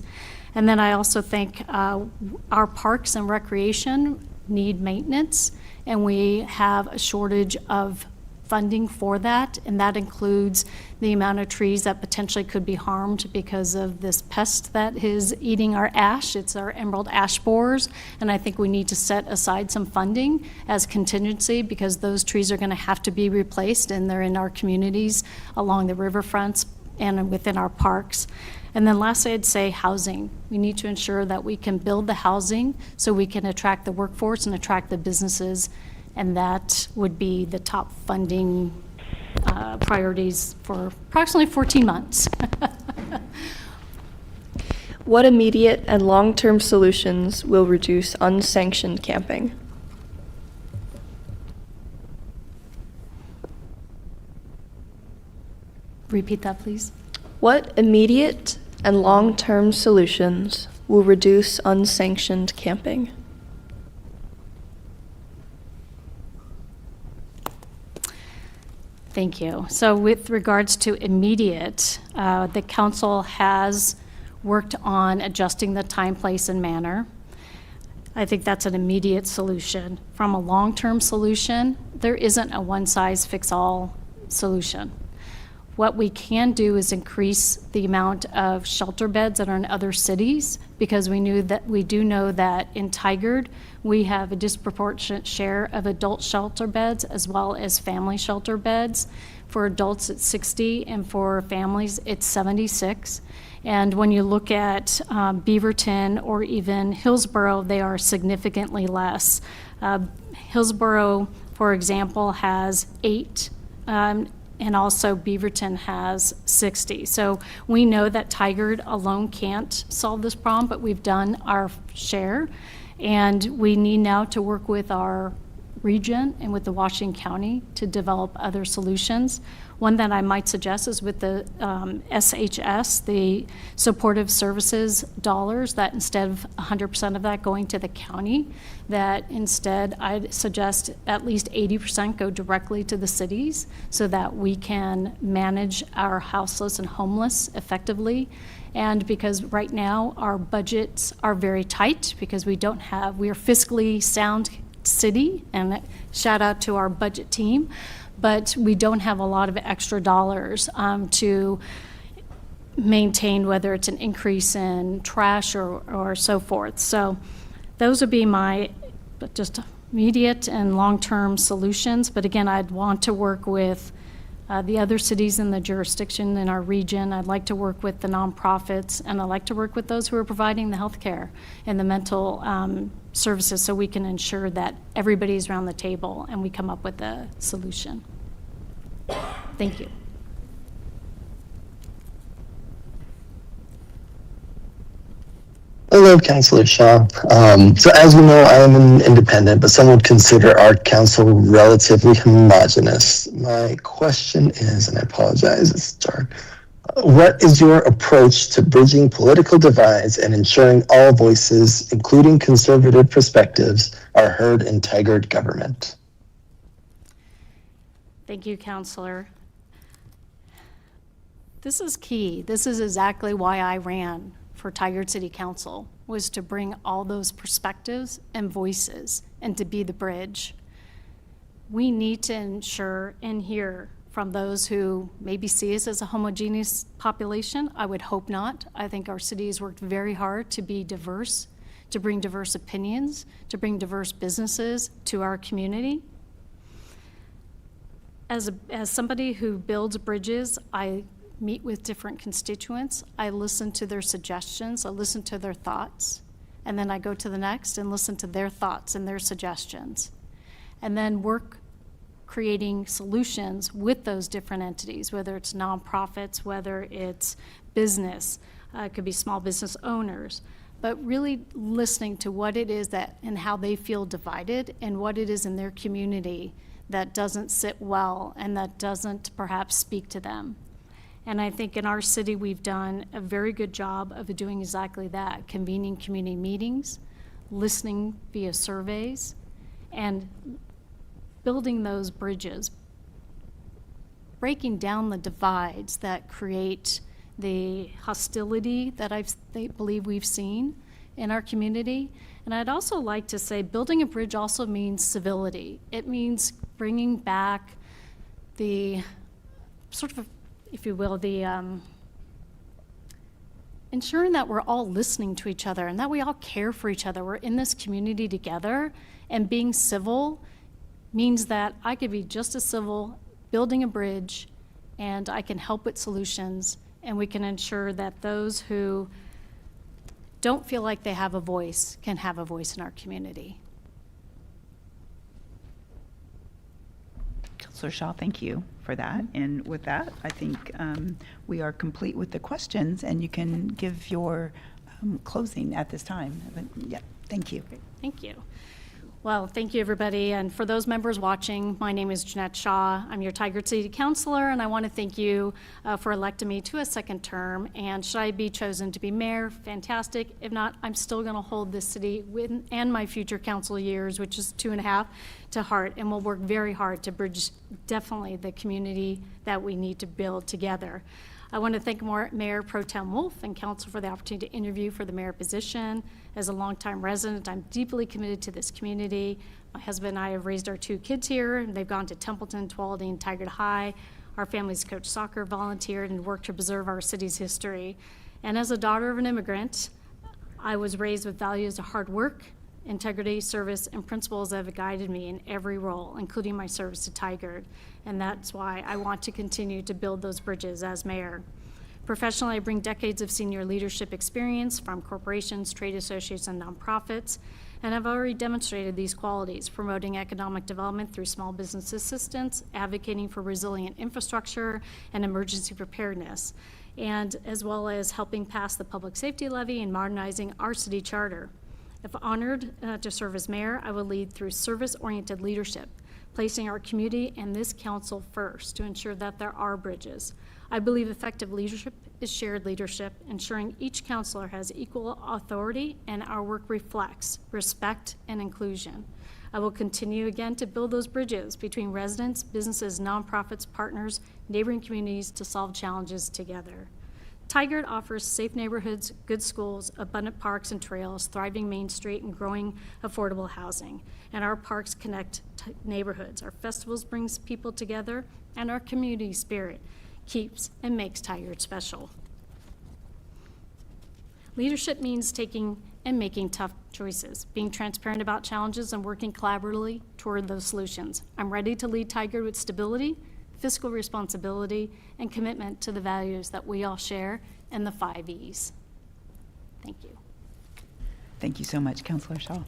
And then I also think our parks and recreation need maintenance, and we have a shortage of funding for that, and that includes the amount of trees that potentially could be harmed because of this pest that is eating our ash. It's our emerald ash borers, and I think we need to set aside some funding as contingency, because those trees are going to have to be replaced, and they're in our communities along the riverfronts and within our parks. And then lastly, I'd say housing. We need to ensure that we can build the housing so we can attract the workforce and attract the businesses, and that would be the top funding priorities for approximately 14 months. What immediate and long-term solutions will reduce unsanctioned camping? Repeat that, please. What immediate and long-term solutions will reduce unsanctioned camping? Thank you. So with regards to immediate, the council has worked on adjusting the time, place, and manner. I think that's an immediate solution. From a long-term solution, there isn't a one-size-fits-all solution. What we can do is increase the amount of shelter beds that are in other cities, because we do know that in Tigard, we have a disproportionate share of adult shelter beds as well as family shelter beds. For adults, it's 60, and for families, it's 76. And when you look at Beaverton or even Hillsborough, they are significantly less. Hillsborough, for example, has 8 and also Beaverton has 60. So we know that Tigard alone can't solve this problem, but we've done our share. And we need now to work with our region and with the Washington County to develop other solutions. One that I might suggest is with the SHS, the supportive services dollars, that instead of 100% of that going to the county, that instead I'd suggest at least 80% go directly to the cities so that we can manage our houseless and homeless effectively. And because right now our budgets are very tight because we are fiscally sound city, and shout out to our budget team, but we don't have a lot of extra dollars to maintain, whether it's an increase in trash or so forth. So those would be my just immediate and long-term solutions. But again, I'd want to work with the other cities in the jurisdiction in our region. I'd like to work with the nonprofits, and I'd like to work with those who are providing the health care and the mental services so we can ensure that everybody's around the table and we come up with a solution. Thank you. Hello, Councillor Shaw. So as we know, I am an independent, but some would consider our council relatively homogenous. My question is, and I apologize, it's dark. What is your approach to bridging political divides and ensuring all voices, including conservative perspectives, are heard in Tigard government? Thank you, Councillor. This is key. This is exactly why I ran for Tigard City Council, was to bring all those perspectives and voices and to be the bridge. We need to ensure and hear from those who maybe see us as a homogeneous population. I would hope not. I think our city has worked very hard to be diverse, to bring diverse opinions, to bring diverse businesses to our community. As somebody who builds bridges, I meet with different constituents. I listen to their suggestions, I listen to their thoughts, and then I go to the next and listen to their thoughts and their suggestions, and then work creating solutions with those different entities, whether it's nonprofits, whether it's business, it could be small business owners, but really listening to what it is that and how they feel divided and what it is in their community that doesn't sit well and that doesn't perhaps speak to them. And I think in our city, we've done a very good job of doing exactly that, convening community meetings, listening via surveys, and building those bridges, breaking down the divides that create the hostility that I believe we've seen in our community. And I'd also like to say building a bridge also means civility. It means bringing back the sort of, if you will, the ensuring that we're all listening to each other and that we all care for each other. We're in this community together, and being civil means that I could be just as civil building a bridge, and I can help with solutions, and we can ensure that those who don't feel like they have a voice can have a voice in our community. Councillor Shaw, thank you for that. And with that, I think we are complete with the questions, and you can give your closing at this time. But, yeah, thank you. Thank you. Well, thank you, everybody. And for those members watching, my name is Jeanette Shaw. I'm your Tigard City Councilor, and I want to thank you for electing me to a second term. And should I be chosen to be mayor, fantastic. If not, I'm still going to hold this city and my future council years, which is 2.5, to heart, and we'll work very hard to bridge definitely the community that we need to build together. I want to thank Mayor Pro Tem Wolf and Council for the opportunity to interview for the mayor position. As a longtime resident, I'm deeply committed to this community. My husband and I have raised our 2 kids here, and they've gone to Templeton, Tuolumne, and Tigard High. Our families coach soccer, volunteered, and worked to preserve our city's history. And as a daughter of an immigrant, I was raised with values of hard work, integrity, service, and principles that have guided me in every role, including my service to Tigard. And that's why I want to continue to build those bridges as mayor. Professionally, I bring decades of senior leadership experience from corporations, trade associates, and nonprofits, and I've already demonstrated these qualities, promoting economic development through small business assistance, advocating for resilient infrastructure and emergency preparedness, and as well as helping pass the public safety levy and modernizing our city charter. If honored to serve as mayor, I will lead through service-oriented leadership, placing our community and this council first to ensure that there are bridges. I believe effective leadership is shared leadership, ensuring each councilor has equal authority and our work reflects respect and inclusion. I will continue again to build those bridges between residents, businesses, nonprofits, partners, neighboring communities to solve challenges together. Tigard offers safe neighborhoods, good schools, abundant parks and trails, thriving Main Street, and growing affordable housing. And our parks connect neighborhoods. Our festivals brings people together, and our community spirit keeps and makes Tigard special. Leadership means taking and making tough choices, being transparent about challenges and working collaboratively toward those solutions. I'm ready to lead Tigard with stability, fiscal responsibility, and commitment to the values that we all share and the 5 E's. Thank you. Thank you so much, Councilor Shaw.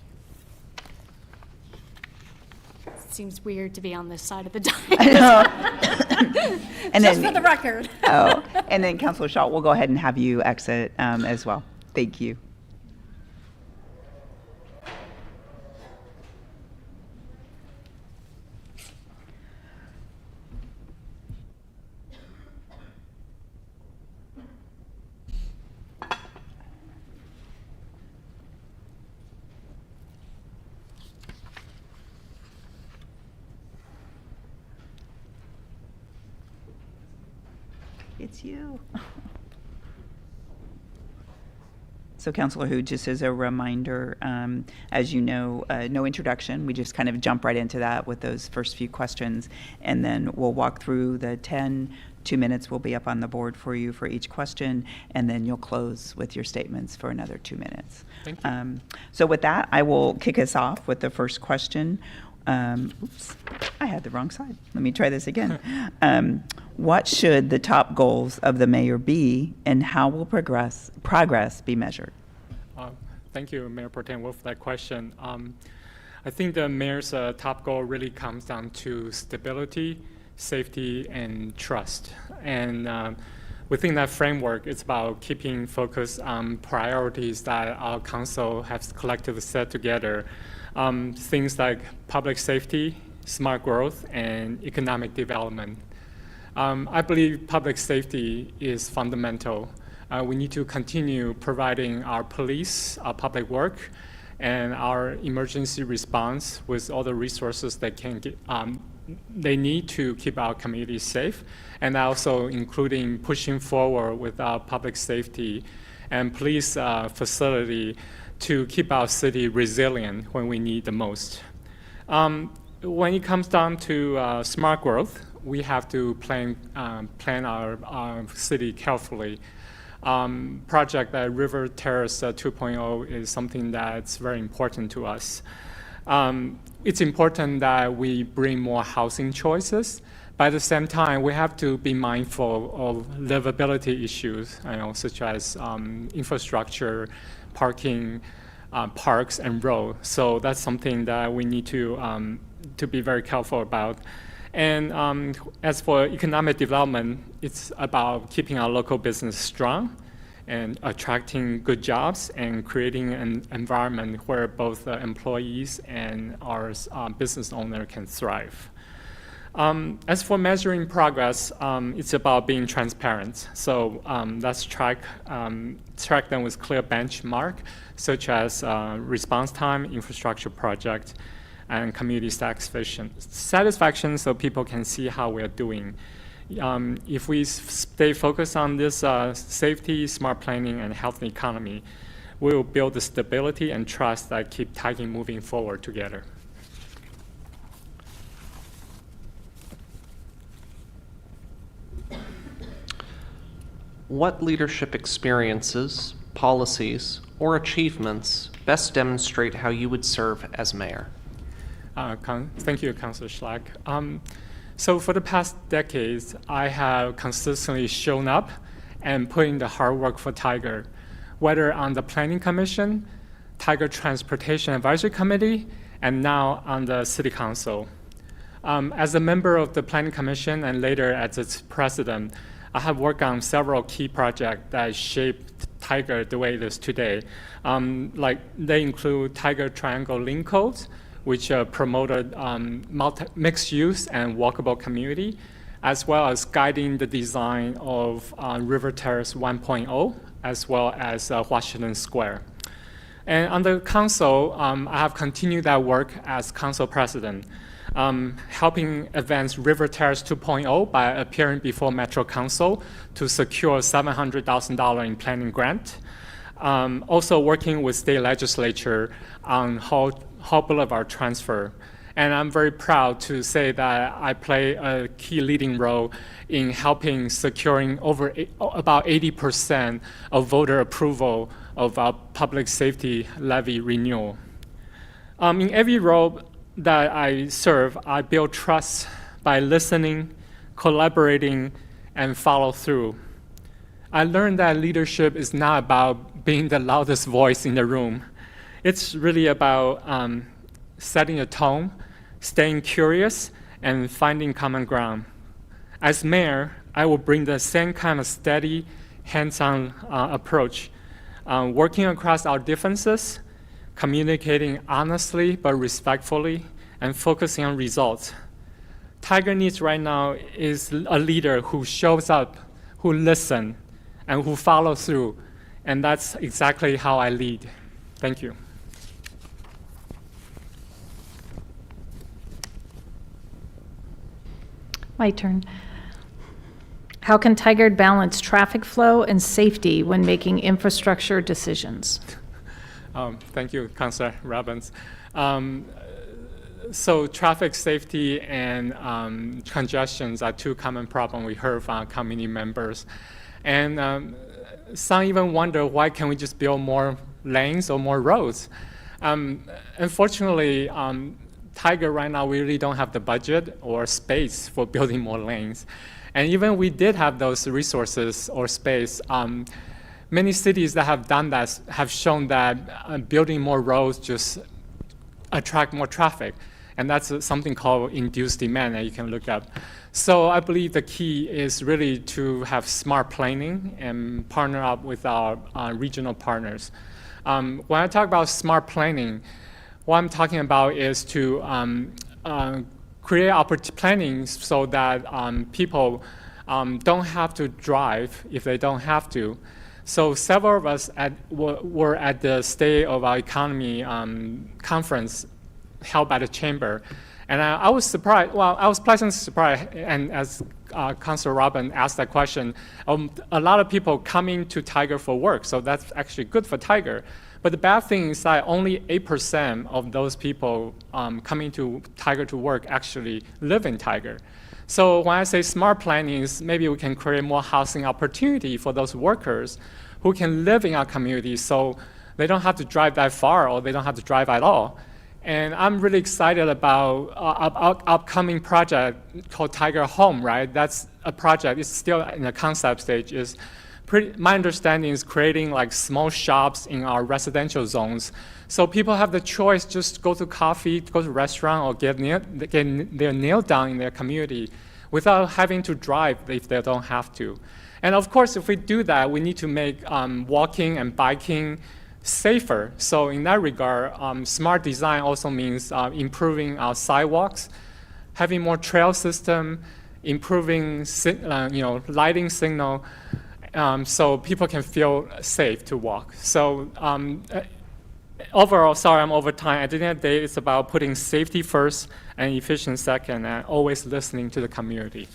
Seems weird to be on this side of the I dais. know. And Just then- for the record. Oh, and then Councilor Shaw, we'll go ahead and have you exit as well. Thank you. It's you. So Councilor Hu, just as a reminder, as you know, no introduction. We just kind of jump right into that with those first few questions, and then we'll walk through the 2 minutes will be up on the board for you for each question, and then you'll close with your statements for another 2 minutes. Thank you. So with that, I will kick us off with the first question. Oops, I had the wrong side. Let me try this again. What should the top goals of the mayor be, and how will progress be measured? Thank you, Mayor Pro Tem Wolf, for that question. I think the mayor's top goal really comes down to stability, safety, and trust. And within that framework, it's about keeping focus on priorities that our council has collectively set together. Things like public safety, smart growth, and economic development. I believe public safety is fundamental. We need to continue providing our police, our public work, and our emergency response with all the resources they can get, they need to keep our community safe, and also including pushing forward with our public safety and police facility to keep our city resilient when we need the most. When it comes down to smart growth, we have to plan our city carefully. Project River Terrace 2.0 is something that's very important to us. It's important that we bring more housing choices, but at the same time, we have to be mindful of livability issues, such as infrastructure, parking, parks, and roads. So that's something that we need to be very careful about. And as for economic development, it's about keeping our local business strong and attracting good jobs and creating an environment where both the employees and our business owner can thrive. As for measuring progress, it's about being transparent. So let's track them with clear benchmark, such as response time, infrastructure project, and community satisfaction, so people can see how we're doing. If we stay focused on this safety, smart planning, and healthy economy, we will build the stability and trust that keep Tigard moving forward together. What leadership experiences, policies, or achievements best demonstrate how you would serve as mayor? Thank you, Councilor Schlack. So for the past decades, I have consistently shown up and put in the hard work for Tiger, whether on the Planning Commission, Tiger Transportation Advisory Committee, and now on the City Council. As a member of the Planning Commission and later as its president, I have worked on several key projects that shaped Tiger the way it is today. Like they include Tiger Triangle Link Codes, which promoted mixed use and walkable community, as well as guiding the design of River Terrace 1.0, as well as Washington Square. And on the council, I have continued that work as council president, helping advance River Terrace 2.0 by appearing before Metro Council to secure $700,000 in planning grant. Also working with state legislature on Hall Boulevard transfer. And I'm very proud to say that I play a key leading role in helping securing about 80% of voter approval of our public safety levy renewal. In every role that I serve, I build trust by listening, collaborating, and follow through. I learned that leadership is not about being the loudest voice in the room. It's really about setting a tone, staying curious, and finding common ground. As mayor, I will bring the same kind of steady, hands-on approach, working across our differences, communicating honestly but respectfully, and focusing on results. Tiger needs right now is a leader who shows up, who listens, and who follows through, and that's exactly how I lead. Thank you. My turn. How can Tigard balance traffic flow and safety when making infrastructure decisions? Thank you, Councilor Robbins. So traffic safety and congestions are two common problems we heard from our community members. And some even wonder, why can't we just build more lanes or more roads? Unfortunately, Tiger right now, we really don't have the budget or space for building more lanes. And even we did have those resources or space, many cities that have done that have shown that building more roads just attract more traffic. And that's something called induced demand that you can look up. So I believe the key is really to have smart planning and partner up with our regional partners. When I talk about smart planning, what I'm talking about is to create planning so that people don't have to drive if they don't have to. So several of us were at the State of Our Economy conference held by the chamber. And I was surprised, well, I was pleasantly surprised, and as Councilor Robin asked that question, a lot of people coming to Tiger for work, so that's actually good for Tiger. But the bad thing is that only 8% of those people coming to Tiger to work actually live in Tiger. So when I say smart planning is maybe we can create more housing opportunity for those workers who can live in our community so they don't have to drive that far or they don't have to drive at all. And I'm really excited about our upcoming project called Tiger Home, right? That's a project, it's still in the concept stage. My understanding is creating like small shops in our residential zones. So people have the choice just go to coffee, go to restaurant, or get their nail done in their community without having to drive if they don't have to. And of course, if we do that, we need to make walking and biking safer. So in that regard, smart design also means improving our sidewalks, having more trail system, improving lighting signal, so people can feel safe to walk. So overall, sorry I'm over time. At the end of the day, it's about putting safety first and efficiency second, and always listening to the community.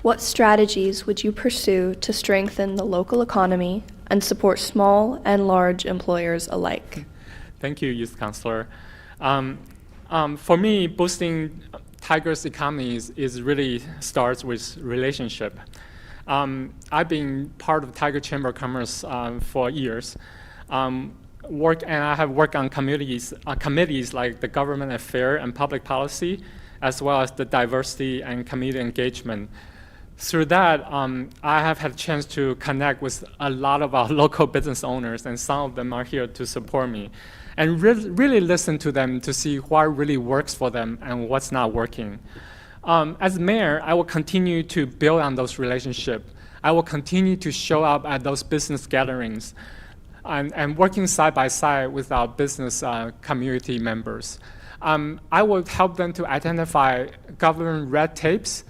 What strategies would you pursue to strengthen the local economy and support small and large employers alike? Thank you, Youth Councilor. For me, boosting Tiger's economy is really starts with relationship. I've been part of Tiger Chamber of Commerce for years. And I have worked on committees like the government affairs and public policy, as well as the diversity and community engagement. through that, I have had a chance to connect with a lot of our local business owners, and some of them are here to support me, and really listen to them to see what really works for them and what's not working. As mayor, I will continue to build on those relationships. I will continue to show up at those business gatherings and working side by side with our business community members. I will help them to identify government red tapes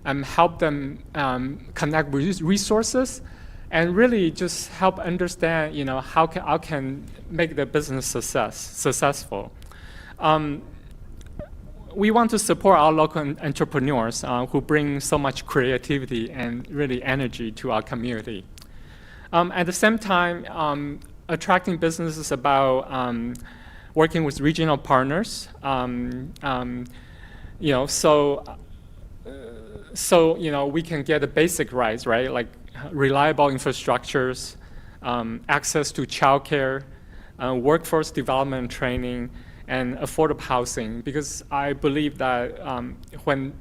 and help them connect with resources and really just help understand, how can make the business successful. We want to support our local entrepreneurs who bring so much creativity and really energy to our community. At the same time, attracting business is about working with regional partners. So we can get the basic rights, right? Like reliable infrastructures, access to childcare, workforce development and training, and affordable housing. Because I believe that when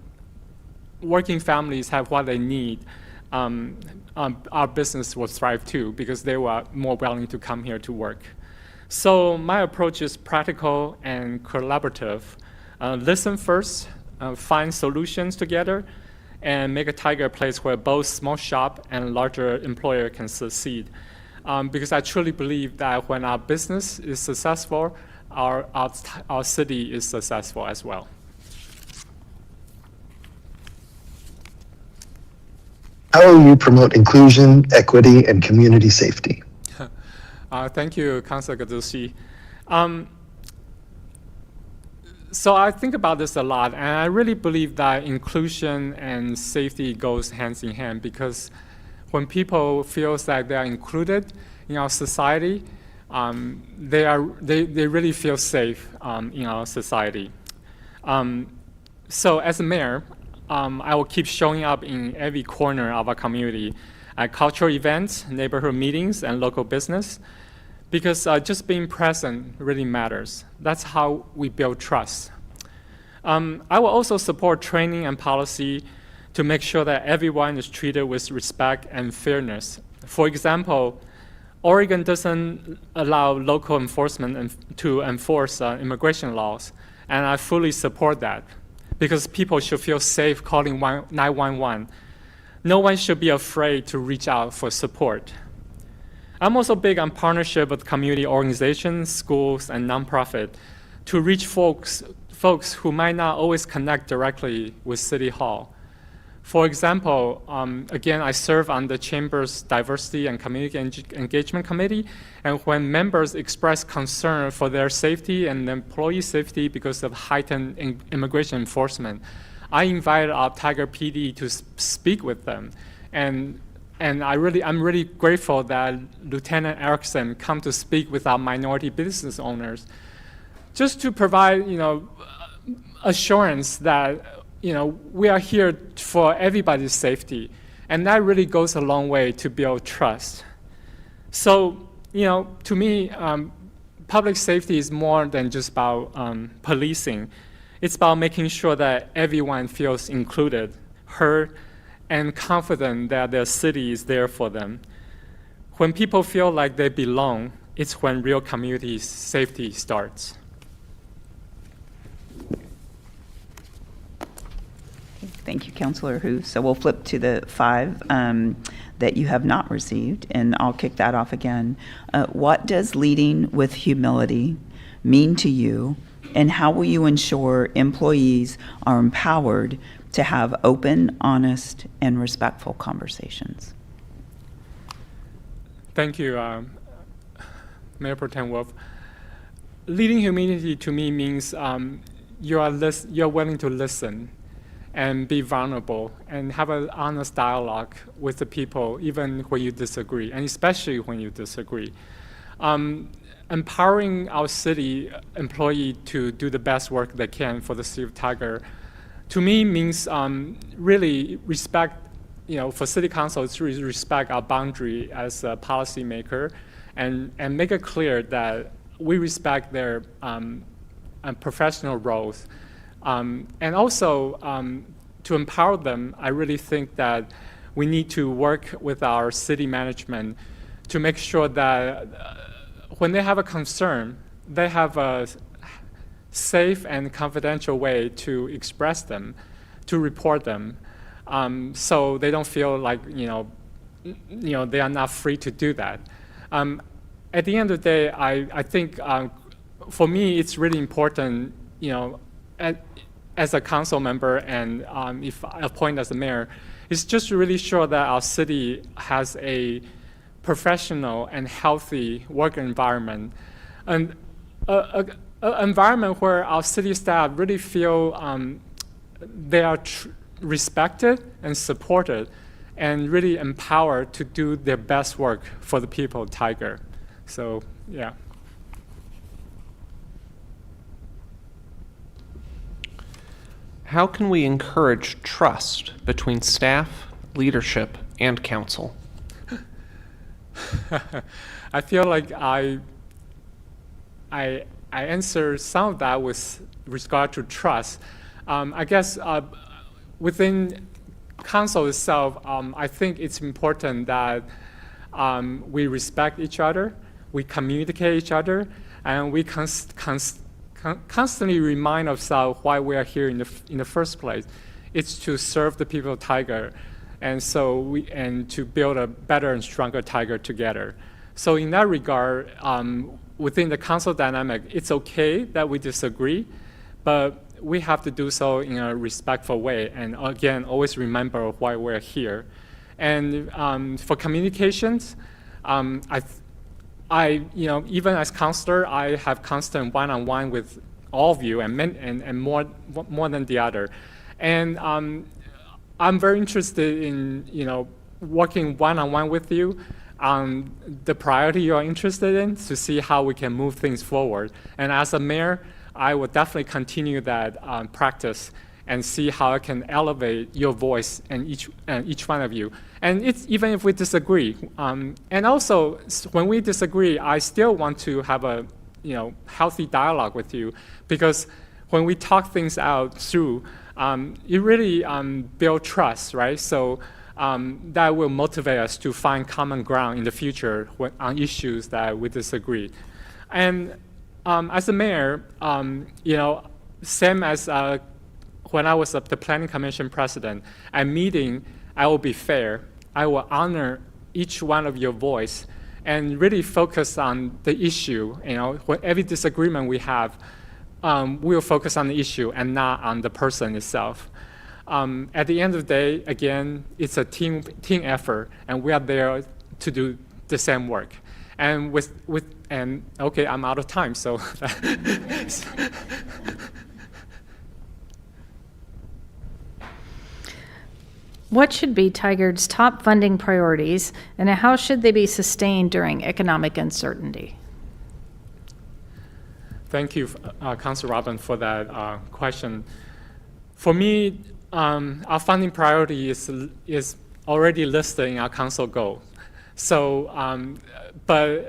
working families have what they need, our business will thrive too, because they were more willing to come here to work. So my approach is practical and collaborative. Listen first, find solutions together, and make a Tiger a place where both small shop and larger employer can succeed. Because I truly believe that when our business is successful, our city is successful as well. How will you promote inclusion, equity, and community safety? Thank you, Councilor Gattusi. So I think about this a lot, and I really believe that inclusion and safety goes hands in hand, because when people feel that they are included in our society, they really feel safe in our society. So as a mayor, I will keep showing up in every corner of our community at cultural events, neighborhood meetings, and local business, because just being present really matters. That's how we build trust. I will also support training and policy to make sure that everyone is treated with respect and fairness. For example, Oregon doesn't allow local enforcement to enforce immigration laws, and I fully support that, because people should feel safe calling 911. No one should be afraid to reach out for support. I'm also big on partnership with community organizations, schools, and nonprofit to reach folks who might not always connect directly with City Hall. For example, again, I serve on the Chamber's Diversity and Community Engagement Committee, and when members express concern for their safety and employee safety because of heightened immigration enforcement, I invite our Tiger PD to speak with them. And I'm really grateful that Lieutenant Erickson come to speak with our minority business owners, just to provide, assurance that, we are here for everybody's safety, and that really goes a long way to build trust. So, to me, public safety is more than just about policing. It's about making sure that everyone feels included, heard, and confident that their city is there for them. When people feel like they belong, it's when real community safety starts. Thank you, Councilor Hu. So we'll flip to the 5 that you have not received, and I'll kick that off again. What does leading with humility mean to you, and how will you ensure employees are empowered to have open, honest, and respectful conversations? Thank you, Mayor Pro Tem Wolf. Leading humility to me means you're willing to listen and be vulnerable and have an honest dialogue with the people, even when you disagree, and especially when you disagree. Empowering our city employee to do the best work they can for the City of Tiger, to me means really respect, for City Council, it's really respect our boundary as a policymaker, and make it clear that we respect their professional roles. And also to empower them, I really think that we need to work with our city management to make sure that when they have a concern, they have a safe and confidential way to express them, to report them, so they don't feel like they are not free to do that. At the end of the day, I think for me it's really important, as a council member and if appointed as a mayor, is just to really sure that our city has a professional and healthy work environment, and an environment where our city staff really feel they are respected and supported and really empowered to do their best work for the people of Tiger. So, yeah. How can we encourage trust between staff, leadership, and council? I feel like I answered some of that with regard to trust. I guess within council itself, I think it's important that we respect each other, we communicate each other, and we constantly remind ourselves why we are here in the first place. It's to serve the people of Tiger, and to build a better and stronger Tiger together. So in that regard, within the council dynamic, it's okay that we disagree, but we have to do so in a respectful way. And again, always remember why we're here. And for communications, even as counselor, I have constant one-on-one with all of you, and more than the other. And I'm very interested in working one-on-one with you on the priority you are interested in to see how we can move things forward. And as a mayor, I will definitely continue that practice and see how I can elevate your voice and each one of you. And it's even if we disagree. And also, when we disagree, I still want to have a healthy dialogue with you, because when we talk things out through, it really builds trust, right? So that will motivate us to find common ground in the future on issues that we disagree. And as a mayor, same as when I was the Planning Commission president, at meeting, I will be fair. I will honor each one of your voice and really focus on the issue. When every disagreement we have, we'll focus on the issue and not on the person itself. At the end of the day, again, it's a team effort, and we are there to do the same work. And okay, I'm out of time, so. What should be Tigard's top funding priorities, and how should they be sustained during economic uncertainty? Thank you, Councilor Robin, for that question. For me, our funding priority is already listed in our council goal. So, but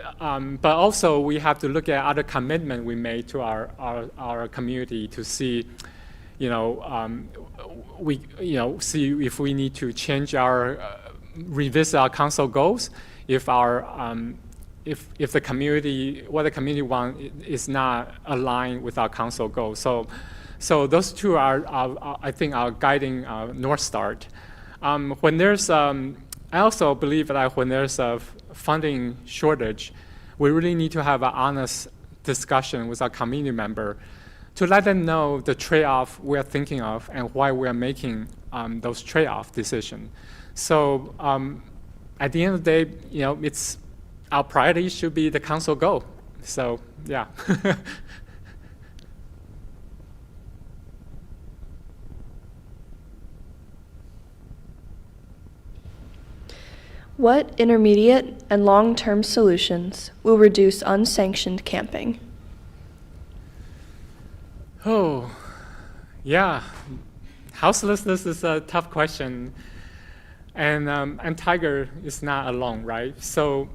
also we have to look at other commitment we made to our community to see, see if we need to change revisit our council goals, if if the community, what the community wants is not aligned with our council goals. So those two are I think, our guiding North Star. When there's, I also believe that when there's a funding shortage, we really need to have an honest discussion with our community member to let them know the trade-off we're thinking of and why we're making those trade-off decisions. So at the end of the day, it's our priority should be the council goal. So yeah. What intermediate and long-term solutions will reduce unsanctioned camping? Oh, yeah. Houselessness is a tough question. And Tiger is not alone, right? So,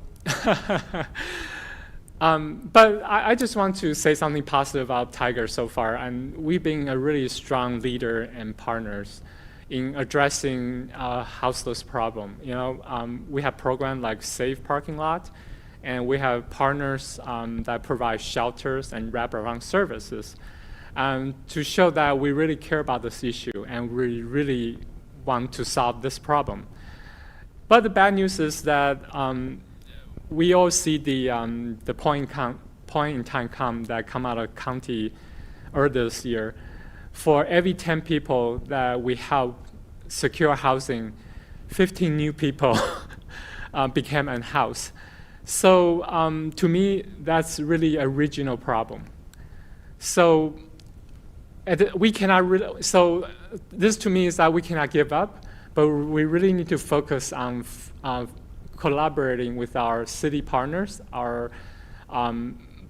but I just want to say something positive about Tiger so far. And we've been a really strong leader and partners in addressing houseless problem. We have programs like Safe Parking Lot, and we have partners that provide shelters and wraparound services to show that we really care about this issue and we really want to solve this problem. But the bad news is that we all see the point in time that come out of county earlier this year. For every 10 people that we help secure housing, 15 new people became unhoused. So to me, that's really a regional problem. So we cannot so this to me is that we cannot give up, but we really need to focus on collaborating with our city partners, our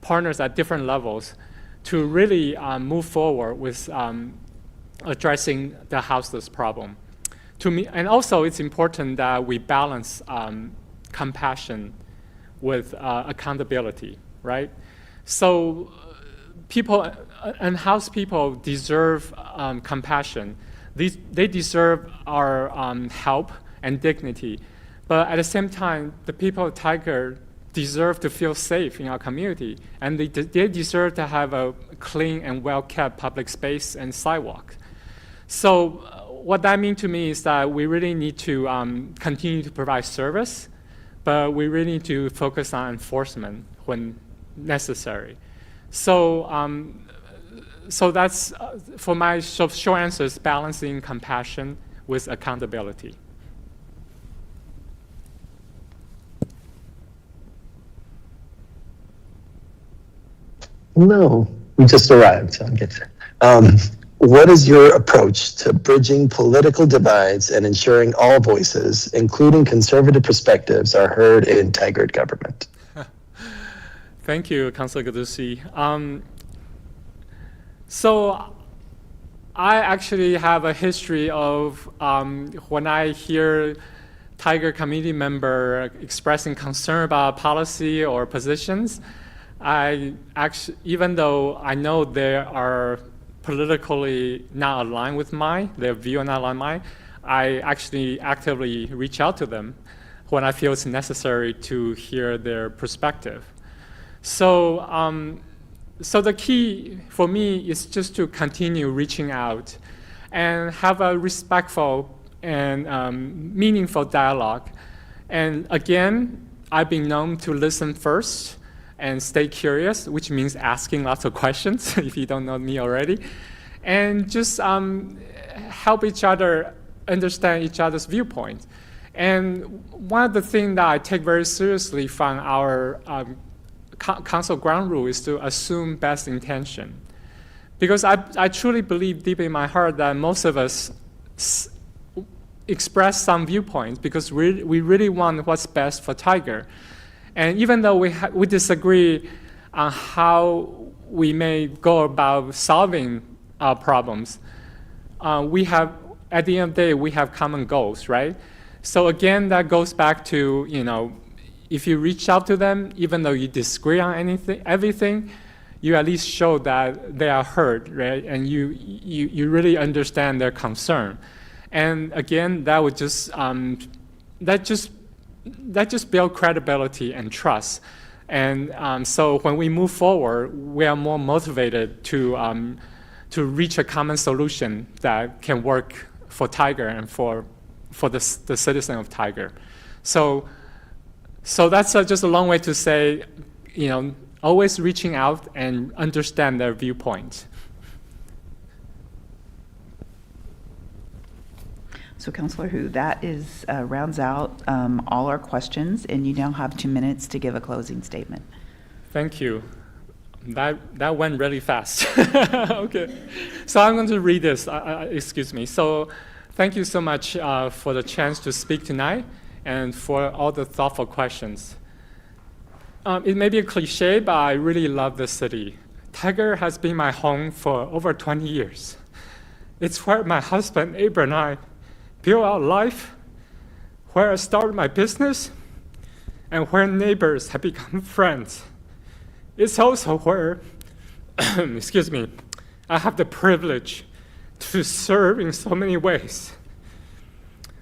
partners at different levels, to really move forward with addressing the houseless problem. To me, and also it's important that we balance compassion with accountability, right? So unhoused people deserve compassion. They deserve our help and dignity. But at the same time, the people of Tiger deserve to feel safe in our community, and they deserve to have a clean and well-kept public space and sidewalk. So what that means to me is that we really need to continue to provide service, but we really need to focus on enforcement when necessary. So so that's, for my short answer, is balancing compassion with accountability. No, we just arrived, so I'm getting what is your approach to bridging political divides and ensuring all voices, including conservative perspectives, are heard in Tigard government? Thank you, Councilor Gadusi. So I actually have a history of when I hear Tigard community member expressing concern about policy or positions, I actually, even though I know they are politically not aligned with mine, their view are not aligned with mine, I actually actively reach out to them when I feel it's necessary to hear their perspective. So, so the key for me is just to continue reaching out and have a respectful and meaningful dialogue. And again, I've been known to listen first and stay curious, which means asking lots of questions if you don't know me already, and just help each other understand each other's viewpoints. And one of the things that I take very seriously from our council ground rule is to assume best intention. Because I truly believe deep in my heart that most of us express some viewpoints because we really want what's best for Tiger. And even though we disagree on how we may go about solving our problems, we have, at the end of the day, we have common goals, right? So again, that goes back to, if you reach out to them, even though you disagree on everything, you at least show that they are heard, right? And you really understand their concern. And again, that would just, that just build credibility and trust. And so when we move forward, we are more motivated to reach a common solution that can work for Tiger and for the citizen of Tiger. So that's just a long way to say, always reaching out and understand their viewpoint. So Councilor Hu, that is rounds out all our questions, and you now have 2 minutes to give a closing statement. Thank you. That went really fast. Okay, so I'm going to read this. Excuse me. So thank you so much for the chance to speak tonight and for all the thoughtful questions. It may be a cliche, but I really love this city. Tiger has been my home for over 20 years. It's where my husband, Abra, and I built our life, where I started my business, and where neighbors have become friends. It's also where, excuse me, I have the privilege to serve in so many ways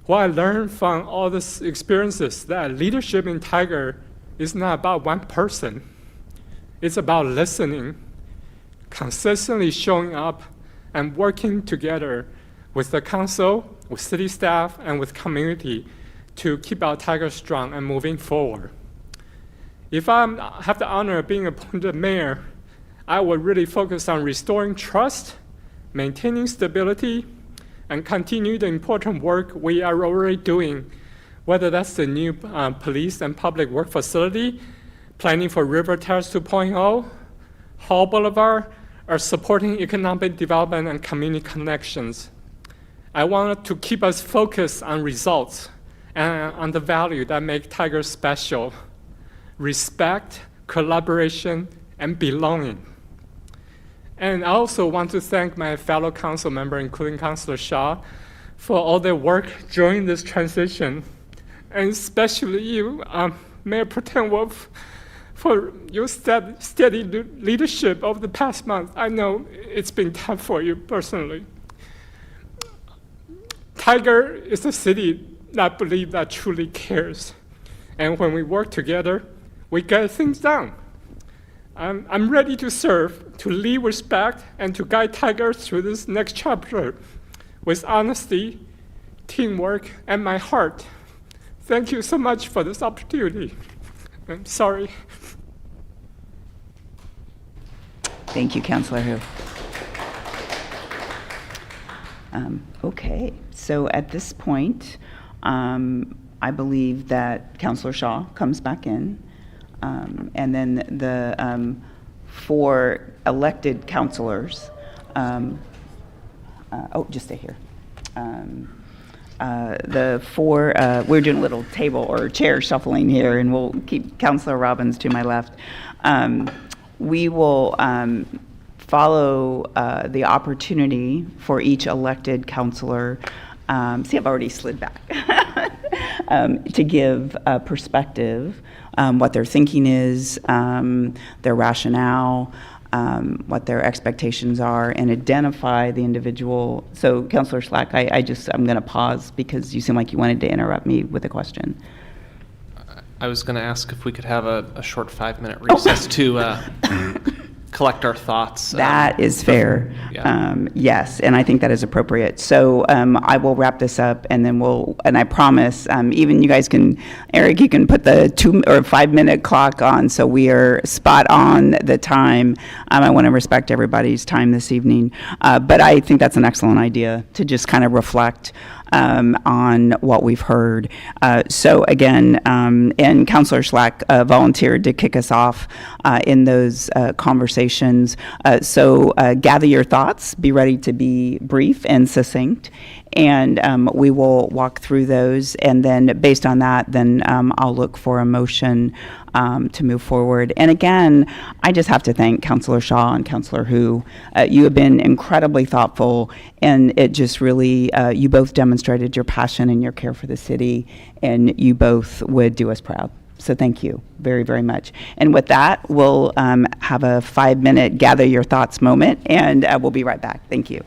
what I learned from all these experiences that leadership in Tiger is not about one person. It's about listening, consistently showing up, and working together with the council, with city staff, and with community to keep our Tiger strong and moving forward. If I have the honor of being appointed mayor, I will really focus on restoring trust, maintaining stability, and continue the important work we are already doing, whether that's the new police and public work facility, planning for River Terrace 2.0, Hall Boulevard, or supporting economic development and community connections. I want to keep us focused on results and on the value that make Tiger special: respect, collaboration, and belonging. And I also want to thank my fellow council member, including Councilor Shaw, for all their work during this transition, and especially you, Mayor Pro Tem Wolf, for your steady leadership over the past month. I know it's been tough for you personally. Tiger is a city that I believe that truly cares. And when we work together, we get things done. I'm ready to serve, to lead with respect, and to guide Tiger through this next chapter with honesty, teamwork, and my heart. Thank you so much for this opportunity. I'm sorry. Thank you, Councilor Hu. Okay, so at this point, I believe that Councilor Shaw comes back in, and then the 4 elected councilors. Just stay here. The 4, we're doing a little table or chair shuffling here, and we'll keep Councilor Robbins to my left. We will follow the opportunity for each elected councilor. See, I've already slid back. To give a perspective, what their thinking is, their rationale, what their expectations are, and identify the individual. So, Councilor Slack, I'm going to pause because you seem like you wanted to interrupt me with a question. I was going to ask if we could have a short 5-minute recess to collect our thoughts. That is fair. Yeah. Yes, and I think that is appropriate. So I will wrap this up, and then and I promise, even you guys can, Eric, you can put the 2 or 5-minute clock on so we are spot on the time. I want to respect everybody's time this evening. But I think that's an excellent idea to just kind of reflect on what we've heard. So again, and Councilor Slack volunteered to kick us off in those conversations. So gather your thoughts, be ready to be brief and succinct, and we will walk through those, and then based on that, then I'll look for a motion to move forward. And again, I just have to thank Councilor Shaw and Councilor Hu. You have been incredibly thoughtful, and it just really, you both demonstrated your passion and your care for the city, and you both would do us proud. So thank you very, very much. And with that, we'll have a 5-minute gather your thoughts moment, and we'll be right back. Thank you.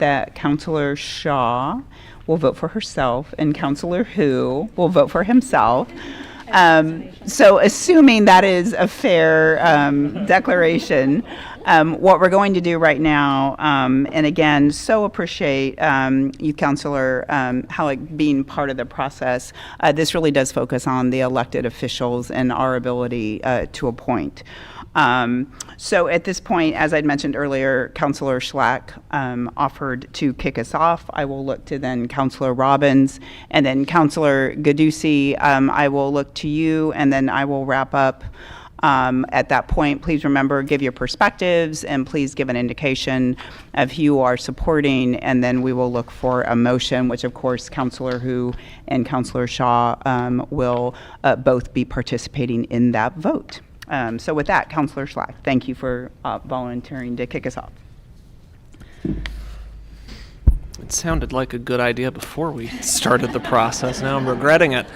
that Councilor Shaw will vote for herself and Councilor Hu will vote for himself. So assuming that is a fair declaration, what we're going to do right now, and again, so appreciate you, Councilor Halleck, being part of the process. This really does focus on the elected officials and our ability to appoint. So at this point, as I'd mentioned earlier, Councilor Schlack offered to kick us off. I will look to then Councilor Robbins, and then Councilor Gadusi, I will look to you, and then I will wrap up. At that point, please remember, give your perspectives, and please give an indication of who you are supporting, and then we will look for a motion, which of course Councilor Hu and Councilor Shaw will both be participating in that vote. So with that, Councilor Schlack, thank you for volunteering to kick us off. It sounded like a good idea before we started the process. Now I'm regretting it.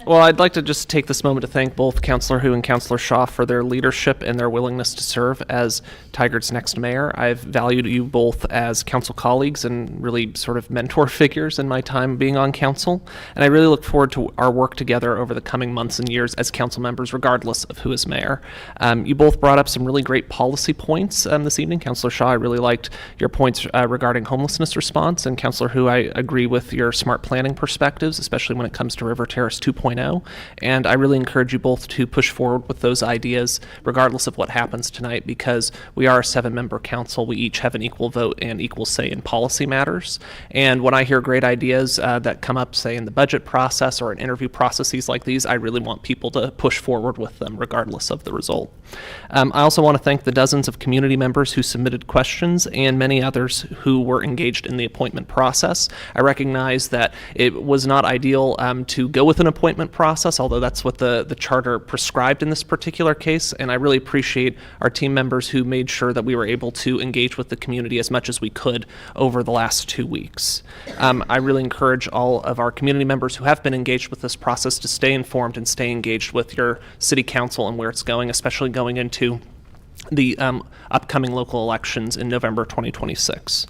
Well, I'd like to just take this moment to thank both Councilor Hu and Councilor Shaw for their leadership and their willingness to serve as Tigard's next mayor. I've valued you both as council colleagues and really sort of mentor figures in my time being on council, and I really look forward to our work together over the coming months and years as council members, regardless of who is mayor. You both brought up some really great policy points this evening. Councilor Shaw, I really liked your points regarding homelessness response, and Councilor Hu, I agree with your smart planning perspectives, especially when it comes to River Terrace 2.0. And I really encourage you both to push forward with those ideas, regardless of what happens tonight, because we are a 7-member council. We each have an equal vote and equal say in policy matters. And when I hear great ideas that come up, say, in the budget process or in interview processes like these, I really want people to push forward with them, regardless of the result. I also want to thank the dozens of community members who submitted questions and many others who were engaged in the appointment process. I recognize that it was not ideal to go with an appointment process, although that's what the charter prescribed in this particular case, and I really appreciate our team members who made sure that we were able to engage with the community as much as we could over the last 2 weeks. I really encourage all of our community members who have been engaged with this process to stay informed and stay engaged with your city council and where it's going, especially going into the upcoming local elections in November 2026.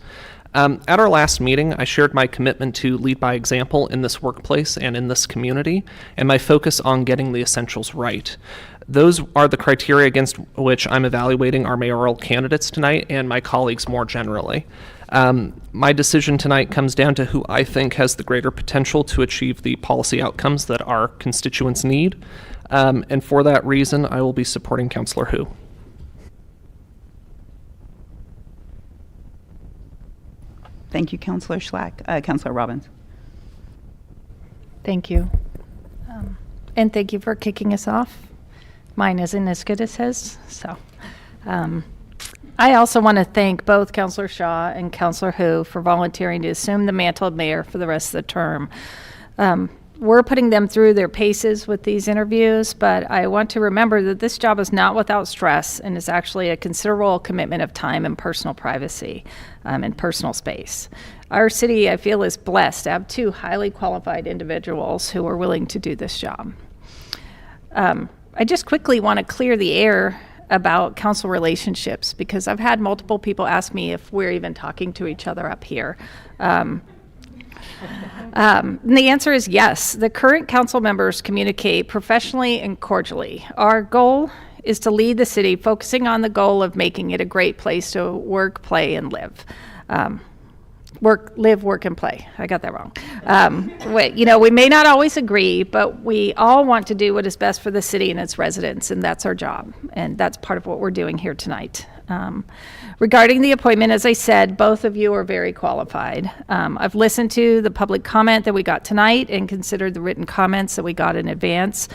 At our last meeting, I shared my commitment to lead by example in this workplace and in this community, and my focus on getting the essentials right. Those are the criteria against which I'm evaluating our mayoral candidates tonight and my colleagues more generally. My decision tonight comes down to who I think has the greater potential to achieve the policy outcomes that our constituents need, and for that reason, I will be supporting Councilor Hu. Thank you, Councilor Schlack. Councilor Robbins. Thank you. And thank you for kicking us off. Mine isn't as good as his, so. I also want to thank both Councilor Shaw and Councilor Hu for volunteering to assume the mantle of mayor for the rest of the term. We're putting them through their paces with these interviews, but I want to remember that this job is not without stress and is actually a considerable commitment of time and personal privacy and personal space. Our city, I feel, is blessed to have 2 highly qualified individuals who are willing to do this job. I just quickly want to clear the air about council relationships, because I've had multiple people ask me if we're even talking to each other up here. And the answer is yes. The current council members communicate professionally and cordially. Our goal is to lead the city, focusing on the goal of making it a great place to work, play, and live. Live, work, and play. I got that wrong. We may not always agree, but we all want to do what is best for the city and its residents, and that's our job. And that's part of what we're doing here tonight. Regarding the appointment, as I said, both of you are very qualified. I've listened to the public comment that we got tonight and considered the written comments that we got in advance.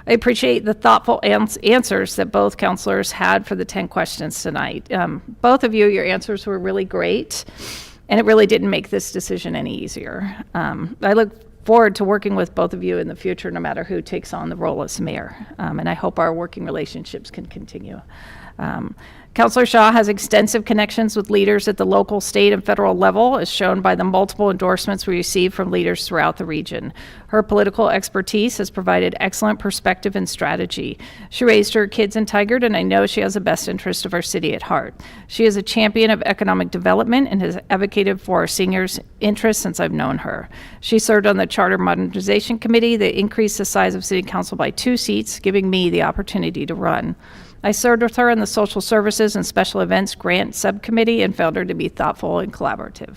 I appreciate the thoughtful answers that both counselors had for the 10 questions tonight. Both of you, your answers were really great, and it really didn't make this decision any easier. I look forward to working with both of you in the future, no matter who takes on the role as mayor, and I hope our working relationships can continue. Counselor Shaw has extensive connections with leaders at the local, state, and federal level, as shown by the multiple endorsements we receive from leaders throughout the region. Her political expertise has provided excellent perspective and strategy. She raised her kids in Tigard, and I know she has the best interest of our city at heart. She is a champion of economic development and has advocated for our seniors' interests since I've known her. She served on the Charter Modernization Committee that increased the size of City Council by 2 seats, giving me the opportunity to run. I served with her in the Social Services and Special Events Grant Subcommittee and found her to be thoughtful and collaborative.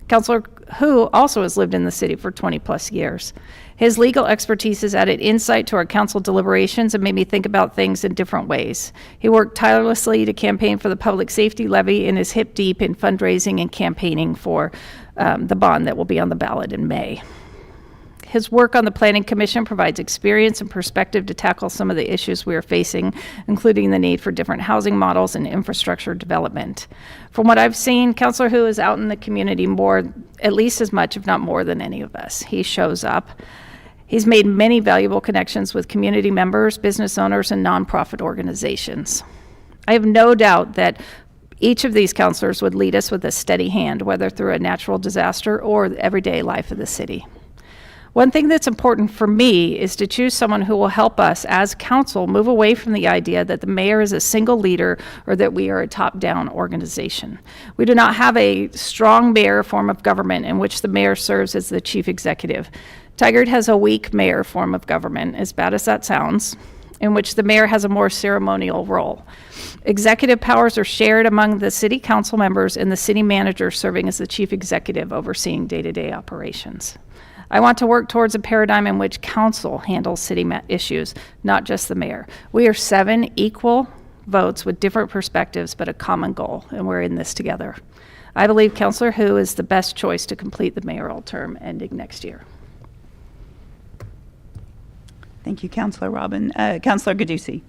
Counselor Hu also has lived in the city for 20-plus years. His legal expertise has added insight to our council deliberations and made me think about things in different ways. He worked tirelessly to campaign for the public safety levy and is hip deep in fundraising and campaigning for the bond that will be on the ballot in May. His work on the Planning Commission provides experience and perspective to tackle some of the issues we are facing, including the need for different housing models and infrastructure development. From what I've seen, Councilor Hu is out in the community more, at least as much, if not more than any of us. He shows up. He's made many valuable connections with community members, business owners, and nonprofit organizations. I have no doubt that each of these counselors would lead us with a steady hand, whether through a natural disaster or the everyday life of the city. One thing that's important for me is to choose someone who will help us as council move away from the idea that the mayor is a single leader or that we are a top-down organization. We do not have a strong mayor form of government in which the mayor serves as the chief executive. Tigard has a weak mayor form of government, as bad as that sounds, in which the mayor has a more ceremonial role. Executive powers are shared among the city council members and the city manager serving as the chief executive overseeing day-to-day operations. I want to work towards a paradigm in which council handles city issues, not just the mayor. We are 7 equal votes with different perspectives, but a common goal, and we're in this together. I believe Councilor Hu is the best choice to complete the mayoral term ending next year. Thank you, Councilor Robin. Councilor Gadusi.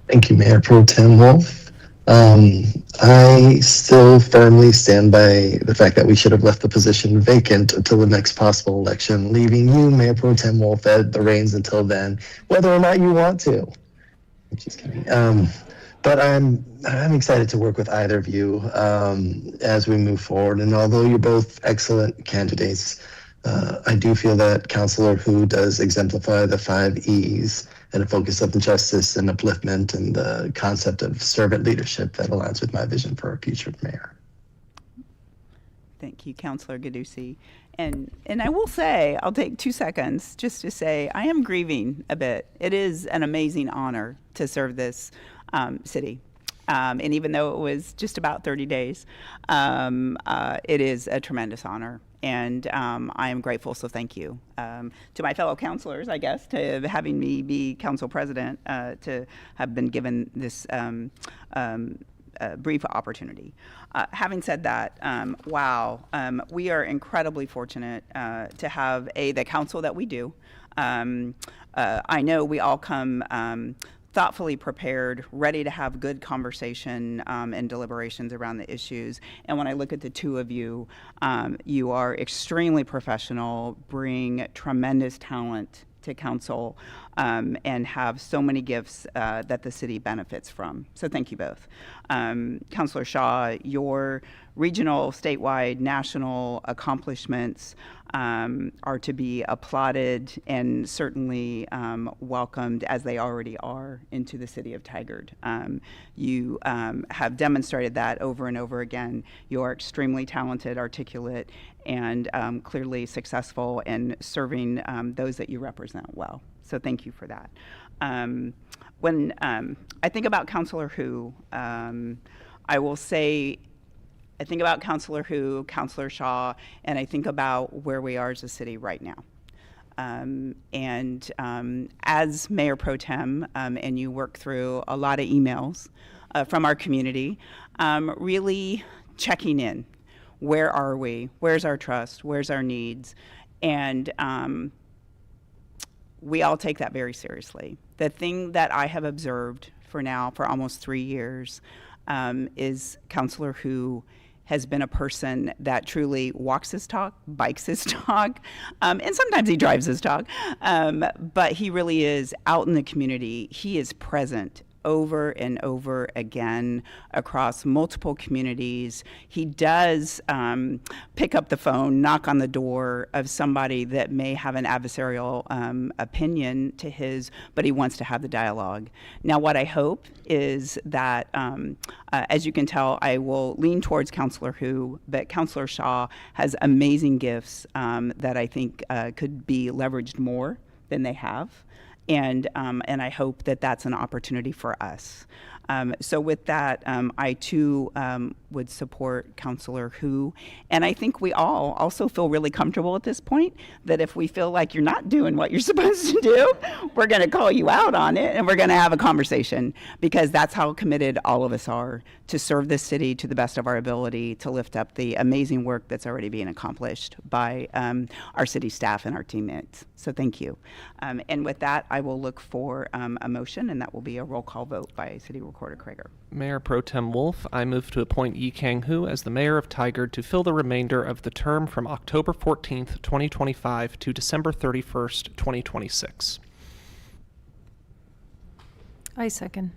Thank you, Mayor Pro Tem Wolf. I still firmly stand by the fact that we should have left the position vacant until the next possible election, leaving you, Mayor Pro Tem Wolf, at the reins until then, whether or not you want to. I'm just kidding. But I'm excited to work with either of you as we move forward. And although you're both excellent candidates, I do feel that Councilor Hu does exemplify the 5 E's and a focus of the justice and upliftment and the concept of servant leadership that aligns with my vision for our future mayor. Thank you, Councilor Gadusi. And I will say, I'll take 2 seconds just to say I am grieving a bit. It is an amazing honor to serve this city. And even though it was just about 30 days, it is a tremendous honor. And I am grateful, so thank you. To my fellow councilors, I guess, to having me be council president, to have been given this brief opportunity. Having said that, wow, we are incredibly fortunate to have the council that we do. I know we all come thoughtfully prepared, ready to have good conversation and deliberations around the issues. And when I look at the 2 of you, you are extremely professional, bring tremendous talent to council, and have so many gifts that the city benefits from. So thank you both. Councilor Shaw, your regional, statewide, national accomplishments are to be applauded and certainly welcomed, as they already are, into the city of Tigard. You have demonstrated that over and over again. You are extremely talented, articulate, and clearly successful in serving those that you represent well. So thank you for that. When I think about Councilor Hu, I will say, I think about Councilor Hu, Councilor Shaw, and I think about where we are as a city right now. As Mayor Pro Tem, and you work through a lot of emails from our community, really checking in. Where are we? Where's our trust? Where's our needs? And we all take that very seriously. The thing that I have observed for almost 3 years, is Councilor Hu has been a person that truly walks his talk, bikes his talk, and sometimes he drives his talk. But he really is out in the community. He is present over and over again across multiple communities. He does pick up the phone, knock on the door of somebody that may have an adversarial opinion to his, but he wants to have the dialogue. Now, what I hope is that, as you can tell, I will lean towards Councilor Hu, but Councilor Shaw has amazing gifts that I think could be leveraged more than they have. And I hope that that's an opportunity for us. So with that, I too would support Councilor Hu. And I think we all also feel really comfortable at this point that if we feel like you're not doing what you're supposed to do, we're going to call you out on it and we're going to have a conversation, because that's how committed all of us are to serve this city to the best of our ability, to lift up the amazing work that's already being accomplished by our city staff and our teammates. So thank you. And with that, I will look for a motion, and that will be a roll call vote by City Recorder Krager. Mayor Pro Tem Wolf, I move to appoint Yi Kang Hu as the mayor of Tigard to fill the remainder of the term from October 14th, 2025 to December 31st, 2026. I second.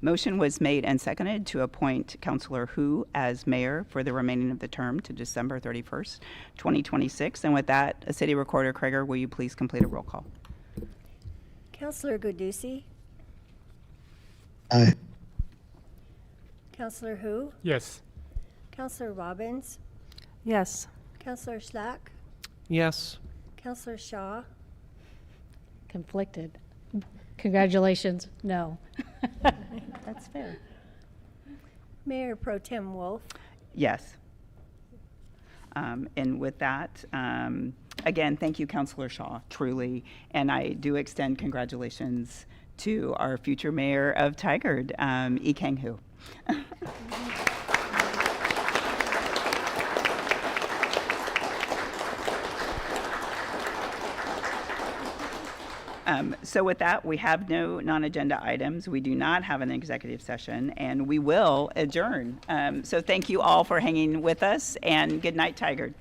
Motion was made and seconded to appoint Councilor Hu as mayor for the remaining of the term to December 31st, 2026. And with that, City Recorder Krager, will you please complete a roll call? Councilor Gudusi, Aye. Councilor Hu, Yes. Councilor Robbins, Yes. Councilor Schlack, Yes. Councilor Shaw, Conflicted. Congratulations. No. That's fair. Mayor Pro Tem Wolf. Yes. And with that, again, thank you, Councilor Shaw, truly. And I do extend congratulations to our future mayor of Tigard, Yi Kang Hu. So with that, we have no non-agenda items. We do not have an executive session, and we will adjourn. So thank you all for hanging with us, and good night, Tigard.